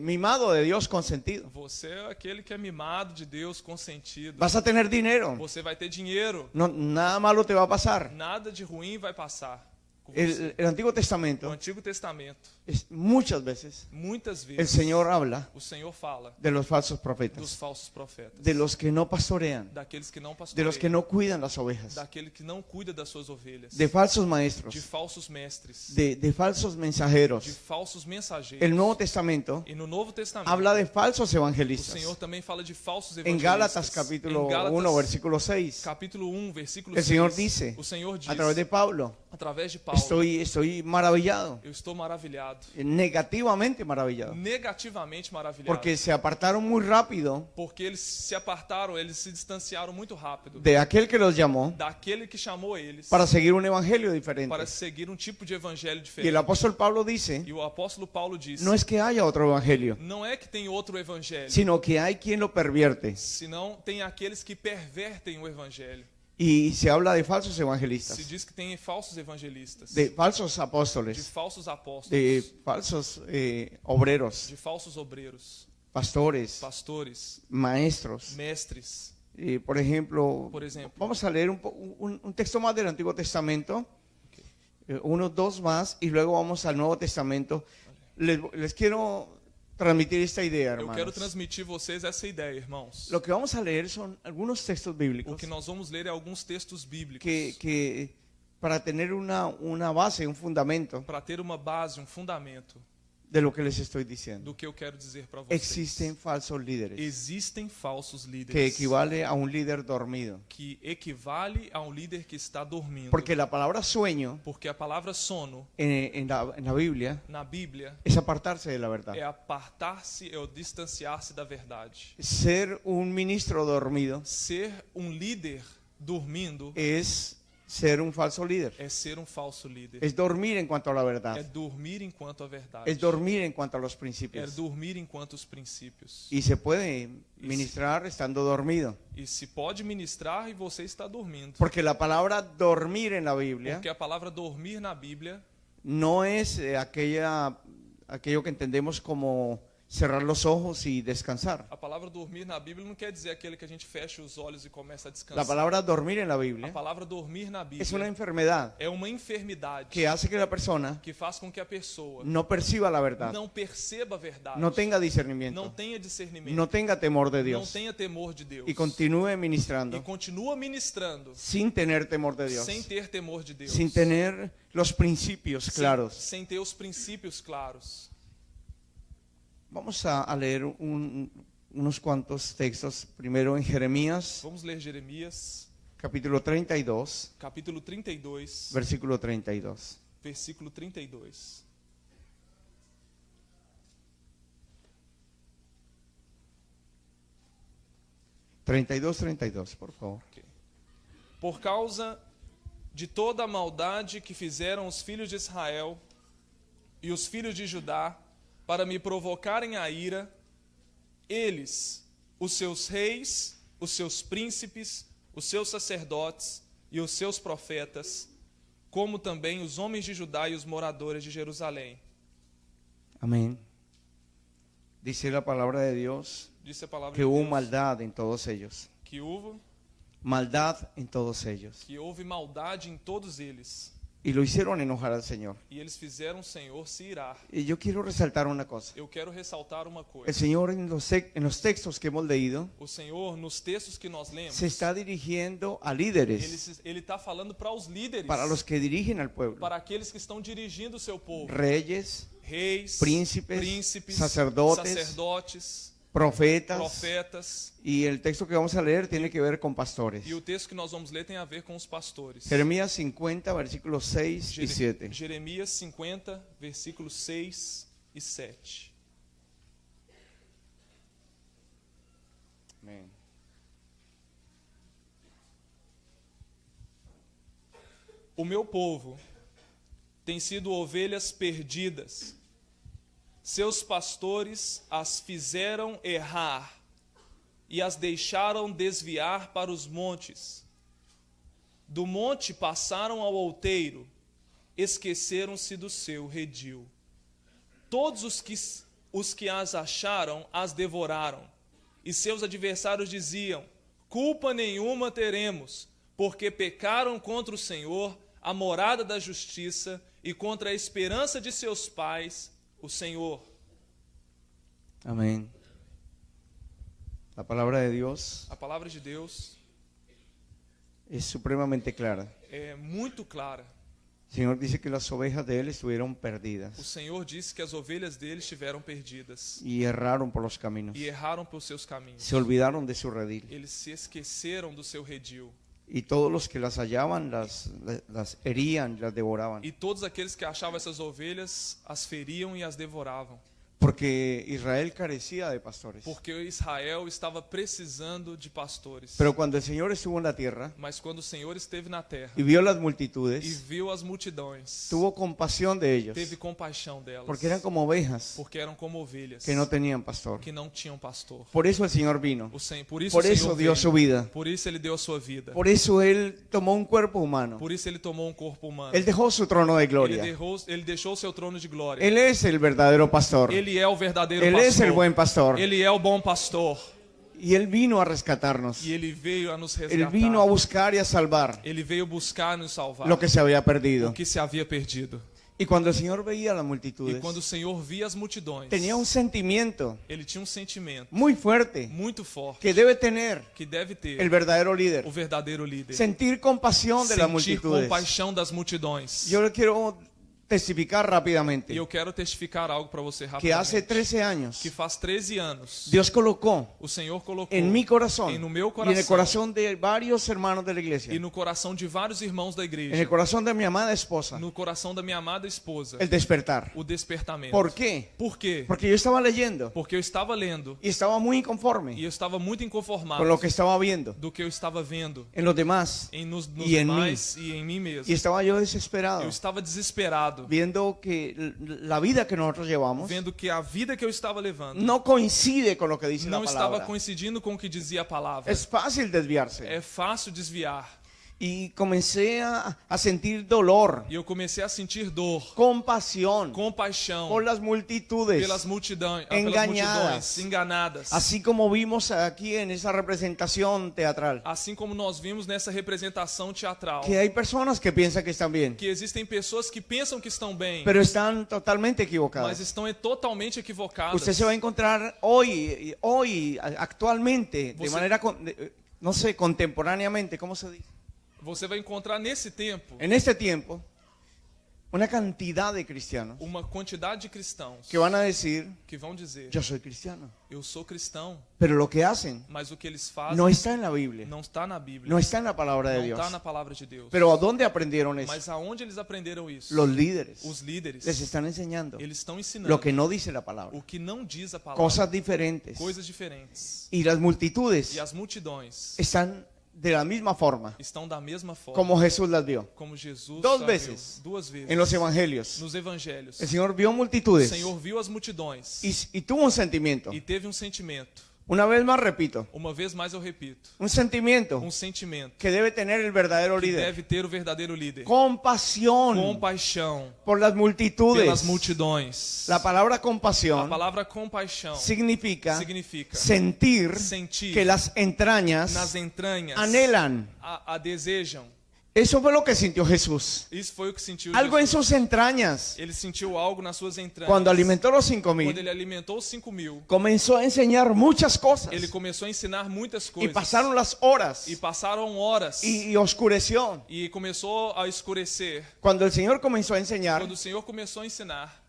[SPEAKER 1] mimado de Dios consentido,
[SPEAKER 2] Você é aquele que é mimado de Deus, consentido.
[SPEAKER 1] vas a tener dinero,
[SPEAKER 2] Você vai ter dinheiro.
[SPEAKER 1] no, nada malo te va a pasar.
[SPEAKER 2] Nada de ruim vai passar com você.
[SPEAKER 1] El Antiguo
[SPEAKER 2] No
[SPEAKER 1] Testamento,
[SPEAKER 2] Antigo Testamento,
[SPEAKER 1] muchas veces,
[SPEAKER 2] muitas
[SPEAKER 1] el
[SPEAKER 2] vezes,
[SPEAKER 1] Señor habla
[SPEAKER 2] o Senhor fala
[SPEAKER 1] de los falsos
[SPEAKER 2] dos
[SPEAKER 1] profetas,
[SPEAKER 2] falsos profetas,
[SPEAKER 1] de los que no pastorean,
[SPEAKER 2] daqueles que não
[SPEAKER 1] de los que
[SPEAKER 2] pastoreiam,
[SPEAKER 1] no cuidan las ovejas,
[SPEAKER 2] daquele que não cuida das suas ovelhas,
[SPEAKER 1] de falsos
[SPEAKER 2] de
[SPEAKER 1] maestros,
[SPEAKER 2] falsos mestres,
[SPEAKER 1] de falsos
[SPEAKER 2] de
[SPEAKER 1] mensajeros.
[SPEAKER 2] falsos mensageiros.
[SPEAKER 1] El Nuevo Testamento
[SPEAKER 2] E no Novo Testamento,
[SPEAKER 1] habla de falsos
[SPEAKER 2] o
[SPEAKER 1] evangelistas.
[SPEAKER 2] Senhor também fala de falsos
[SPEAKER 1] En
[SPEAKER 2] evangelistas.
[SPEAKER 1] Gálatas capítulo
[SPEAKER 2] Em Gálatas,
[SPEAKER 1] 1, versículo 6,
[SPEAKER 2] capítulo 1, versículo
[SPEAKER 1] el
[SPEAKER 2] 6,
[SPEAKER 1] Señor dice,
[SPEAKER 2] o Senhor diz,
[SPEAKER 1] a través de Pablo,
[SPEAKER 2] através de Paulo,
[SPEAKER 1] estoy maravillado,
[SPEAKER 2] eu estou maravilhado,
[SPEAKER 1] negativamente maravillado,
[SPEAKER 2] negativamente maravilhado,
[SPEAKER 1] porque se apartaron muy rápido
[SPEAKER 2] porque eles se apartaram, eles se distanciaram muito rápido
[SPEAKER 1] de aquel que los llamó
[SPEAKER 2] daquele que chamou eles
[SPEAKER 1] para seguir un evangelio diferente.
[SPEAKER 2] para seguir um tipo de evangelho
[SPEAKER 1] Y el
[SPEAKER 2] diferente.
[SPEAKER 1] apóstol Pablo dice,
[SPEAKER 2] E o apóstolo Paulo disse:
[SPEAKER 1] no es que haya otro evangelio,
[SPEAKER 2] não é que tem outro evangelho,
[SPEAKER 1] sino que hay quien lo pervierte.
[SPEAKER 2] senão tem aqueles que pervertem o evangelho.
[SPEAKER 1] Y se habla de falsos
[SPEAKER 2] Se
[SPEAKER 1] evangelistas,
[SPEAKER 2] diz que tem falsos evangelistas,
[SPEAKER 1] de falsos
[SPEAKER 2] de
[SPEAKER 1] apóstoles,
[SPEAKER 2] falsos apóstolos,
[SPEAKER 1] de falsos obreros,
[SPEAKER 2] de falsos obreiros,
[SPEAKER 1] pastores,
[SPEAKER 2] pastores,
[SPEAKER 1] maestros.
[SPEAKER 2] mestres.
[SPEAKER 1] Por ejemplo,
[SPEAKER 2] Por ejemplo.
[SPEAKER 1] vamos a leer un texto más del Antiguo Testamento, unos dos más, y luego vamos al Nuevo Testamento. Les quiero transmitir esta idea,
[SPEAKER 2] Eu quero
[SPEAKER 1] hermanos.
[SPEAKER 2] transmitir vocês essa ideia, irmãos.
[SPEAKER 1] Lo que vamos a leer son algunos textos
[SPEAKER 2] O
[SPEAKER 1] bíblicos
[SPEAKER 2] que nós vamos ler é alguns textos bíblicos
[SPEAKER 1] que para tener una base, un fundamento
[SPEAKER 2] para ter uma base, um fundamento
[SPEAKER 1] de lo que les estoy diciendo.
[SPEAKER 2] do que eu quero dizer para vocês.
[SPEAKER 1] Existen falsos líderes
[SPEAKER 2] Existem falsos
[SPEAKER 1] que
[SPEAKER 2] líderes
[SPEAKER 1] equivale a un líder dormido.
[SPEAKER 2] que equivale a um líder que está dormindo.
[SPEAKER 1] Porque la palabra sueño
[SPEAKER 2] Porque a palavra sono
[SPEAKER 1] en la Biblia
[SPEAKER 2] na Bíblia
[SPEAKER 1] es apartarse de la verdad.
[SPEAKER 2] é apartar-se, é o distanciar-se da verdade.
[SPEAKER 1] Ser un ministro dormido
[SPEAKER 2] Ser um líder dormindo
[SPEAKER 1] es ser un falso líder.
[SPEAKER 2] é ser um falso líder.
[SPEAKER 1] Es dormir en cuanto a la
[SPEAKER 2] É
[SPEAKER 1] verdad.
[SPEAKER 2] dormir enquanto a verdade.
[SPEAKER 1] Es dormir en cuanto a los
[SPEAKER 2] É
[SPEAKER 1] principios.
[SPEAKER 2] dormir enquanto os princípios.
[SPEAKER 1] Y se puede ministrar estando dormido.
[SPEAKER 2] E se pode ministrar e você está dormindo.
[SPEAKER 1] Porque la palabra dormir en la Biblia
[SPEAKER 2] Porque a palavra dormir na Bíblia
[SPEAKER 1] no es aquello que entendemos como cerrar los ojos y descansar.
[SPEAKER 2] a palavra dormir na Bíblia não quer dizer aquele que a gente fecha os olhos e começa a
[SPEAKER 1] La
[SPEAKER 2] descansar.
[SPEAKER 1] palabra dormir en la
[SPEAKER 2] A
[SPEAKER 1] Biblia
[SPEAKER 2] palavra dormir na
[SPEAKER 1] es una
[SPEAKER 2] Bíblia
[SPEAKER 1] enfermedad
[SPEAKER 2] é uma enfermidade
[SPEAKER 1] que hace que la persona
[SPEAKER 2] que faz com que a pessoa
[SPEAKER 1] no perciba la verdad,
[SPEAKER 2] não perceba a verdade,
[SPEAKER 1] no tenga
[SPEAKER 2] não
[SPEAKER 1] discernimiento,
[SPEAKER 2] tenha discernimento,
[SPEAKER 1] no tenga temor de
[SPEAKER 2] não
[SPEAKER 1] Dios
[SPEAKER 2] tenha temor de Deus
[SPEAKER 1] y continúe
[SPEAKER 2] e
[SPEAKER 1] ministrando
[SPEAKER 2] continua ministrando
[SPEAKER 1] sin tener temor de Dios,
[SPEAKER 2] sem ter temor de Deus,
[SPEAKER 1] sin tener los principios claros.
[SPEAKER 2] sem ter os princípios claros.
[SPEAKER 1] Vamos a leer unos cuantos textos. Primero en Jeremías,
[SPEAKER 2] Vamos ler Jeremias,
[SPEAKER 1] capítulo 32,
[SPEAKER 2] capítulo 32,
[SPEAKER 1] versículo 32.
[SPEAKER 2] versículo 32.
[SPEAKER 1] $32, por favor.
[SPEAKER 2] Por causa de toda a maldade que fizeram os filhos de Israel e os filhos de Judá para me provocarem a ira, eles, os seus reis, os seus príncipes, os seus sacerdotes e os seus profetas, como também os homens de Judá e os moradores de Jerusalém.
[SPEAKER 1] Amén. Dice la palabra de Dios
[SPEAKER 2] Disse a palavra
[SPEAKER 1] que
[SPEAKER 2] de
[SPEAKER 1] hubo
[SPEAKER 2] Deus
[SPEAKER 1] maldad en todos ellos.
[SPEAKER 2] que houve
[SPEAKER 1] Maldad en todos ellos.
[SPEAKER 2] maldade em todos eles.
[SPEAKER 1] y lo hicieron enojar al Señor.
[SPEAKER 2] E eles fizeram o Senhor se irar.
[SPEAKER 1] Y yo quiero resaltar una cosa.
[SPEAKER 2] Eu quero ressaltar uma
[SPEAKER 1] El
[SPEAKER 2] coisa.
[SPEAKER 1] Señor en los textos que hemos leído
[SPEAKER 2] O Senhor, nos textos que nós lemos,
[SPEAKER 1] se está dirigiendo a líderes,
[SPEAKER 2] ele está falando para os líderes,
[SPEAKER 1] para los que dirigen al pueblo,
[SPEAKER 2] para aqueles que estão dirigindo o seu povo.
[SPEAKER 1] reyes,
[SPEAKER 2] Reis,
[SPEAKER 1] príncipes, sacerdotes,
[SPEAKER 2] sacerdotes,
[SPEAKER 1] profetas,
[SPEAKER 2] profetas.
[SPEAKER 1] y el texto que vamos a leer tiene que ver con pastores.
[SPEAKER 2] E o texto que nós vamos ler tem a ver com os pastores.
[SPEAKER 1] Jeremías 50, versículos 6 y 7.
[SPEAKER 2] Jeremias 50, versículos 6 e 7.
[SPEAKER 1] Amén.
[SPEAKER 2] O meu povo tem sido ovelhas perdidas. Seus pastores as fizeram errar e as deixaram desviar para os montes. Do monte passaram ao outeiro, esqueceram-se do seu redil. Todos os que as acharam as devoraram, e seus adversários diziam: culpa nenhuma teremos, porque pecaram contra o Senhor, a morada da justiça, e contra a esperança de seus pais, o Senhor.
[SPEAKER 1] Amén. La palabra de Dios
[SPEAKER 2] A palavra de Deus
[SPEAKER 1] es supremamente clara.
[SPEAKER 2] é muito clara.
[SPEAKER 1] El Señor dice que las ovejas de Él estuvieron
[SPEAKER 2] O
[SPEAKER 1] perdidas
[SPEAKER 2] Senhor disse que as ovelhas dele estiveram perdidas
[SPEAKER 1] y erraron por los caminos.
[SPEAKER 2] e erraram por seus caminhos.
[SPEAKER 1] Se olvidaron de su redil.
[SPEAKER 2] Eles se esqueceram do seu redil.
[SPEAKER 1] Y todos los que las hallaban las herían, las devoraban.
[SPEAKER 2] E todos aqueles que achavam essas ovelhas as feriam e as devoravam.
[SPEAKER 1] Porque Israel carecía de pastores.
[SPEAKER 2] Porque Israel estava precisando de pastores.
[SPEAKER 1] Pero cuando el Señor estuvo en la tierra
[SPEAKER 2] Mas quando o Senhor esteve na terra
[SPEAKER 1] y vio las
[SPEAKER 2] e
[SPEAKER 1] multitudes,
[SPEAKER 2] viu as multidões,
[SPEAKER 1] tuvo compasión de ellos.
[SPEAKER 2] teve compaixão delas.
[SPEAKER 1] Porque eran como ovejas
[SPEAKER 2] Porque eram como ovelhas
[SPEAKER 1] que no tenían pastor.
[SPEAKER 2] que não tinham pastor.
[SPEAKER 1] Por eso el Señor vino.
[SPEAKER 2] Por isso
[SPEAKER 1] Por
[SPEAKER 2] o Senhor
[SPEAKER 1] eso dio
[SPEAKER 2] veio.
[SPEAKER 1] su vida.
[SPEAKER 2] Por isso ele deu a sua vida.
[SPEAKER 1] Por eso Él tomó un cuerpo humano.
[SPEAKER 2] Por isso ele tomou um corpo humano.
[SPEAKER 1] Él dejó su trono de gloria.
[SPEAKER 2] Ele deixou seu trono de glória.
[SPEAKER 1] Él es el verdadero pastor.
[SPEAKER 2] Ele é o verdadeiro
[SPEAKER 1] Él
[SPEAKER 2] pastor.
[SPEAKER 1] es el buen pastor.
[SPEAKER 2] Ele é o bom pastor.
[SPEAKER 1] Y Él vino a rescatarnos.
[SPEAKER 2] E ele veio a nos
[SPEAKER 1] Él
[SPEAKER 2] resgatar.
[SPEAKER 1] vino a buscar y a salvar
[SPEAKER 2] Ele veio buscar nos salvar.
[SPEAKER 1] lo que se había perdido.
[SPEAKER 2] O que se havia perdido.
[SPEAKER 1] Y cuando el Señor veía las
[SPEAKER 2] E
[SPEAKER 1] multitudes,
[SPEAKER 2] quando o Senhor via as multidões,
[SPEAKER 1] tenía un sentimiento
[SPEAKER 2] ele tinha um sentimento
[SPEAKER 1] muy fuerte
[SPEAKER 2] muito forte
[SPEAKER 1] que debe tener
[SPEAKER 2] que deve ter
[SPEAKER 1] el verdadero líder.
[SPEAKER 2] o verdadeiro líder.
[SPEAKER 1] Sentir compasión de las
[SPEAKER 2] Sentir
[SPEAKER 1] multitudes.
[SPEAKER 2] compaixão das multidões.
[SPEAKER 1] Yo le quiero testificar rápidamente
[SPEAKER 2] E eu quero testificar algo para você
[SPEAKER 1] que hace
[SPEAKER 2] rapidamente.
[SPEAKER 1] 13 años
[SPEAKER 2] Que faz 13 anos,
[SPEAKER 1] Dios colocó
[SPEAKER 2] o Senhor colocou
[SPEAKER 1] en mi corazón
[SPEAKER 2] e no meu
[SPEAKER 1] y en el
[SPEAKER 2] coração
[SPEAKER 1] corazón de varios hermanos de la iglesia,
[SPEAKER 2] e no coração de vários irmãos da
[SPEAKER 1] en el
[SPEAKER 2] igreja,
[SPEAKER 1] corazón de mi amada esposa,
[SPEAKER 2] no coração da minha amada esposa,
[SPEAKER 1] el despertar.
[SPEAKER 2] o despertamento.
[SPEAKER 1] ¿Por qué?
[SPEAKER 2] Por quê?
[SPEAKER 1] Porque yo estaba leyendo
[SPEAKER 2] Porque eu estava lendo
[SPEAKER 1] y estaba muy
[SPEAKER 2] e
[SPEAKER 1] inconforme
[SPEAKER 2] eu estava muito inconformado
[SPEAKER 1] con lo que estaba viendo
[SPEAKER 2] do que eu estava vendo
[SPEAKER 1] en los demás
[SPEAKER 2] nos
[SPEAKER 1] e em
[SPEAKER 2] demais e em mim mesmo.
[SPEAKER 1] y estaba yo desesperado
[SPEAKER 2] Eu estava desesperado,
[SPEAKER 1] viendo que la vida que nosotros llevamos
[SPEAKER 2] vendo que a vida que eu estava levando
[SPEAKER 1] no coincide con lo que dice
[SPEAKER 2] não
[SPEAKER 1] la
[SPEAKER 2] estava
[SPEAKER 1] palabra.
[SPEAKER 2] coincidindo com o que dizia a palavra.
[SPEAKER 1] Es fácil desviarse.
[SPEAKER 2] É fácil desviar.
[SPEAKER 1] Y comencé a sentir dolor,
[SPEAKER 2] E eu comecei a sentir dor,
[SPEAKER 1] compasión
[SPEAKER 2] compaixão
[SPEAKER 1] por las multitudes,
[SPEAKER 2] pelas multidões
[SPEAKER 1] engañadas.
[SPEAKER 2] enganadas.
[SPEAKER 1] así como vimos aquí en esa representación teatral,
[SPEAKER 2] Assim como nós vimos nessa representação teatral,
[SPEAKER 1] que hay personas que piensan que están bien,
[SPEAKER 2] que existem pessoas que pensam que estão bem,
[SPEAKER 1] pero están totalmente
[SPEAKER 2] mas
[SPEAKER 1] equivocadas.
[SPEAKER 2] estão totalmente equivocadas.
[SPEAKER 1] Usted se va a encontrar hoy, actualmente, de
[SPEAKER 2] Você-
[SPEAKER 1] manera, no sé, contemporáneamente, ¿cómo se dice?
[SPEAKER 2] Você vai encontrar nesse tempo
[SPEAKER 1] En este tiempo, una cantidad de cristianos
[SPEAKER 2] uma quantidade de cristãos
[SPEAKER 1] que van a decir,
[SPEAKER 2] que vão dizer:
[SPEAKER 1] yo soy cristiano,
[SPEAKER 2] eu sou cristão,
[SPEAKER 1] pero lo que hacen
[SPEAKER 2] mas o que eles fazem
[SPEAKER 1] no está en la Biblia,
[SPEAKER 2] não está na Bíblia,
[SPEAKER 1] no está en la palabra de
[SPEAKER 2] não
[SPEAKER 1] Dios.
[SPEAKER 2] está na palavra de Deus.
[SPEAKER 1] Pero ¿a dónde aprendieron eso?
[SPEAKER 2] Mas aonde eles aprenderam isso?
[SPEAKER 1] Los líderes
[SPEAKER 2] Os líderes,
[SPEAKER 1] les están enseñando
[SPEAKER 2] eles estão ensinando
[SPEAKER 1] lo que no dice la palabra,
[SPEAKER 2] o que não diz a palavra,
[SPEAKER 1] cosas diferentes.
[SPEAKER 2] coisas diferentes.
[SPEAKER 1] Y las multitudes
[SPEAKER 2] E as multidões
[SPEAKER 1] están de la misma forma
[SPEAKER 2] estão da mesma forma
[SPEAKER 1] como Jesús las vio.
[SPEAKER 2] como Jesus
[SPEAKER 1] Dos
[SPEAKER 2] já
[SPEAKER 1] veces
[SPEAKER 2] viu. Duas vezes
[SPEAKER 1] En los evangelios,
[SPEAKER 2] nos evangelhos.
[SPEAKER 1] el Señor vio
[SPEAKER 2] O
[SPEAKER 1] multitudes
[SPEAKER 2] Senhor viu as multidões
[SPEAKER 1] y tuvo un sentimiento.
[SPEAKER 2] e teve um sentimento.
[SPEAKER 1] Una vez más repito,
[SPEAKER 2] Uma vez mais eu repito,
[SPEAKER 1] un sentimiento
[SPEAKER 2] um sentimento
[SPEAKER 1] que debe tener el verdadero
[SPEAKER 2] que
[SPEAKER 1] líder.
[SPEAKER 2] deve ter o verdadeiro líder.
[SPEAKER 1] Compasión
[SPEAKER 2] Compaixão
[SPEAKER 1] por las multitudes.
[SPEAKER 2] pelas multidões.
[SPEAKER 1] La palabra
[SPEAKER 2] A
[SPEAKER 1] compasión
[SPEAKER 2] palavra compaixão
[SPEAKER 1] significa
[SPEAKER 2] significa
[SPEAKER 1] sentir
[SPEAKER 2] sentir
[SPEAKER 1] que las entrañas
[SPEAKER 2] nas entranhas
[SPEAKER 1] anhelan
[SPEAKER 2] a desejam
[SPEAKER 1] Eso fue lo que sintió Jesús.
[SPEAKER 2] Isso foi o que sentiu
[SPEAKER 1] Algo en
[SPEAKER 2] Jesus.
[SPEAKER 1] sus entrañas.
[SPEAKER 2] Ele sentiu algo nas suas entranhas.
[SPEAKER 1] Cuando alimentó los
[SPEAKER 2] Quando
[SPEAKER 1] 5,000,
[SPEAKER 2] ele alimentou os 5.000,
[SPEAKER 1] comenzó a enseñar muchas cosas.
[SPEAKER 2] ele começou a ensinar muitas
[SPEAKER 1] Y
[SPEAKER 2] coisas.
[SPEAKER 1] pasaron las horas
[SPEAKER 2] E passaram horas.
[SPEAKER 1] y oscureció.
[SPEAKER 2] E começou a escurecer.
[SPEAKER 1] Cuando el Señor comenzó a enseñar,
[SPEAKER 2] Quando o Senhor começou a ensinar,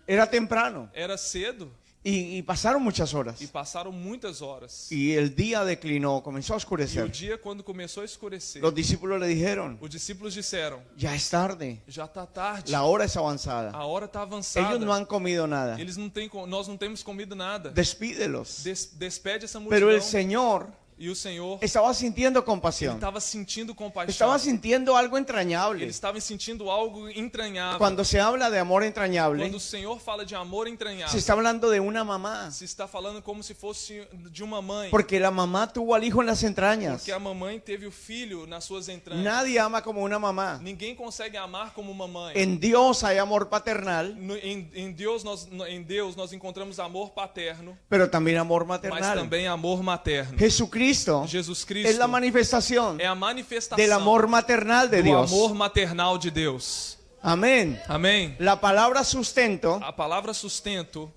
[SPEAKER 1] era temprano
[SPEAKER 2] era cedo
[SPEAKER 1] y pasaron muchas horas.
[SPEAKER 2] e passaram muitas horas.
[SPEAKER 1] Y el día declinó, comenzó a
[SPEAKER 2] E o
[SPEAKER 1] oscurecer.
[SPEAKER 2] dia, quando começou a escurecer,
[SPEAKER 1] Los discípulos le dijeron,
[SPEAKER 2] os discípulos disseram:
[SPEAKER 1] ya es tarde,
[SPEAKER 2] já está tarde,
[SPEAKER 1] la hora es avanzada.
[SPEAKER 2] a hora está avançada.
[SPEAKER 1] Ellos no han comido nada.
[SPEAKER 2] Eles não têm, nós não temos comido nada.
[SPEAKER 1] Despídelos.
[SPEAKER 2] Despede essa
[SPEAKER 1] Pero
[SPEAKER 2] multidão.
[SPEAKER 1] el Señor
[SPEAKER 2] E o Senhor,
[SPEAKER 1] estaba sintiendo
[SPEAKER 2] ele
[SPEAKER 1] compasión.
[SPEAKER 2] estava sentindo compaixão.
[SPEAKER 1] Estaba sintiendo algo
[SPEAKER 2] Ele
[SPEAKER 1] entrañable.
[SPEAKER 2] estava sentindo algo entranhável.
[SPEAKER 1] Cuando se habla de amor entrañable,
[SPEAKER 2] Quando o Senhor fala de amor entranhável,
[SPEAKER 1] se está hablando de una mamá.
[SPEAKER 2] se está falando como se fosse de uma mãe.
[SPEAKER 1] Porque la mamá tuvo al hijo en las entrañas.
[SPEAKER 2] Porque a mamãe teve o filho nas suas entranhas.
[SPEAKER 1] Nadie ama como una mamá.
[SPEAKER 2] Ninguém consegue amar como uma mãe.
[SPEAKER 1] En Dios hay amor paternal,
[SPEAKER 2] Em Deus nós encontramos amor paterno,
[SPEAKER 1] pero también amor
[SPEAKER 2] mas
[SPEAKER 1] maternal.
[SPEAKER 2] também amor materno.
[SPEAKER 1] Jesucristo
[SPEAKER 2] Jesus Cristo
[SPEAKER 1] es la manifestación
[SPEAKER 2] é a manifestação
[SPEAKER 1] del amor maternal de
[SPEAKER 2] do
[SPEAKER 1] Dios.
[SPEAKER 2] amor maternal de Deus.
[SPEAKER 1] Amén.
[SPEAKER 2] Amém?
[SPEAKER 1] La palabra sustento
[SPEAKER 2] A palavra sustento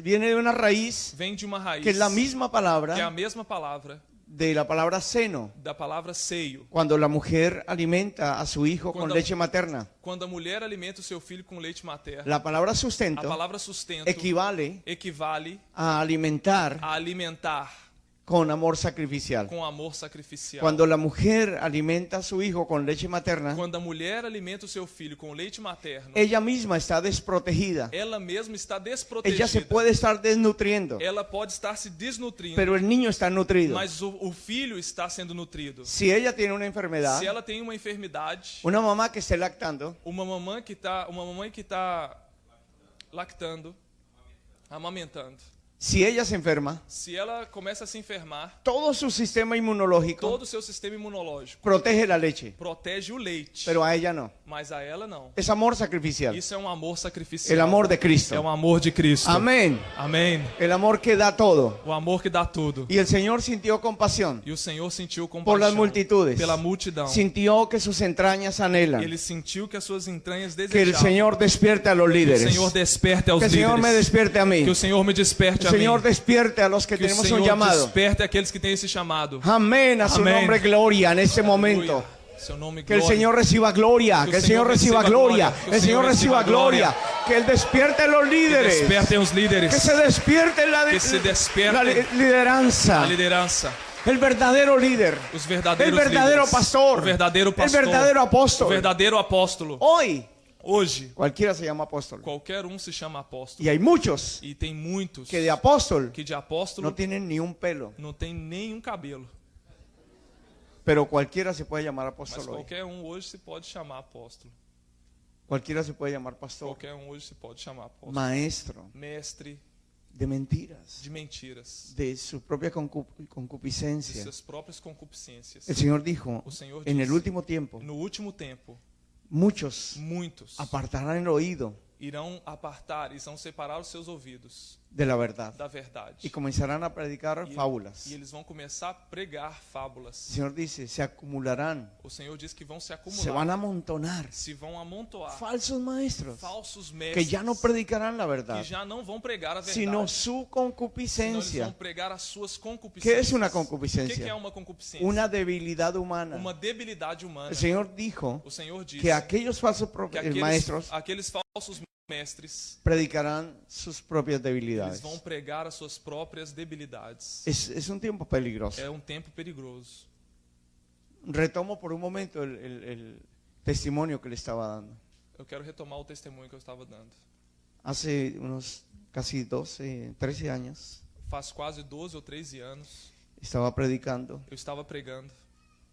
[SPEAKER 1] viene de una raíz
[SPEAKER 2] vem de uma raiz
[SPEAKER 1] que es la misma
[SPEAKER 2] que é a
[SPEAKER 1] palabra
[SPEAKER 2] mesma palavra
[SPEAKER 1] de la palabra seno.
[SPEAKER 2] da palavra seio.
[SPEAKER 1] Cuando la mujer alimenta a su hijo con
[SPEAKER 2] Cuando-
[SPEAKER 1] leche materna.
[SPEAKER 2] Quando a mulher alimenta o seu filho com leite materno,
[SPEAKER 1] La palabra
[SPEAKER 2] a
[SPEAKER 1] sustento
[SPEAKER 2] palavra sustento
[SPEAKER 1] equivale
[SPEAKER 2] equivale
[SPEAKER 1] a alimentar
[SPEAKER 2] a alimentar
[SPEAKER 1] con amor sacrificial.
[SPEAKER 2] com amor sacrificial.
[SPEAKER 1] Cuando la mujer alimenta a su hijo con leche materna,
[SPEAKER 2] Quando a mulher alimenta o seu filho com leite materno,
[SPEAKER 1] ella misma está desprotegida.
[SPEAKER 2] ella mesma está
[SPEAKER 1] Ella se
[SPEAKER 2] desprotegida.
[SPEAKER 1] puede estar desnutriendo,
[SPEAKER 2] Ela pode estar se desnutrindo,
[SPEAKER 1] pero el niño está nutrido.
[SPEAKER 2] mas o filho está sendo nutrido.
[SPEAKER 1] Si ella tiene una enfermedad,
[SPEAKER 2] Se ela tem uma enfermidade,
[SPEAKER 1] una mamá que esté lactando,
[SPEAKER 2] uma mamãe que está lactando, amamentando,
[SPEAKER 1] si ella se enferma,
[SPEAKER 2] se ela começa a se enfermar,
[SPEAKER 1] todo su sistema inmunológico
[SPEAKER 2] todo o seu sistema imunológico
[SPEAKER 1] protege la leche,
[SPEAKER 2] protege o leite,
[SPEAKER 1] pero a ella no.
[SPEAKER 2] mas a ela não.
[SPEAKER 1] Es amor sacrificial,
[SPEAKER 2] Isso é um amor sacrificial.
[SPEAKER 1] el amor de
[SPEAKER 2] É
[SPEAKER 1] Cristo.
[SPEAKER 2] um amor de Cristo.
[SPEAKER 1] Amén.
[SPEAKER 2] Amém.
[SPEAKER 1] El amor que da todo.
[SPEAKER 2] O amor que dá tudo.
[SPEAKER 1] Y el Señor sintió compasión
[SPEAKER 2] E o Senhor sentiu
[SPEAKER 1] por
[SPEAKER 2] compaixão
[SPEAKER 1] las multitudes.
[SPEAKER 2] pela multidão.
[SPEAKER 1] Sintió que sus entrañas anhelan.
[SPEAKER 2] Ele sentiu que as suas entranhas
[SPEAKER 1] Que el
[SPEAKER 2] desejavam.
[SPEAKER 1] Señor despierte a los
[SPEAKER 2] Que o
[SPEAKER 1] líderes.
[SPEAKER 2] Senhor desperte aos
[SPEAKER 1] Que el Señor me
[SPEAKER 2] líderes.
[SPEAKER 1] despierte a mí.
[SPEAKER 2] Que o Senhor me desperte
[SPEAKER 1] El
[SPEAKER 2] a mim.
[SPEAKER 1] Señor despierte a los que
[SPEAKER 2] Que o
[SPEAKER 1] tenemos un
[SPEAKER 2] Senhor
[SPEAKER 1] llamado.
[SPEAKER 2] desperte aqueles que têm esse chamado.
[SPEAKER 1] Amén. A su
[SPEAKER 2] Amén.
[SPEAKER 1] nombre gloria en este momento.
[SPEAKER 2] Aleluia. Seu nome
[SPEAKER 1] Que el
[SPEAKER 2] glória.
[SPEAKER 1] Señor reciba gloria. Que el Señor reciba gloria. Que el Señor reciba gloria. Que Él despierte a los
[SPEAKER 2] Que
[SPEAKER 1] líderes.
[SPEAKER 2] despertem os líderes.
[SPEAKER 1] Que se despierte
[SPEAKER 2] Que se despierte
[SPEAKER 1] la lideranza.
[SPEAKER 2] a liderança.
[SPEAKER 1] El verdadero líder.
[SPEAKER 2] Os verdadeiros
[SPEAKER 1] El verdadero
[SPEAKER 2] líderes.
[SPEAKER 1] pastor.
[SPEAKER 2] O verdadeiro pastor.
[SPEAKER 1] El verdadero
[SPEAKER 2] O
[SPEAKER 1] apóstol.
[SPEAKER 2] verdadeiro apóstolo.
[SPEAKER 1] Hoy
[SPEAKER 2] Hoje,
[SPEAKER 1] cualquiera se llama apóstol.
[SPEAKER 2] qualquer se chama apóstolo.
[SPEAKER 1] Y hay muchos
[SPEAKER 2] E tem muitos
[SPEAKER 1] que de apóstol
[SPEAKER 2] que de apóstolo
[SPEAKER 1] no tienen ni un pelo.
[SPEAKER 2] não tem nenhum cabelo.
[SPEAKER 1] Pero cualquiera se puede llamar
[SPEAKER 2] Mas
[SPEAKER 1] apóstol hoy.
[SPEAKER 2] qualquer hoje se pode chamar apóstolo.
[SPEAKER 1] Cualquiera se puede llamar pastor.
[SPEAKER 2] Qualquer hoje se pode chamar apóstolo.
[SPEAKER 1] Maestro
[SPEAKER 2] Mestre
[SPEAKER 1] de mentiras.
[SPEAKER 2] de mentiras,
[SPEAKER 1] De su propia
[SPEAKER 2] de
[SPEAKER 1] concupiscencia.
[SPEAKER 2] suas próprias concupiscências.
[SPEAKER 1] El Señor dijo,
[SPEAKER 2] O Senhor
[SPEAKER 1] en el
[SPEAKER 2] disse,
[SPEAKER 1] último tiempo,
[SPEAKER 2] no último tempo,
[SPEAKER 1] muchos
[SPEAKER 2] muitos
[SPEAKER 1] apartarán el oído
[SPEAKER 2] irão apartar, irão separar os seus ouvidos
[SPEAKER 1] de la verdad
[SPEAKER 2] da verdade.
[SPEAKER 1] y comenzarán a predicar
[SPEAKER 2] E
[SPEAKER 1] fábulas.
[SPEAKER 2] eles vão começar a pregar
[SPEAKER 1] El
[SPEAKER 2] fábulas.
[SPEAKER 1] Señor dice, se acumularán,
[SPEAKER 2] O Senhor diz que vão se
[SPEAKER 1] se
[SPEAKER 2] acumular,
[SPEAKER 1] van a amontonar
[SPEAKER 2] se vão amontoar
[SPEAKER 1] falsos maestros
[SPEAKER 2] falsos
[SPEAKER 1] que
[SPEAKER 2] mestres
[SPEAKER 1] ya no predicarán la verdad,
[SPEAKER 2] que já não vão pregar a verdade,
[SPEAKER 1] sino su
[SPEAKER 2] senão eles vão
[SPEAKER 1] concupiscencia.
[SPEAKER 2] pregar as suas
[SPEAKER 1] ¿Qué
[SPEAKER 2] concupiscências.
[SPEAKER 1] es una
[SPEAKER 2] O que
[SPEAKER 1] concupiscencia?
[SPEAKER 2] é uma concupiscência?
[SPEAKER 1] Una debilidad humana.
[SPEAKER 2] Uma debilidade humana.
[SPEAKER 1] El Señor dijo
[SPEAKER 2] O Senhor disse
[SPEAKER 1] que aquellos falsos
[SPEAKER 2] que
[SPEAKER 1] maestros
[SPEAKER 2] aqueles falsos mestres,
[SPEAKER 1] predicarán sus propias
[SPEAKER 2] eles
[SPEAKER 1] debilidades.
[SPEAKER 2] vão pregar as suas próprias debilidades.
[SPEAKER 1] Es un tiempo peligroso.
[SPEAKER 2] É um tempo perigoso.
[SPEAKER 1] Retomo por un momento el testimonio que le estaba dando.
[SPEAKER 2] Eu quero retomar o testemunho que eu estava dando.
[SPEAKER 1] Hace unos casi 12, 13 años
[SPEAKER 2] Faz quase 12 ou 13 anos,
[SPEAKER 1] estaba predicando
[SPEAKER 2] eu estava pregando.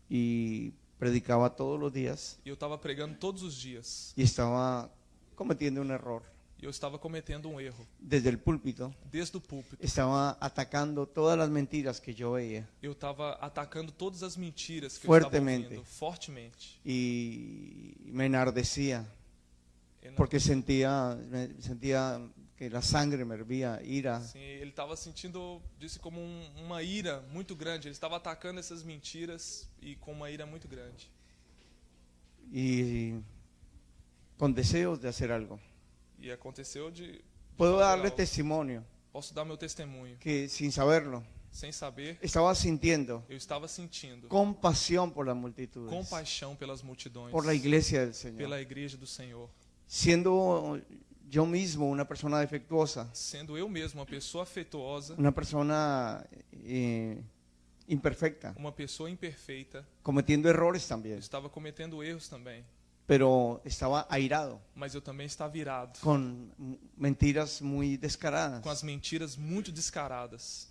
[SPEAKER 1] y predicaba todos los días
[SPEAKER 2] E eu estava pregando todos os dias.
[SPEAKER 1] y estaba cometiendo un error.
[SPEAKER 2] E eu estava cometendo um erro.
[SPEAKER 1] Desde el púlpito
[SPEAKER 2] Desde o púlpito,
[SPEAKER 1] estaba atacando todas las mentiras que yo veía
[SPEAKER 2] eu estava atacando todas as mentiras que
[SPEAKER 1] Fuertemente.
[SPEAKER 2] eu estava ouvindo, fortemente.
[SPEAKER 1] y me enardecía
[SPEAKER 2] Ele,
[SPEAKER 1] porque sentía que la sangre me hervía, ira.
[SPEAKER 2] assim, ele estava sentindo, disse como uma ira muito grande. Ele estava atacando essas mentiras e com uma ira muito grande.
[SPEAKER 1] y con deseos de hacer algo.
[SPEAKER 2] E aconteceu de
[SPEAKER 1] Puedo
[SPEAKER 2] fazer
[SPEAKER 1] darle
[SPEAKER 2] algo.
[SPEAKER 1] testemonio
[SPEAKER 2] Posso dar meu testemunho.
[SPEAKER 1] que sin saberlo
[SPEAKER 2] Sem saber,
[SPEAKER 1] estaba sintiendo
[SPEAKER 2] eu estava sentindo
[SPEAKER 1] compasión por las multitudes,
[SPEAKER 2] compaixão pelas multidões,
[SPEAKER 1] por la iglesia del Señor,
[SPEAKER 2] pela igreja do Senhor.
[SPEAKER 1] siendo yo mismo una persona defectuosa,
[SPEAKER 2] Sendo eu mesmo uma pessoa afetuosa,
[SPEAKER 1] una persona imperfecta,
[SPEAKER 2] uma pessoa imperfeita,
[SPEAKER 1] cometiendo errores
[SPEAKER 2] eu
[SPEAKER 1] también,
[SPEAKER 2] estava cometendo erros também,
[SPEAKER 1] pero estaba airado
[SPEAKER 2] mas eu também estava irado,
[SPEAKER 1] con mentiras muy descaradas.
[SPEAKER 2] com as mentiras muito descaradas.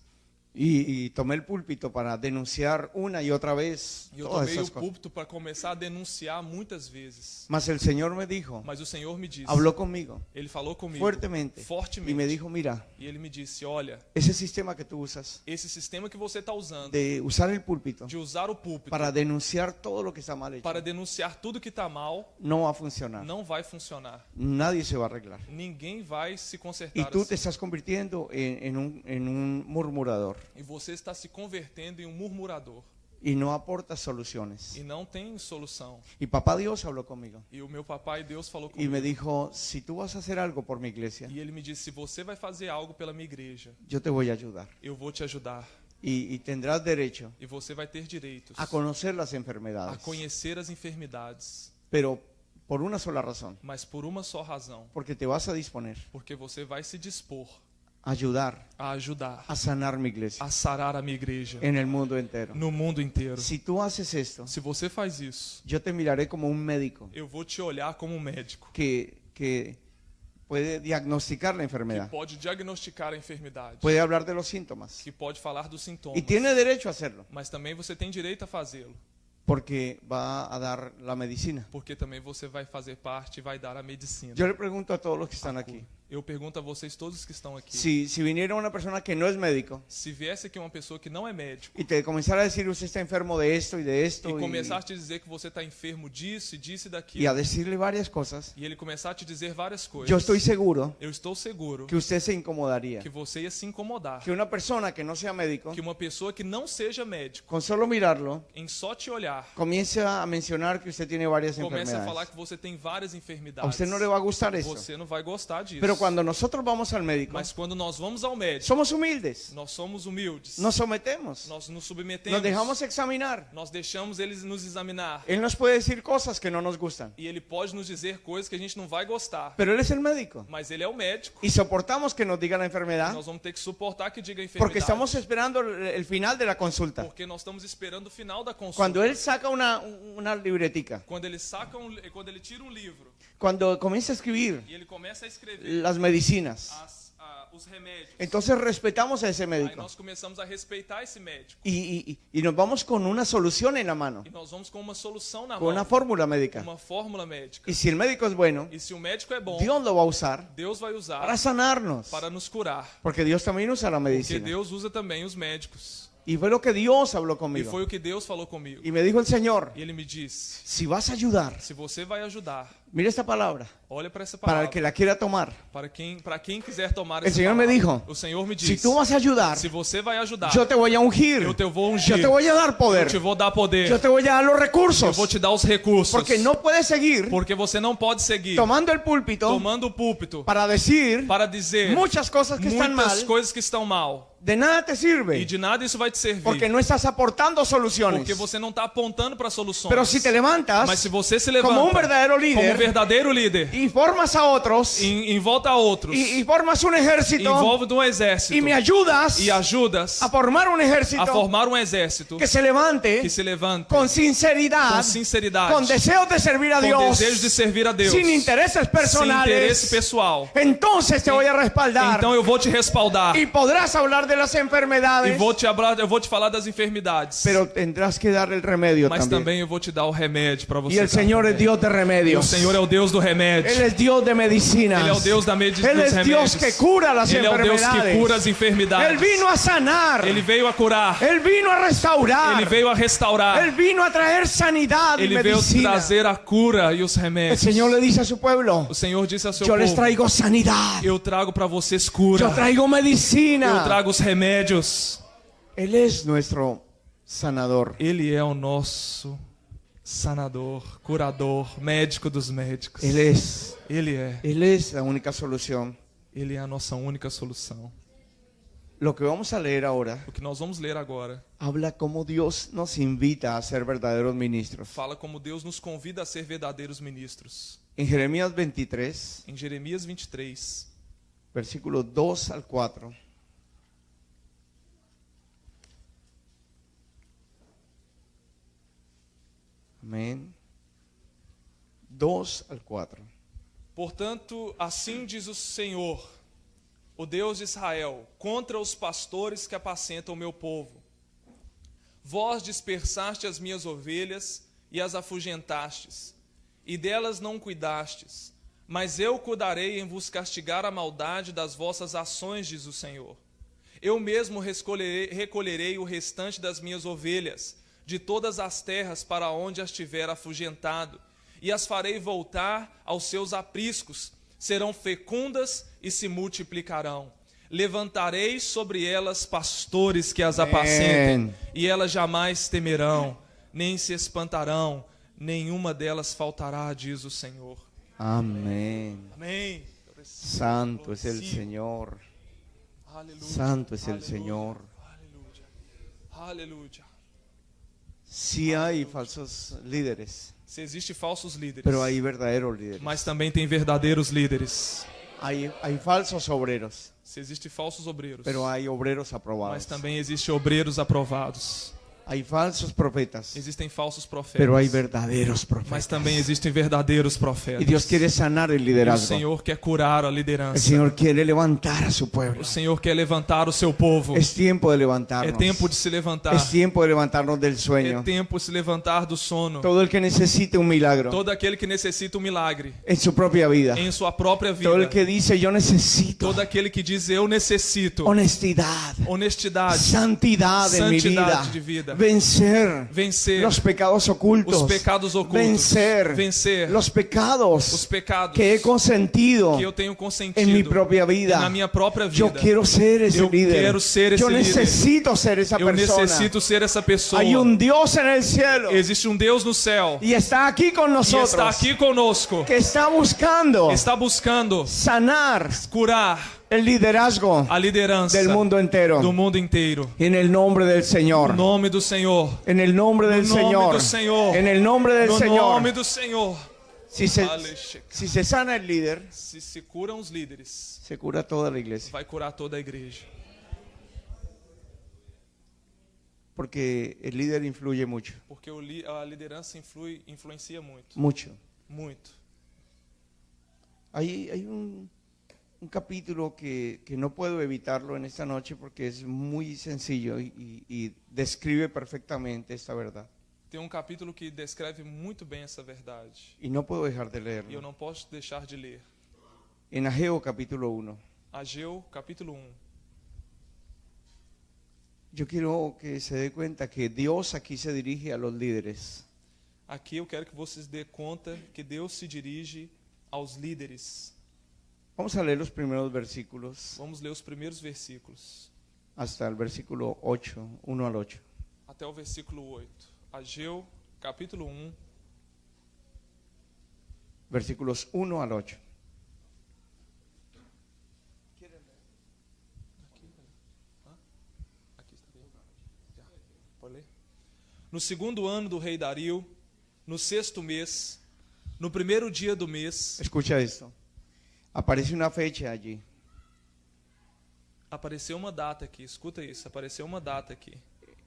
[SPEAKER 1] Y tomé el púlpito para denunciar una y otra vez
[SPEAKER 2] E eu
[SPEAKER 1] todas
[SPEAKER 2] tomei o
[SPEAKER 1] esas cosas.
[SPEAKER 2] púlpito para começar a denunciar muitas vezes.
[SPEAKER 1] Mas el Señor me dijo,
[SPEAKER 2] Mas o Senhor me disse,
[SPEAKER 1] habló conmigo
[SPEAKER 2] Ele falou comigo
[SPEAKER 1] fuertemente
[SPEAKER 2] fortemente,
[SPEAKER 1] y me dijo, mira,
[SPEAKER 2] e Ele me disse, olha,
[SPEAKER 1] ese sistema que tú usas
[SPEAKER 2] esse sistema que você está usando,
[SPEAKER 1] de usar el púlpito
[SPEAKER 2] de usar o púlpito
[SPEAKER 1] para denunciar todo lo que está mal hecho,
[SPEAKER 2] para denunciar tudo que está mal,
[SPEAKER 1] no va a funcionar.
[SPEAKER 2] não vai funcionar.
[SPEAKER 1] Nadie se va a arreglar.
[SPEAKER 2] Ninguém vai se
[SPEAKER 1] Y
[SPEAKER 2] consertar
[SPEAKER 1] tú
[SPEAKER 2] assim.
[SPEAKER 1] te estás convirtiendo en un murmurador
[SPEAKER 2] E você está se convertendo em um murmurador
[SPEAKER 1] y no aportas soluciones.
[SPEAKER 2] e não tem solução.
[SPEAKER 1] Y papá Dios habló conmigo
[SPEAKER 2] E o meu papai Deus falou
[SPEAKER 1] y
[SPEAKER 2] comigo.
[SPEAKER 1] me dijo, si tú vas a hacer algo por mi iglesia,
[SPEAKER 2] E ele me disse, se você vai fazer algo pela minha igreja,
[SPEAKER 1] yo te voy a ayudar.
[SPEAKER 2] eu vou te ajudar.
[SPEAKER 1] Y tendrás derecho
[SPEAKER 2] E você vai ter direitos
[SPEAKER 1] a conocer las
[SPEAKER 2] a
[SPEAKER 1] enfermedades,
[SPEAKER 2] conhecer as enfermidades,
[SPEAKER 1] pero por una sola razón,
[SPEAKER 2] mas por uma só razão,
[SPEAKER 1] porque te vas a disponer
[SPEAKER 2] porque você vai se dispor
[SPEAKER 1] a ayudar
[SPEAKER 2] a ajudar,
[SPEAKER 1] a sanar mi iglesia
[SPEAKER 2] a sarar a minha igreja
[SPEAKER 1] en el mundo entero.
[SPEAKER 2] no mundo inteiro.
[SPEAKER 1] Si tú haces esto,
[SPEAKER 2] Se você faz isso,
[SPEAKER 1] yo te miraré como un médico
[SPEAKER 2] eu vou te olhar como um médico
[SPEAKER 1] que puede diagnosticar la
[SPEAKER 2] que
[SPEAKER 1] enfermedad,
[SPEAKER 2] pode diagnosticar a enfermidade,
[SPEAKER 1] puede hablar de los síntomas
[SPEAKER 2] que pode falar dos sintomas,
[SPEAKER 1] y tiene derecho a hacerlo,
[SPEAKER 2] mas também você tem direito a fazê-lo,
[SPEAKER 1] porque va a dar la medicina.
[SPEAKER 2] porque também você vai fazer parte e vai dar a medicina.
[SPEAKER 1] Yo le pregunto a todos los que están aquí,
[SPEAKER 2] Eu pergunto a vocês todos que estão aqui,
[SPEAKER 1] si viniera una persona que no es médico
[SPEAKER 2] se viesse aqui uma pessoa que não é médico
[SPEAKER 1] y te comenzara a decir, usted está enfermo de esto y de esto,
[SPEAKER 2] e começar a te dizer que você está enfermo disso e disso e
[SPEAKER 1] y
[SPEAKER 2] daquilo,
[SPEAKER 1] a decirle varias cosas,
[SPEAKER 2] e ele começar a te dizer várias coisas,
[SPEAKER 1] yo estoy seguro
[SPEAKER 2] eu estou seguro
[SPEAKER 1] que usted se incomodaría.
[SPEAKER 2] que você ia se incomodar,
[SPEAKER 1] Que una persona que no sea médico,
[SPEAKER 2] que uma pessoa que não seja médico,
[SPEAKER 1] con solo mirarlo,
[SPEAKER 2] em só te olhar,
[SPEAKER 1] comience a mencionar que usted tiene varias
[SPEAKER 2] comece a falar
[SPEAKER 1] enfermedades.
[SPEAKER 2] que você tem várias
[SPEAKER 1] A
[SPEAKER 2] enfermidades.
[SPEAKER 1] usted no le va a gustar eso.
[SPEAKER 2] Você não vai gostar disso.
[SPEAKER 1] Pero cuando nosotros vamos al médico,
[SPEAKER 2] Mas quando nós vamos ao médico,
[SPEAKER 1] somos humildes,
[SPEAKER 2] nós somos humildes.
[SPEAKER 1] nos sometemos,
[SPEAKER 2] Nós nos submetemos.
[SPEAKER 1] nos dejamos examinar.
[SPEAKER 2] Nós deixamos eles nos examinar.
[SPEAKER 1] Él nos puede decir cosas que no nos gustan,
[SPEAKER 2] E ele pode nos dizer coisas que a gente não vai gostar.
[SPEAKER 1] pero él es el médico.
[SPEAKER 2] Mas ele é o médico.
[SPEAKER 1] Y soportamos que nos diga la enfermedad
[SPEAKER 2] Nós vamos ter que suportar que diga a enfermidade.
[SPEAKER 1] porque estamos esperando el final de la consulta.
[SPEAKER 2] Porque nós estamos esperando o final da consulta.
[SPEAKER 1] Cuando él saca una libretica,
[SPEAKER 2] Quando ele saca quando ele tira um livro
[SPEAKER 1] cuando comienza a escribir
[SPEAKER 2] e ele começa a escrever
[SPEAKER 1] las medicinas,
[SPEAKER 2] os remédios.
[SPEAKER 1] entonces respetamos a ese
[SPEAKER 2] Aí
[SPEAKER 1] médico
[SPEAKER 2] nós começamos a respeitar esse médico.
[SPEAKER 1] y nos vamos con una solución en la mano,
[SPEAKER 2] E nós vamos com uma solução na
[SPEAKER 1] con
[SPEAKER 2] mão.
[SPEAKER 1] una fórmula médica.
[SPEAKER 2] Uma fórmula médica.
[SPEAKER 1] Y si el médico es bueno,
[SPEAKER 2] E se o médico é bom,
[SPEAKER 1] Dios lo va a usar
[SPEAKER 2] Deus vai usar
[SPEAKER 1] para sanarnos,
[SPEAKER 2] para nos curar.
[SPEAKER 1] porque Dios también usa la
[SPEAKER 2] Porque
[SPEAKER 1] medicina.
[SPEAKER 2] Deus usa também os médicos.
[SPEAKER 1] Y fue lo que Dios habló
[SPEAKER 2] E
[SPEAKER 1] conmigo.
[SPEAKER 2] foi o que Deus falou comigo.
[SPEAKER 1] Y me dijo el Señor,
[SPEAKER 2] E ele me disse:
[SPEAKER 1] si vas a ayudar,
[SPEAKER 2] se você vai ajudar,
[SPEAKER 1] mira esta palabra,
[SPEAKER 2] olha para essa
[SPEAKER 1] para
[SPEAKER 2] palavra.
[SPEAKER 1] el que la quiera tomar.
[SPEAKER 2] Para quem quiser tomar
[SPEAKER 1] El
[SPEAKER 2] essa
[SPEAKER 1] Señor me
[SPEAKER 2] palavra.
[SPEAKER 1] dijo,
[SPEAKER 2] O Senhor me
[SPEAKER 1] si
[SPEAKER 2] disse:
[SPEAKER 1] tú vas a ayudar,
[SPEAKER 2] se você vai ajudar,
[SPEAKER 1] yo te voy a ungir,
[SPEAKER 2] eu te vou ungir.
[SPEAKER 1] yo te voy a dar
[SPEAKER 2] Eu
[SPEAKER 1] poder,
[SPEAKER 2] te vou dar poder.
[SPEAKER 1] yo te voy a dar los
[SPEAKER 2] Eu
[SPEAKER 1] recursos,
[SPEAKER 2] vou te dar os recursos.
[SPEAKER 1] porque no puedes seguir
[SPEAKER 2] Porque você não pode seguir
[SPEAKER 1] tomando el púlpito
[SPEAKER 2] tomando o púlpito
[SPEAKER 1] para decir
[SPEAKER 2] para dizer
[SPEAKER 1] muchas cosas que están
[SPEAKER 2] muitas
[SPEAKER 1] mal.
[SPEAKER 2] coisas que estão mal.
[SPEAKER 1] De nada te
[SPEAKER 2] E
[SPEAKER 1] sirve,
[SPEAKER 2] de nada isso vai te servir.
[SPEAKER 1] porque no estás aportando soluciones.
[SPEAKER 2] Porque você não está apontando para soluções.
[SPEAKER 1] Pero si te levantas
[SPEAKER 2] Mas se você se levanta
[SPEAKER 1] como un verdadero
[SPEAKER 2] como
[SPEAKER 1] líder
[SPEAKER 2] verdadeiro líder,
[SPEAKER 1] y formas a otros
[SPEAKER 2] envolta a outros,
[SPEAKER 1] y formas un ejército
[SPEAKER 2] envolve um exército
[SPEAKER 1] y me ayudas
[SPEAKER 2] e ajudas
[SPEAKER 1] a formar un
[SPEAKER 2] a
[SPEAKER 1] ejército
[SPEAKER 2] formar um exército
[SPEAKER 1] que se levante
[SPEAKER 2] que se levante
[SPEAKER 1] con sinceridad,
[SPEAKER 2] com sinceridade,
[SPEAKER 1] con deseos de servir a
[SPEAKER 2] com
[SPEAKER 1] Dios,
[SPEAKER 2] desejo de servir a Deus,
[SPEAKER 1] sin intereses
[SPEAKER 2] sem interesse
[SPEAKER 1] personales.
[SPEAKER 2] pessoal.
[SPEAKER 1] Entonces te voy a respaldar
[SPEAKER 2] Então eu vou te respaldar
[SPEAKER 1] y podrás hablar de las
[SPEAKER 2] e
[SPEAKER 1] enfermedades,
[SPEAKER 2] eu vou te falar das enfermidades.
[SPEAKER 1] pero tendrás que dar el remedio
[SPEAKER 2] Mas
[SPEAKER 1] también.
[SPEAKER 2] também eu vou te dar o remédio para você.
[SPEAKER 1] Y el
[SPEAKER 2] dar
[SPEAKER 1] Señor es
[SPEAKER 2] também.
[SPEAKER 1] Dios de
[SPEAKER 2] E o
[SPEAKER 1] remedios.
[SPEAKER 2] Senhor é o Deus do remédio.
[SPEAKER 1] Él es Dios de medicinas.
[SPEAKER 2] Ele é o Deus da
[SPEAKER 1] Él
[SPEAKER 2] dos
[SPEAKER 1] es
[SPEAKER 2] remédios.
[SPEAKER 1] Dios que cura las
[SPEAKER 2] Ele é o Deus que
[SPEAKER 1] enfermedades.
[SPEAKER 2] cura as enfermidades.
[SPEAKER 1] Él vino a sanar.
[SPEAKER 2] Ele veio a curar.
[SPEAKER 1] Él vino a restaurar.
[SPEAKER 2] Ele veio a restaurar.
[SPEAKER 1] Él vino a traer sanidad y
[SPEAKER 2] Ele veio
[SPEAKER 1] medicina.
[SPEAKER 2] trazer a cura e os
[SPEAKER 1] El
[SPEAKER 2] remédios.
[SPEAKER 1] Señor le dice a su pueblo,
[SPEAKER 2] O Senhor disse ao seu
[SPEAKER 1] yo les
[SPEAKER 2] povo:
[SPEAKER 1] traigo sanidad.
[SPEAKER 2] eu trago para vocês cura.
[SPEAKER 1] Yo traigo
[SPEAKER 2] Eu
[SPEAKER 1] medicina.
[SPEAKER 2] trago os remédios.
[SPEAKER 1] Él es nuestro sanador.
[SPEAKER 2] Ele é o nosso sanador, curador, médico dos médicos.
[SPEAKER 1] Él es.
[SPEAKER 2] Ele é.
[SPEAKER 1] Él es la única solución.
[SPEAKER 2] Ele é a nossa única solução.
[SPEAKER 1] Lo que vamos a leer ahora
[SPEAKER 2] O que nós vamos ler agora
[SPEAKER 1] habla cómo Dios nos invita a ser verdaderos ministros.
[SPEAKER 2] fala como Deus nos convida a ser verdadeiros ministros.
[SPEAKER 1] En Jeremías 23,
[SPEAKER 2] Em Jeremias 23,
[SPEAKER 1] versículos 2 al 4. Amén. 2 al 4.
[SPEAKER 2] portanto, assim diz o Senhor, o Deus de Israel, contra os pastores que apacentam o meu povo. Vós dispersaste as minhas ovelhas e as afugentastes, e delas não cuidastes. Mas eu cuidarei em vos castigar a maldade das vossas ações, diz o Senhor. Eu mesmo recolherei o restante das minhas ovelhas, de todas as terras para onde as tiver afugentado, e as farei voltar aos seus apriscos, serão fecundas e se multiplicarão. Levantarei sobre elas pastores que as apacentem, e elas jamais temerão, nem se espantarão, nenhuma delas faltará, diz o Senhor.
[SPEAKER 1] Amén.
[SPEAKER 2] Amém.
[SPEAKER 1] Santo es el Señor.
[SPEAKER 2] Aleluya.
[SPEAKER 1] Santo es el
[SPEAKER 2] Aleluya.
[SPEAKER 1] Señor.
[SPEAKER 2] Aleluya. Aleluya.
[SPEAKER 1] Sí hay falsos líderes,
[SPEAKER 2] Se existe falsos líderes,
[SPEAKER 1] pero hay verdaderos líderes.
[SPEAKER 2] mas também tem verdadeiros líderes.
[SPEAKER 1] Hay falsos obreros,
[SPEAKER 2] Se existe falsos obreiros,
[SPEAKER 1] pero hay obreros
[SPEAKER 2] mas
[SPEAKER 1] aprobados.
[SPEAKER 2] também existe obreiros aprovados.
[SPEAKER 1] Hay falsos profetas,
[SPEAKER 2] Existem falsos profetas,
[SPEAKER 1] pero hay verdaderos
[SPEAKER 2] mas
[SPEAKER 1] profetas.
[SPEAKER 2] também existem verdadeiros profetas.
[SPEAKER 1] Y Dios quiere sanar el
[SPEAKER 2] E o
[SPEAKER 1] liderazgo.
[SPEAKER 2] Senhor quer curar a
[SPEAKER 1] El
[SPEAKER 2] liderança.
[SPEAKER 1] Señor quiere levantar a su pueblo.
[SPEAKER 2] O Senhor quer levantar o seu povo.
[SPEAKER 1] Es tiempo de
[SPEAKER 2] É
[SPEAKER 1] levantarnos.
[SPEAKER 2] tempo de se levantar.
[SPEAKER 1] Es tiempo de levantarnos del
[SPEAKER 2] É
[SPEAKER 1] sueño.
[SPEAKER 2] tempo de se levantar do sono.
[SPEAKER 1] Todo el que necesite un milagro
[SPEAKER 2] Todo aquele que necessita um milagre
[SPEAKER 1] en su propia vida.
[SPEAKER 2] em sua própria vida.
[SPEAKER 1] Todo el que dice yo necesito
[SPEAKER 2] Todo aquele que diz eu necessito
[SPEAKER 1] honestidad,
[SPEAKER 2] honestidade,
[SPEAKER 1] santidad en mi vida,
[SPEAKER 2] Santidade de vida.
[SPEAKER 1] vencer
[SPEAKER 2] vencer
[SPEAKER 1] los pecados ocultos,
[SPEAKER 2] os pecados ocultos,
[SPEAKER 1] vencer los
[SPEAKER 2] os
[SPEAKER 1] pecados
[SPEAKER 2] pecados
[SPEAKER 1] que he consentido
[SPEAKER 2] que eu tenho consentido
[SPEAKER 1] en mi propia vida.
[SPEAKER 2] na minha própria vida.
[SPEAKER 1] Yo quiero ser ese
[SPEAKER 2] Eu
[SPEAKER 1] líder.
[SPEAKER 2] quero ser esse
[SPEAKER 1] Yo
[SPEAKER 2] líder.
[SPEAKER 1] necesito ser esa
[SPEAKER 2] Eu
[SPEAKER 1] persona.
[SPEAKER 2] necessito ser essa pessoa.
[SPEAKER 1] Hay un Dios en el cielo
[SPEAKER 2] Existe um Deus no céu
[SPEAKER 1] y está aquí con
[SPEAKER 2] e
[SPEAKER 1] nosotros,
[SPEAKER 2] está aqui conosco,
[SPEAKER 1] que está buscando
[SPEAKER 2] está buscando
[SPEAKER 1] sanar
[SPEAKER 2] curar
[SPEAKER 1] el liderazgo
[SPEAKER 2] a liderança
[SPEAKER 1] del mundo entero.
[SPEAKER 2] do mundo inteiro.
[SPEAKER 1] En el nombre del Señor.
[SPEAKER 2] No nome do Senhor.
[SPEAKER 1] En el nombre del
[SPEAKER 2] No nome
[SPEAKER 1] Señor.
[SPEAKER 2] do Senhor.
[SPEAKER 1] En el nombre del
[SPEAKER 2] No
[SPEAKER 1] Señor.
[SPEAKER 2] nome do Senhor.
[SPEAKER 1] Si se sana el líder,
[SPEAKER 2] Se curam os líderes,
[SPEAKER 1] se cura toda la iglesia.
[SPEAKER 2] vai curar toda a igreja.
[SPEAKER 1] Porque el líder influye mucho.
[SPEAKER 2] Porque a liderança influencia muito.
[SPEAKER 1] Mucho.
[SPEAKER 2] Muito.
[SPEAKER 1] Hay un capítulo que no puedo evitarlo en esta noche porque es muy sencillo y describe perfectamente esta verdad.
[SPEAKER 2] Tem capítulo que descreve muito bem essa verdade.
[SPEAKER 1] Y no puedo dejar de
[SPEAKER 2] E eu
[SPEAKER 1] leerlo.
[SPEAKER 2] não posso deixar de ler.
[SPEAKER 1] En Ageo capítulo 1.
[SPEAKER 2] Ageu, capítulo 1.
[SPEAKER 1] Yo quiero que se dé cuenta que Dios aquí se dirige a los líderes.
[SPEAKER 2] Aqui eu quero que vocês dê conta que Deus se dirige aos líderes.
[SPEAKER 1] Vamos a leer los primeros versículos
[SPEAKER 2] Vamos ler os primeiros versículos,
[SPEAKER 1] hasta el versículo 8, 1 al 8.
[SPEAKER 2] até o versículo 8. Ageu, capítulo 1,
[SPEAKER 1] Versículos 1 al 8.
[SPEAKER 2] aqui está bem. Já. Pode ler? No segundo ano do rei Dario, no sexto mês, no primeiro dia do mês,
[SPEAKER 1] Escucha esto. Aparece una fecha allí.
[SPEAKER 2] apareceu uma data aqui. Escuta isso, apareceu uma data aqui.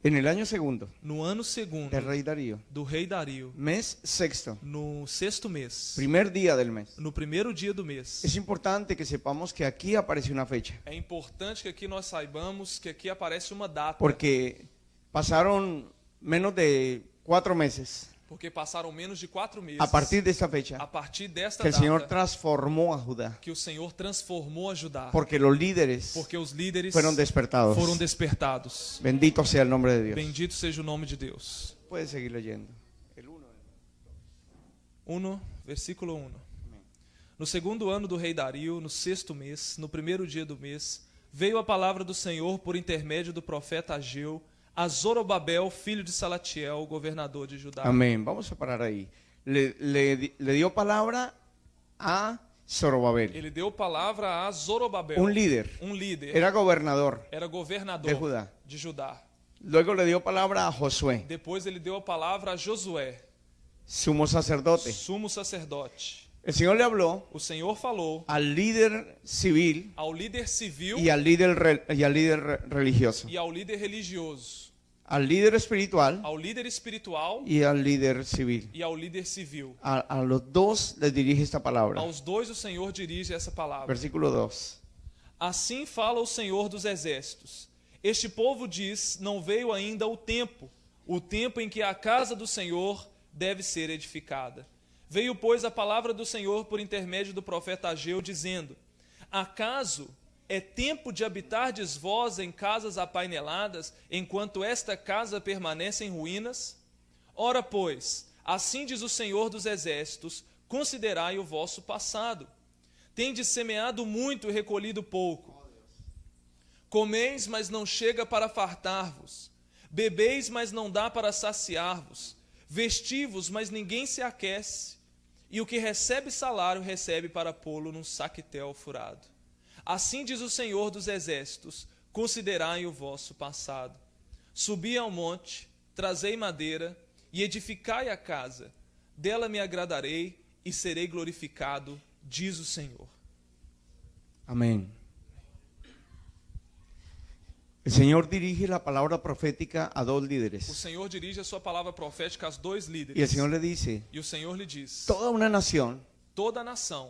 [SPEAKER 1] En el año segundo
[SPEAKER 2] No ano segundo
[SPEAKER 1] del rey Darío,
[SPEAKER 2] do rei Dario,
[SPEAKER 1] mes sexto,
[SPEAKER 2] no sexto mês,
[SPEAKER 1] primer día del mes.
[SPEAKER 2] no primeiro dia do mês.
[SPEAKER 1] Es importante que sepamos que aquí aparece una fecha,
[SPEAKER 2] É importante que aqui nós saibamos que aqui aparece uma data.
[SPEAKER 1] porque pasaron menos de 4 meses
[SPEAKER 2] Porque passaram menos de 4 meses.
[SPEAKER 1] a partir de esta fecha
[SPEAKER 2] A partir desta
[SPEAKER 1] que el Señor
[SPEAKER 2] data
[SPEAKER 1] transformó a Judá,
[SPEAKER 2] que o Senhor transformou a Judá.
[SPEAKER 1] porque los líderes
[SPEAKER 2] Porque os líderes
[SPEAKER 1] fueron despertados.
[SPEAKER 2] foram despertados.
[SPEAKER 1] Bendito sea el nombre de Dios.
[SPEAKER 2] Bendito seja o nome de Deus.
[SPEAKER 1] Puedes seguir leyendo. El
[SPEAKER 2] 1, versículo 1. No segundo ano do rei Dario, no sexto mês, no primeiro dia do mês, veio a palavra do Senhor por intermédio do profeta Ageu a Zorobabel, filho de Salatiel, governador de Judá.
[SPEAKER 1] Amén. Vamos a parar ahí. Le dio palabra a Zorobabel,
[SPEAKER 2] Ele deu palavra a Zorobabel,
[SPEAKER 1] un líder.
[SPEAKER 2] líder,
[SPEAKER 1] Era gobernador.
[SPEAKER 2] era governador
[SPEAKER 1] de Judá.
[SPEAKER 2] de Judá.
[SPEAKER 1] Luego le dio palabra a Josué,
[SPEAKER 2] Depois ele deu a palavra a Josué,
[SPEAKER 1] sumo sacerdote.
[SPEAKER 2] sumo sacerdote.
[SPEAKER 1] El Señor le habló
[SPEAKER 2] O Senhor falou
[SPEAKER 1] al líder civil
[SPEAKER 2] ao líder civil
[SPEAKER 1] y al líder religioso,
[SPEAKER 2] e ao líder religioso,
[SPEAKER 1] al líder espiritual
[SPEAKER 2] ao líder espiritual
[SPEAKER 1] y al líder civil.
[SPEAKER 2] e ao líder civil.
[SPEAKER 1] A los dos les dirige esta palabra.
[SPEAKER 2] Aos dois o Senhor dirige essa palavra.
[SPEAKER 1] Versículo 2.
[SPEAKER 2] Assim fala o Senhor dos exércitos. Este povo diz, não veio ainda o tempo em que a casa do Senhor deve ser edificada. Veio, pois, a palavra do Senhor por intermédio do profeta Ageu, dizendo: acaso é tempo de habitardes vós em casas apaineladas, enquanto esta casa permanece em ruínas? Ora, pois, assim diz o Senhor dos exércitos, considerai o vosso passado. Tendes semeado muito e recolhido pouco. Comeis, mas não chega para fartar-vos. Bebeis, mas não dá para saciar-vos. Vestivos, mas ninguém se aquece. E o que recebe salário, recebe para pô-lo num saquetel furado. Assim diz o Senhor dos exércitos, considerai o vosso passado. Subi ao monte, trazei madeira, e edificai a casa. Dela me agradarei e serei glorificado, diz o Senhor.
[SPEAKER 1] Amén. El Señor dirige la palabra profética a dos
[SPEAKER 2] O
[SPEAKER 1] líderes.
[SPEAKER 2] Senhor dirige a sua palavra profética aos dois líderes.
[SPEAKER 1] Y el Señor le dice,
[SPEAKER 2] E o Senhor lhe diz:
[SPEAKER 1] toda una nación,
[SPEAKER 2] toda nação,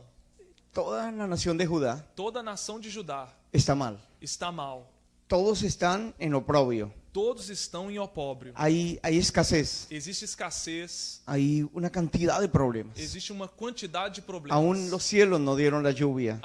[SPEAKER 1] toda la nación de Judá
[SPEAKER 2] toda a nação de Judá
[SPEAKER 1] está mal.
[SPEAKER 2] está mal.
[SPEAKER 1] Todos están en oprobio.
[SPEAKER 2] Todos estão em opróbrio.
[SPEAKER 1] Hay escasez.
[SPEAKER 2] Existe escassez,
[SPEAKER 1] Hay una cantidad de problemas.
[SPEAKER 2] existe uma quantidade de problemas.
[SPEAKER 1] Aún los cielos no dieron la lluvia.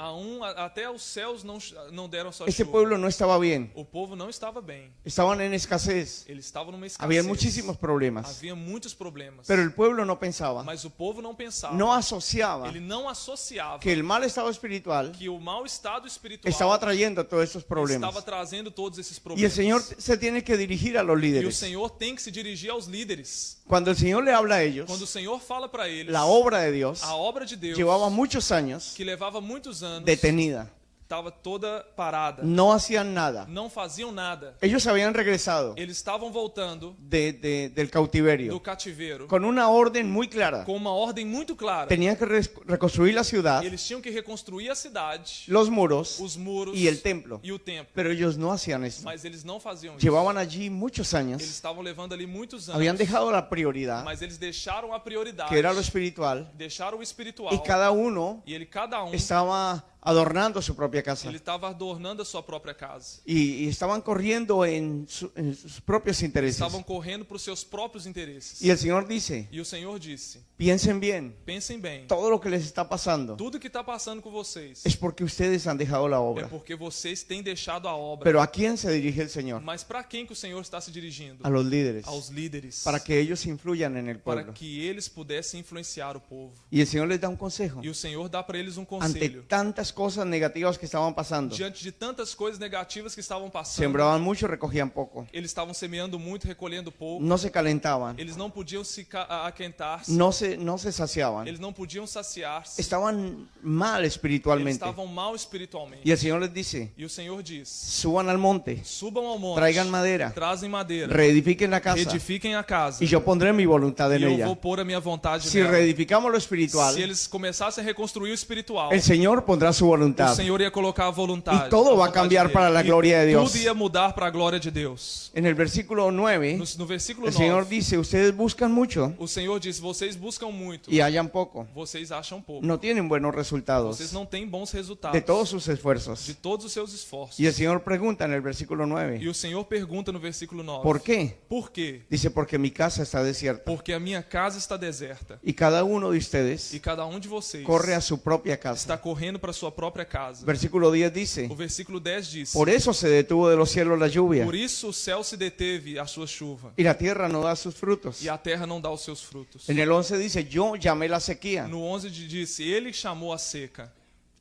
[SPEAKER 2] Até os céus não deram sua
[SPEAKER 1] Este
[SPEAKER 2] chuva.
[SPEAKER 1] pueblo no estaba bien.
[SPEAKER 2] O povo não estava bem.
[SPEAKER 1] Estaban en escasez.
[SPEAKER 2] Eles estavam numa escassez.
[SPEAKER 1] Había muchísimos problemas.
[SPEAKER 2] Havia muitos problemas.
[SPEAKER 1] Pero el pueblo no pensaba,
[SPEAKER 2] Mas o povo não pensava.
[SPEAKER 1] no asociaba
[SPEAKER 2] Ele não associava
[SPEAKER 1] que el mal estado espiritual
[SPEAKER 2] que o mau estado espiritual
[SPEAKER 1] estaba trayendo todos estos problemas.
[SPEAKER 2] estava trazendo todos esses
[SPEAKER 1] Y el
[SPEAKER 2] problemas.
[SPEAKER 1] Señor se tiene que dirigir a los
[SPEAKER 2] E o
[SPEAKER 1] líderes.
[SPEAKER 2] Senhor tem que se dirigir aos líderes.
[SPEAKER 1] Cuando el Señor le habla a ellos,
[SPEAKER 2] Quando o Senhor fala para eles,
[SPEAKER 1] la obra de Dios
[SPEAKER 2] a obra de Deus,
[SPEAKER 1] llevaba muchos años
[SPEAKER 2] que levava muitos anos,
[SPEAKER 1] detenida.
[SPEAKER 2] estava toda parada.
[SPEAKER 1] No hacían nada.
[SPEAKER 2] Não faziam nada.
[SPEAKER 1] Ellos habían regresado
[SPEAKER 2] Eles estavam voltando
[SPEAKER 1] del
[SPEAKER 2] do
[SPEAKER 1] cautiverio
[SPEAKER 2] cativeiro
[SPEAKER 1] con una orden muy clara.
[SPEAKER 2] com uma ordem muito clara.
[SPEAKER 1] Tenían que reconstruir la ciudad,
[SPEAKER 2] Eles tinham que reconstruir a cidade,
[SPEAKER 1] los muros
[SPEAKER 2] os muros
[SPEAKER 1] y el templo.
[SPEAKER 2] e o templo.
[SPEAKER 1] Pero ellos no hacían esto.
[SPEAKER 2] Mas eles não faziam isso.
[SPEAKER 1] Llevaban allí muchos
[SPEAKER 2] Eles
[SPEAKER 1] años.
[SPEAKER 2] estavam levando ali muitos anos.
[SPEAKER 1] Habían dejado la prioridad,
[SPEAKER 2] Mas eles deixaram a prioridade.
[SPEAKER 1] que era lo espiritual,
[SPEAKER 2] Deixaram o espiritual.
[SPEAKER 1] y cada uno
[SPEAKER 2] E cada um
[SPEAKER 1] estaba adornando su propia casa.
[SPEAKER 2] ele estava adornando a sua própria casa.
[SPEAKER 1] Y estaban corriendo en sus propios intereses.
[SPEAKER 2] Estavam correndo para os seus próprios interesses.
[SPEAKER 1] Y el Señor dice,
[SPEAKER 2] E o Senhor disse:
[SPEAKER 1] piensen bien,
[SPEAKER 2] pensem bem.
[SPEAKER 1] todo lo que les está pasando
[SPEAKER 2] Tudo que está passando com vocês
[SPEAKER 1] es porque ustedes han dejado la
[SPEAKER 2] é
[SPEAKER 1] obra.
[SPEAKER 2] porque vocês têm deixado a obra.
[SPEAKER 1] Pero ¿a quién se dirige el Señor?
[SPEAKER 2] Mas para quem que o Senhor está se dirigindo?
[SPEAKER 1] A los líderes,
[SPEAKER 2] Aos líderes.
[SPEAKER 1] para que ellos influyan en el
[SPEAKER 2] Para
[SPEAKER 1] pueblo.
[SPEAKER 2] que eles pudessem influenciar o povo.
[SPEAKER 1] Y el Señor les da un consejo.
[SPEAKER 2] E o Senhor dá para eles um
[SPEAKER 1] Ante
[SPEAKER 2] conselho.
[SPEAKER 1] tantas cosas negativas que estaban pasando,
[SPEAKER 2] Diante de tantas coisas negativas que estavam passando,
[SPEAKER 1] sembraban mucho, recogían poco.
[SPEAKER 2] eles estavam semeando muito, recolhendo pouco.
[SPEAKER 1] No se calentaban,
[SPEAKER 2] Eles não podiam se aquentar-se.
[SPEAKER 1] no se saciaban.
[SPEAKER 2] Eles não podiam saciar-se.
[SPEAKER 1] Estaban mal
[SPEAKER 2] Eles
[SPEAKER 1] espiritualmente.
[SPEAKER 2] estavam mal espiritualmente.
[SPEAKER 1] Y el Señor les dice,
[SPEAKER 2] E o Senhor diz:
[SPEAKER 1] suban al monte,
[SPEAKER 2] subam ao monte,
[SPEAKER 1] traigan madera,
[SPEAKER 2] trazem madeira,
[SPEAKER 1] reedifiquen la casa
[SPEAKER 2] edifiquem a casa,
[SPEAKER 1] y yo pondré mi voluntad
[SPEAKER 2] e
[SPEAKER 1] en
[SPEAKER 2] eu
[SPEAKER 1] ella.
[SPEAKER 2] vou pôr a minha vontade
[SPEAKER 1] Si
[SPEAKER 2] nela.
[SPEAKER 1] reedificamos lo espiritual,
[SPEAKER 2] Se eles começassem a reconstruir o espiritual,
[SPEAKER 1] el Señor pondrá su
[SPEAKER 2] o
[SPEAKER 1] voluntad.
[SPEAKER 2] Senhor ia colocar a vontade.
[SPEAKER 1] Y todo
[SPEAKER 2] a
[SPEAKER 1] va a
[SPEAKER 2] vontade
[SPEAKER 1] cambiar
[SPEAKER 2] dele.
[SPEAKER 1] para la
[SPEAKER 2] E
[SPEAKER 1] gloria de Dios.
[SPEAKER 2] Tudo ia mudar para a glória de Deus.
[SPEAKER 1] En el versículo 9,
[SPEAKER 2] No versículo
[SPEAKER 1] el Señor
[SPEAKER 2] 9,
[SPEAKER 1] dice, ustedes buscan mucho
[SPEAKER 2] o Senhor diz: vocês buscam muito,
[SPEAKER 1] y hallan poco.
[SPEAKER 2] vocês acham pouco.
[SPEAKER 1] No tienen buenos resultados
[SPEAKER 2] Vocês não têm bons resultados
[SPEAKER 1] de todos sus esfuerzos.
[SPEAKER 2] de todos os seus esforços.
[SPEAKER 1] Y el Señor pregunta en el versículo
[SPEAKER 2] E
[SPEAKER 1] 9,
[SPEAKER 2] o Senhor pergunta no versículo 9:
[SPEAKER 1] ¿por qué?
[SPEAKER 2] Por quê?
[SPEAKER 1] Dice, porque mi casa está desierta
[SPEAKER 2] Porque a minha casa está deserta
[SPEAKER 1] y cada uno de
[SPEAKER 2] e
[SPEAKER 1] ustedes
[SPEAKER 2] cada um de vocês
[SPEAKER 1] corre a su propia casa.
[SPEAKER 2] está correndo para sua própria casa.
[SPEAKER 1] Versículo 10 dice,
[SPEAKER 2] O versículo 10 diz:
[SPEAKER 1] por eso se detuvo de los cielos la lluvia
[SPEAKER 2] por isso o céu se deteve a sua chuva
[SPEAKER 1] y la tierra no da sus frutos.
[SPEAKER 2] e a terra não dá os seus frutos.
[SPEAKER 1] En el 11 dice, yo llamé la sequía
[SPEAKER 2] No 11 disse: ele chamou a seca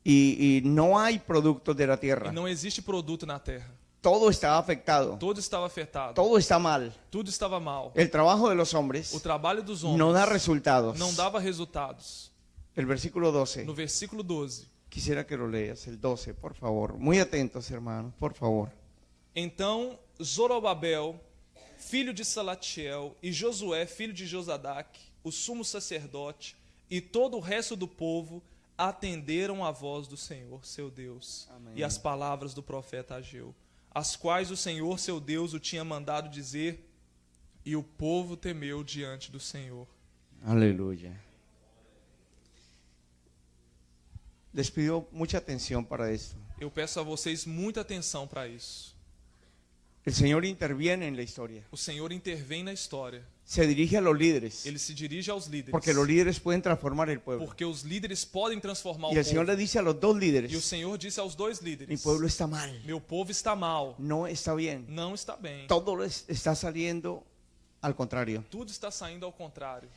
[SPEAKER 1] y no hay productos de la
[SPEAKER 2] e
[SPEAKER 1] tierra.
[SPEAKER 2] não existe produto na terra.
[SPEAKER 1] todo está afectado,
[SPEAKER 2] Todo estava afetado.
[SPEAKER 1] todo está mal.
[SPEAKER 2] Tudo estava mal.
[SPEAKER 1] El trabajo de los
[SPEAKER 2] O
[SPEAKER 1] hombres
[SPEAKER 2] trabalho dos homens
[SPEAKER 1] no da resultados.
[SPEAKER 2] não dava resultados.
[SPEAKER 1] El versículo 12.
[SPEAKER 2] No versículo 12.
[SPEAKER 1] Quisiera que lo leas, el 12, por favor. Muy atentos, hermanos, por favor.
[SPEAKER 2] Então Zorobabel, filho de Salatiel, e Josué, filho de Josadaque, o sumo sacerdote, e todo o resto do povo atenderam a voz do Senhor, seu Deus,
[SPEAKER 1] Amém.
[SPEAKER 2] e as palavras do profeta Ageu, as quais o Senhor, seu Deus, o tinha mandado dizer, e o povo temeu diante do Senhor.
[SPEAKER 1] Aleluya. Les pido mucha atención para esto.
[SPEAKER 2] Eu peço a vocês muita atenção para isso.
[SPEAKER 1] El Señor interviene en la historia.
[SPEAKER 2] O Senhor intervém na história.
[SPEAKER 1] Se dirige a los líderes,
[SPEAKER 2] Ele se dirige aos líderes.
[SPEAKER 1] porque los líderes pueden transformar el pueblo.
[SPEAKER 2] Porque os líderes podem transformar
[SPEAKER 1] Y
[SPEAKER 2] o
[SPEAKER 1] el Señor
[SPEAKER 2] povo.
[SPEAKER 1] le dice a los dos
[SPEAKER 2] E o
[SPEAKER 1] líderes,
[SPEAKER 2] Senhor disse aos dois
[SPEAKER 1] mi
[SPEAKER 2] líderes:
[SPEAKER 1] pueblo está mal,
[SPEAKER 2] Meu povo está mal,
[SPEAKER 1] no está bien.
[SPEAKER 2] não está bem.
[SPEAKER 1] Todo está saliendo al contrario.
[SPEAKER 2] Tudo está saindo ao contrário.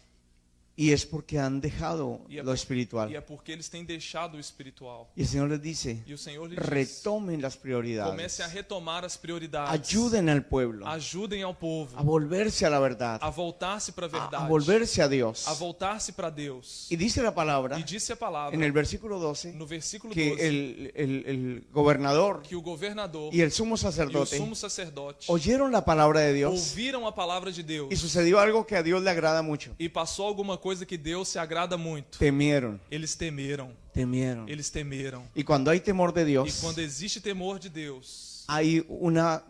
[SPEAKER 1] Y es porque han dejado
[SPEAKER 2] E é,
[SPEAKER 1] lo espiritual.
[SPEAKER 2] e é porque eles têm deixado o espiritual.
[SPEAKER 1] Y el Señor les dice,
[SPEAKER 2] E o Senhor lhes diz:
[SPEAKER 1] retomen las prioridades.
[SPEAKER 2] Comece a retomar as prioridades.
[SPEAKER 1] Ayuden al pueblo
[SPEAKER 2] Ajudem ao povo
[SPEAKER 1] a volverse a la verdad,
[SPEAKER 2] a voltar-se para a
[SPEAKER 1] a
[SPEAKER 2] verdade.
[SPEAKER 1] volverse a Dios.
[SPEAKER 2] A voltar-se para Deus.
[SPEAKER 1] Y dice la palabra
[SPEAKER 2] E disse a palavra
[SPEAKER 1] en el versículo 12
[SPEAKER 2] no versículo
[SPEAKER 1] que
[SPEAKER 2] 12
[SPEAKER 1] el gobernador
[SPEAKER 2] que o governador
[SPEAKER 1] y el sumo
[SPEAKER 2] e o
[SPEAKER 1] sacerdote
[SPEAKER 2] sumo sacerdote
[SPEAKER 1] oyeron la palabra de Dios
[SPEAKER 2] ouviram a palavra de Deus
[SPEAKER 1] y sucedió algo que a Dios le agrada mucho.
[SPEAKER 2] e passou alguma coisa que Deus se agrada muito.
[SPEAKER 1] Temieron,
[SPEAKER 2] Eles temeram.
[SPEAKER 1] temieron.
[SPEAKER 2] Eles temeram.
[SPEAKER 1] Y cuando hay temor de
[SPEAKER 2] E
[SPEAKER 1] Dios,
[SPEAKER 2] quando existe temor de Deus,
[SPEAKER 1] hay una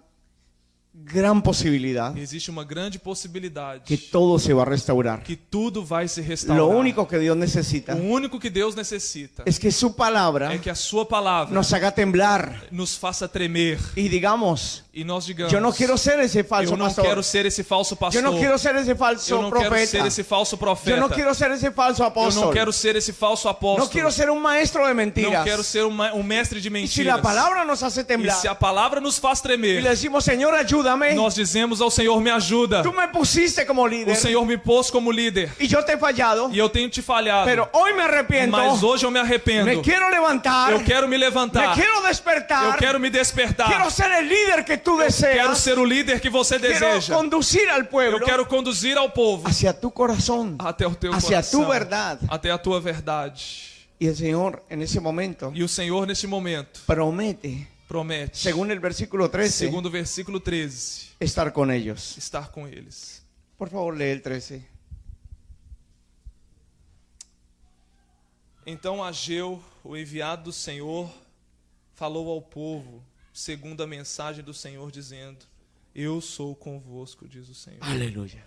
[SPEAKER 1] gran posibilidad
[SPEAKER 2] existe uma grande possibilidade
[SPEAKER 1] que todo se va a restaurar.
[SPEAKER 2] que tudo vai se restaurar.
[SPEAKER 1] Lo único que Dios necesita
[SPEAKER 2] O único que Deus necessita
[SPEAKER 1] es que su palabra
[SPEAKER 2] é que a sua palavra
[SPEAKER 1] nos haga temblar
[SPEAKER 2] nos faça tremer
[SPEAKER 1] y digamos,
[SPEAKER 2] e nós digamos:
[SPEAKER 1] yo no quiero ser ese falso
[SPEAKER 2] eu não
[SPEAKER 1] pastor.
[SPEAKER 2] quero ser esse falso pastor.
[SPEAKER 1] Yo no quiero ser ese
[SPEAKER 2] Eu
[SPEAKER 1] falso
[SPEAKER 2] não quero ser
[SPEAKER 1] profeta.
[SPEAKER 2] esse falso
[SPEAKER 1] Yo
[SPEAKER 2] profeta.
[SPEAKER 1] no quiero ser ese falso
[SPEAKER 2] Eu
[SPEAKER 1] apóstol.
[SPEAKER 2] não quero ser esse falso apóstolo.
[SPEAKER 1] No quiero ser un maestro de
[SPEAKER 2] Não
[SPEAKER 1] mentiras.
[SPEAKER 2] quero ser um mestre de
[SPEAKER 1] Y
[SPEAKER 2] mentiras.
[SPEAKER 1] si la palabra nos hace
[SPEAKER 2] E
[SPEAKER 1] temblar
[SPEAKER 2] se a palavra nos faz
[SPEAKER 1] y
[SPEAKER 2] tremer,
[SPEAKER 1] le decimos, Señor, ayúdame,
[SPEAKER 2] nós dizemos ao Senhor: me ajuda.
[SPEAKER 1] tú me pusiste como
[SPEAKER 2] O
[SPEAKER 1] líder
[SPEAKER 2] Senhor me pôs como líder
[SPEAKER 1] y yo te he fallado,
[SPEAKER 2] e eu tenho te falhado.
[SPEAKER 1] pero hoy me arrepiento,
[SPEAKER 2] Mas hoje eu me arrependo.
[SPEAKER 1] me quiero levantar,
[SPEAKER 2] Eu quero me
[SPEAKER 1] me
[SPEAKER 2] levantar.
[SPEAKER 1] quiero despertar,
[SPEAKER 2] Eu quero me despertar.
[SPEAKER 1] quiero ser el líder que tú
[SPEAKER 2] Quero
[SPEAKER 1] deseas,
[SPEAKER 2] ser o líder que você
[SPEAKER 1] quiero
[SPEAKER 2] deseja.
[SPEAKER 1] conducir al pueblo
[SPEAKER 2] Eu quero conduzir ao povo
[SPEAKER 1] hacia tu corazón,
[SPEAKER 2] até o teu
[SPEAKER 1] hacia
[SPEAKER 2] coração,
[SPEAKER 1] tu verdad.
[SPEAKER 2] até a tua verdade.
[SPEAKER 1] Y el Señor en ese momento
[SPEAKER 2] E o Senhor neste momento
[SPEAKER 1] promete,
[SPEAKER 2] promete,
[SPEAKER 1] según el versículo 13,
[SPEAKER 2] segundo o versículo 13,
[SPEAKER 1] estar con ellos.
[SPEAKER 2] estar com eles.
[SPEAKER 1] Por favor, lee el 13.
[SPEAKER 2] Então Ageu, o enviado do Senhor, falou ao povo, segundo a mensagem do Senhor, dizendo: Eu sou convosco, diz o Senhor.
[SPEAKER 1] Aleluya.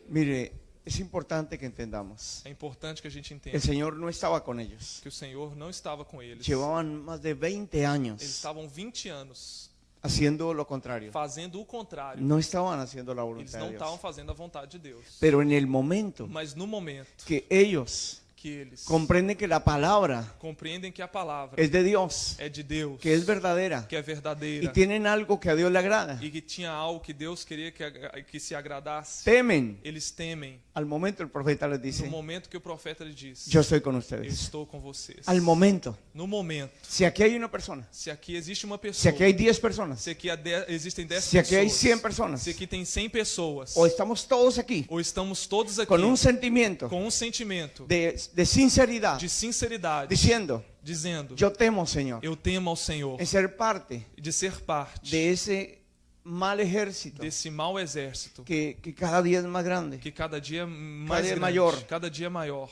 [SPEAKER 1] Mire, es importante que entendamos.
[SPEAKER 2] É importante que a gente
[SPEAKER 1] El
[SPEAKER 2] entenda
[SPEAKER 1] Señor no estaba con ellos.
[SPEAKER 2] que o Senhor não estava com eles.
[SPEAKER 1] Llevaban más de 20
[SPEAKER 2] Eles
[SPEAKER 1] años
[SPEAKER 2] estavam 20 anos
[SPEAKER 1] haciendo lo contrario.
[SPEAKER 2] fazendo o contrário.
[SPEAKER 1] No estaban haciendo la
[SPEAKER 2] Eles
[SPEAKER 1] voluntad
[SPEAKER 2] não
[SPEAKER 1] de
[SPEAKER 2] estavam
[SPEAKER 1] Dios.
[SPEAKER 2] fazendo a vontade de Deus.
[SPEAKER 1] Pero en el momento
[SPEAKER 2] Mas no momento
[SPEAKER 1] que ellos
[SPEAKER 2] que eles
[SPEAKER 1] comprenden que la palabra
[SPEAKER 2] compreendem que a palavra
[SPEAKER 1] es de Dios,
[SPEAKER 2] é de Deus,
[SPEAKER 1] que es verdadera,
[SPEAKER 2] que é
[SPEAKER 1] y
[SPEAKER 2] verdadeira,
[SPEAKER 1] tienen algo que a Dios le agrada,
[SPEAKER 2] e que tinha algo que Deus queria que se agradasse,
[SPEAKER 1] temen.
[SPEAKER 2] eles temem.
[SPEAKER 1] Al momento el profeta les
[SPEAKER 2] No
[SPEAKER 1] dice,
[SPEAKER 2] momento que o profeta lhe disse:
[SPEAKER 1] yo estoy con
[SPEAKER 2] Eu
[SPEAKER 1] ustedes.
[SPEAKER 2] estou com vocês.
[SPEAKER 1] Al momento.
[SPEAKER 2] No momento.
[SPEAKER 1] Si aquí hay una persona,
[SPEAKER 2] Se aqui existe uma pessoa,
[SPEAKER 1] si aquí hay 10 personas,
[SPEAKER 2] se aqui existem 10
[SPEAKER 1] si aquí hay
[SPEAKER 2] pessoas,
[SPEAKER 1] 100 personas,
[SPEAKER 2] se aqui tem 100 pessoas,
[SPEAKER 1] o estamos todos aquí
[SPEAKER 2] ou estamos todos aqui
[SPEAKER 1] con un sentimiento
[SPEAKER 2] com um sentimento
[SPEAKER 1] de sinceridad,
[SPEAKER 2] de sinceridade,
[SPEAKER 1] diciendo,
[SPEAKER 2] dizendo:
[SPEAKER 1] yo temo, Señor,
[SPEAKER 2] Eu temo ao Senhor,
[SPEAKER 1] en ser parte
[SPEAKER 2] de ser parte
[SPEAKER 1] de ese mal ejército
[SPEAKER 2] desse mau exército
[SPEAKER 1] que cada día es más grande.
[SPEAKER 2] que cada dia é mais
[SPEAKER 1] dia é
[SPEAKER 2] grande,
[SPEAKER 1] maior.
[SPEAKER 2] cada dia é maior.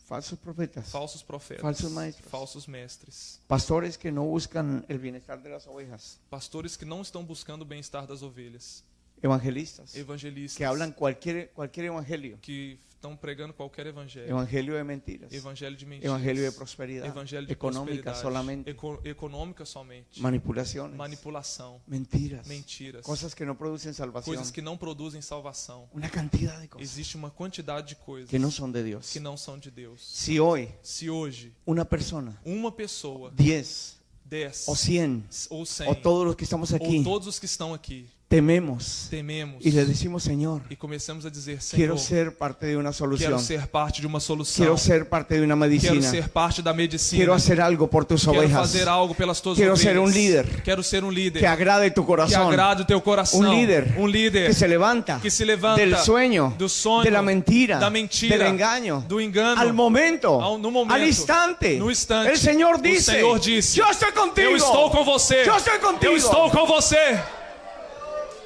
[SPEAKER 1] Falsos profetas,
[SPEAKER 2] Falsos profetas,
[SPEAKER 1] Falsos maestros.
[SPEAKER 2] falsos mestres,
[SPEAKER 1] pastores que no buscan el bienestar de las ovejas,
[SPEAKER 2] pastores que não estão buscando o bem-estar das ovelhas,
[SPEAKER 1] evangelistas
[SPEAKER 2] evangelistas
[SPEAKER 1] que hablan cualquier evangelio,
[SPEAKER 2] que estão pregando qualquer evangelho,
[SPEAKER 1] evangelio de mentiras,
[SPEAKER 2] evangelho de mentiras,
[SPEAKER 1] evangelio de prosperidad,
[SPEAKER 2] evangelho de
[SPEAKER 1] económica
[SPEAKER 2] prosperidade,
[SPEAKER 1] solamente,
[SPEAKER 2] econômica somente,
[SPEAKER 1] manipulaciones,
[SPEAKER 2] manipulação,
[SPEAKER 1] mentiras,
[SPEAKER 2] mentiras,
[SPEAKER 1] cosas que no producen salvación,
[SPEAKER 2] coisas que não produzem salvação.
[SPEAKER 1] una cantidad de cosas
[SPEAKER 2] Existe uma quantidade de coisas
[SPEAKER 1] que no son de Dios.
[SPEAKER 2] que não são de Deus.
[SPEAKER 1] Si hoy
[SPEAKER 2] Se hoje
[SPEAKER 1] una persona,
[SPEAKER 2] uma pessoa,
[SPEAKER 1] 10
[SPEAKER 2] 10
[SPEAKER 1] o 100
[SPEAKER 2] ou 100,
[SPEAKER 1] o todos los que estamos
[SPEAKER 2] ou
[SPEAKER 1] aquí
[SPEAKER 2] todos os que estão aqui
[SPEAKER 1] tememos
[SPEAKER 2] tememos
[SPEAKER 1] y le decimos, Señor,
[SPEAKER 2] e começamos a dizer,
[SPEAKER 1] quiero
[SPEAKER 2] Senhor,
[SPEAKER 1] ser parte de una
[SPEAKER 2] quero
[SPEAKER 1] solución.
[SPEAKER 2] ser parte de uma solução,
[SPEAKER 1] Quiero ser parte de una
[SPEAKER 2] quero
[SPEAKER 1] medicina.
[SPEAKER 2] ser parte da medicina,
[SPEAKER 1] Quiero hacer algo por tus
[SPEAKER 2] quero
[SPEAKER 1] ovejas.
[SPEAKER 2] fazer algo pelas tuas
[SPEAKER 1] Quiero
[SPEAKER 2] ovelhas,
[SPEAKER 1] ser un líder
[SPEAKER 2] quero ser um líder
[SPEAKER 1] que agrade tu
[SPEAKER 2] que
[SPEAKER 1] corazón.
[SPEAKER 2] agrade o teu coração,
[SPEAKER 1] Un líder
[SPEAKER 2] que
[SPEAKER 1] se levanta del sueño,
[SPEAKER 2] do sonho,
[SPEAKER 1] de la mentira,
[SPEAKER 2] da mentira,
[SPEAKER 1] del engaño,
[SPEAKER 2] do engano,
[SPEAKER 1] al momento,
[SPEAKER 2] no momento,
[SPEAKER 1] al instante.
[SPEAKER 2] no instante.
[SPEAKER 1] El Señor
[SPEAKER 2] O
[SPEAKER 1] dice,
[SPEAKER 2] Senhor disse,
[SPEAKER 1] yo estoy contigo.
[SPEAKER 2] eu estou com você,
[SPEAKER 1] Yo estoy contigo.
[SPEAKER 2] eu estou com você.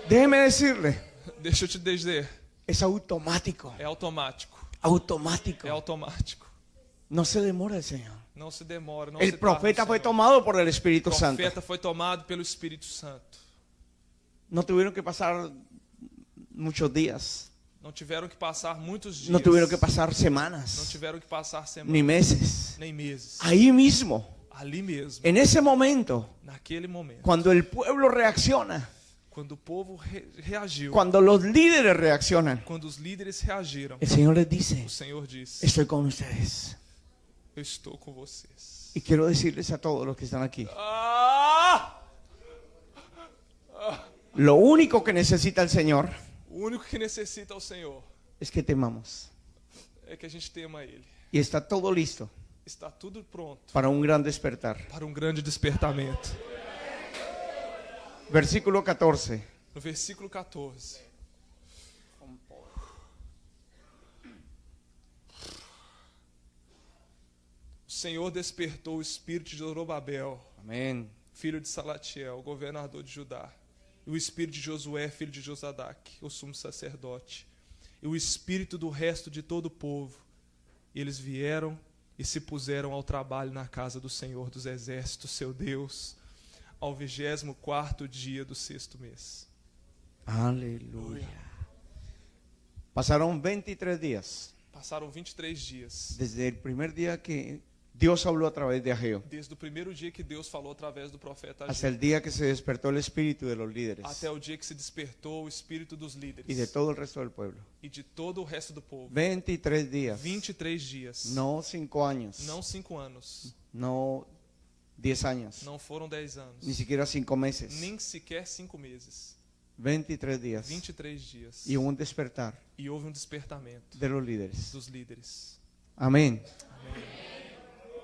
[SPEAKER 1] Déjeme decirle,
[SPEAKER 2] Deixa eu te dizer,
[SPEAKER 1] es automático,
[SPEAKER 2] é automático,
[SPEAKER 1] automático.
[SPEAKER 2] é automático.
[SPEAKER 1] No se demora el Señor.
[SPEAKER 2] Não se demora, não
[SPEAKER 1] El
[SPEAKER 2] se
[SPEAKER 1] profeta
[SPEAKER 2] tarda,
[SPEAKER 1] fue
[SPEAKER 2] Senhor.
[SPEAKER 1] tomado por el
[SPEAKER 2] O
[SPEAKER 1] Espíritu Santo.
[SPEAKER 2] profeta foi tomado pelo Espírito Santo.
[SPEAKER 1] No tuvieron que pasar muchos días.
[SPEAKER 2] Não tiveram que passar muitos dias.
[SPEAKER 1] No tuvieron que pasar
[SPEAKER 2] Não
[SPEAKER 1] semanas,
[SPEAKER 2] tiveram que passar semanas,
[SPEAKER 1] ni meses.
[SPEAKER 2] nem meses.
[SPEAKER 1] Ahí mismo,
[SPEAKER 2] Ali mesmo,
[SPEAKER 1] en ese momento,
[SPEAKER 2] naquele momento,
[SPEAKER 1] cuando el pueblo reacciona,
[SPEAKER 2] quando o povo reagiu,
[SPEAKER 1] cuando los líderes reaccionan,
[SPEAKER 2] quando os líderes reagiram,
[SPEAKER 1] el Señor les dice,
[SPEAKER 2] o Senhor disse,
[SPEAKER 1] estoy con ustedes.
[SPEAKER 2] eu estou com vocês.
[SPEAKER 1] Y quiero decirles a todos los que están aquí,
[SPEAKER 2] Ah!
[SPEAKER 1] lo único que necesita el Señor
[SPEAKER 2] O único que necessita o Senhor
[SPEAKER 1] es que temamos.
[SPEAKER 2] é que a gente tema Ele.
[SPEAKER 1] Y está todo listo
[SPEAKER 2] Está tudo pronto
[SPEAKER 1] para un gran despertar.
[SPEAKER 2] para um grande despertamento.
[SPEAKER 1] Versículo 14.
[SPEAKER 2] No versículo 14. O Senhor despertou o espírito de Zorobabel,
[SPEAKER 1] Amén.
[SPEAKER 2] filho de Salatiel, governador de Judá, e o espírito de Josué, filho de Josadaque, o sumo sacerdote, e o espírito do resto de todo o povo. E eles vieram e se puseram ao trabalho na casa do Senhor dos Exércitos, seu Deus, ao 24º dia do 6º mês.
[SPEAKER 1] Aleluya. Pasaron 23 días
[SPEAKER 2] Passaram 23 dias,
[SPEAKER 1] desde el primer día que Dios habló a través de Ageo
[SPEAKER 2] desde o primeiro dia que Deus falou através do profeta
[SPEAKER 1] hasta
[SPEAKER 2] Ageu,
[SPEAKER 1] el día que se despertó el espíritu de los líderes
[SPEAKER 2] até o dia que se despertou o espírito dos líderes
[SPEAKER 1] y de todo el resto del pueblo.
[SPEAKER 2] e de todo o resto do povo.
[SPEAKER 1] 23 días.
[SPEAKER 2] 23 dias,
[SPEAKER 1] No 5 años.
[SPEAKER 2] não 5 anos,
[SPEAKER 1] No 10 años.
[SPEAKER 2] não foram 10 anos,
[SPEAKER 1] Ni siquiera 5 meses.
[SPEAKER 2] nem sequer 5 meses.
[SPEAKER 1] 23 días.
[SPEAKER 2] 23 dias.
[SPEAKER 1] Y un despertar
[SPEAKER 2] E houve um despertamento
[SPEAKER 1] de los líderes.
[SPEAKER 2] dos líderes.
[SPEAKER 1] Amén.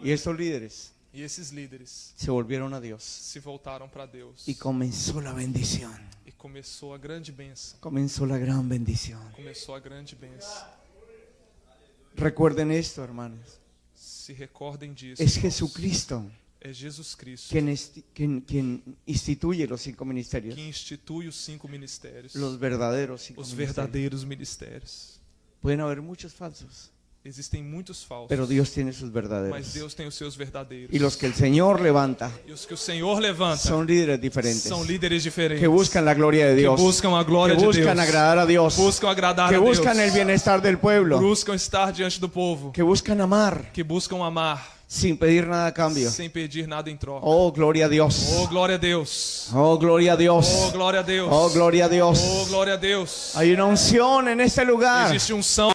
[SPEAKER 1] Y estos líderes
[SPEAKER 2] E esses líderes
[SPEAKER 1] se volvieron a Dios.
[SPEAKER 2] se voltaram para Deus.
[SPEAKER 1] Y comenzó la bendición.
[SPEAKER 2] E começou a grande bênção.
[SPEAKER 1] Comenzó la gran bendición.
[SPEAKER 2] Começou a grande bênção.
[SPEAKER 1] Recuerden esto, hermanos.
[SPEAKER 2] Se recordem disso.
[SPEAKER 1] Es
[SPEAKER 2] irmãos.
[SPEAKER 1] Jesucristo
[SPEAKER 2] É Jesus Cristo
[SPEAKER 1] quien instituye los 5 ministerios.
[SPEAKER 2] que institui os 5 ministérios.
[SPEAKER 1] Los verdaderos 5
[SPEAKER 2] Os
[SPEAKER 1] ministerios.
[SPEAKER 2] verdadeiros ministérios.
[SPEAKER 1] Pueden haber muchos falsos,
[SPEAKER 2] Existem muitos falsos.
[SPEAKER 1] pero Dios tiene sus
[SPEAKER 2] Mas
[SPEAKER 1] verdaderos.
[SPEAKER 2] Deus tem os seus verdadeiros.
[SPEAKER 1] Y los que el Señor levanta
[SPEAKER 2] E os que o Senhor levanta
[SPEAKER 1] son líderes diferentes.
[SPEAKER 2] são líderes diferentes.
[SPEAKER 1] Que buscan la gloria de Dios.
[SPEAKER 2] Que buscam a glória
[SPEAKER 1] Que
[SPEAKER 2] de
[SPEAKER 1] buscan
[SPEAKER 2] Deus.
[SPEAKER 1] agradar a Dios.
[SPEAKER 2] Buscam agradar
[SPEAKER 1] Que
[SPEAKER 2] a Deus.
[SPEAKER 1] buscan el bienestar del pueblo.
[SPEAKER 2] Buscam estar diante do povo.
[SPEAKER 1] Que buscan amar
[SPEAKER 2] Que buscam amar
[SPEAKER 1] sin pedir nada a cambio.
[SPEAKER 2] sem pedir nada em troca.
[SPEAKER 1] Oh, gloria a Dios.
[SPEAKER 2] Oh, glória a Deus.
[SPEAKER 1] Oh, gloria a Dios.
[SPEAKER 2] Oh, glória a Deus.
[SPEAKER 1] Oh, gloria a Dios.
[SPEAKER 2] Oh, glória a Deus.
[SPEAKER 1] Hay una unción en este lugar.
[SPEAKER 2] Existe unção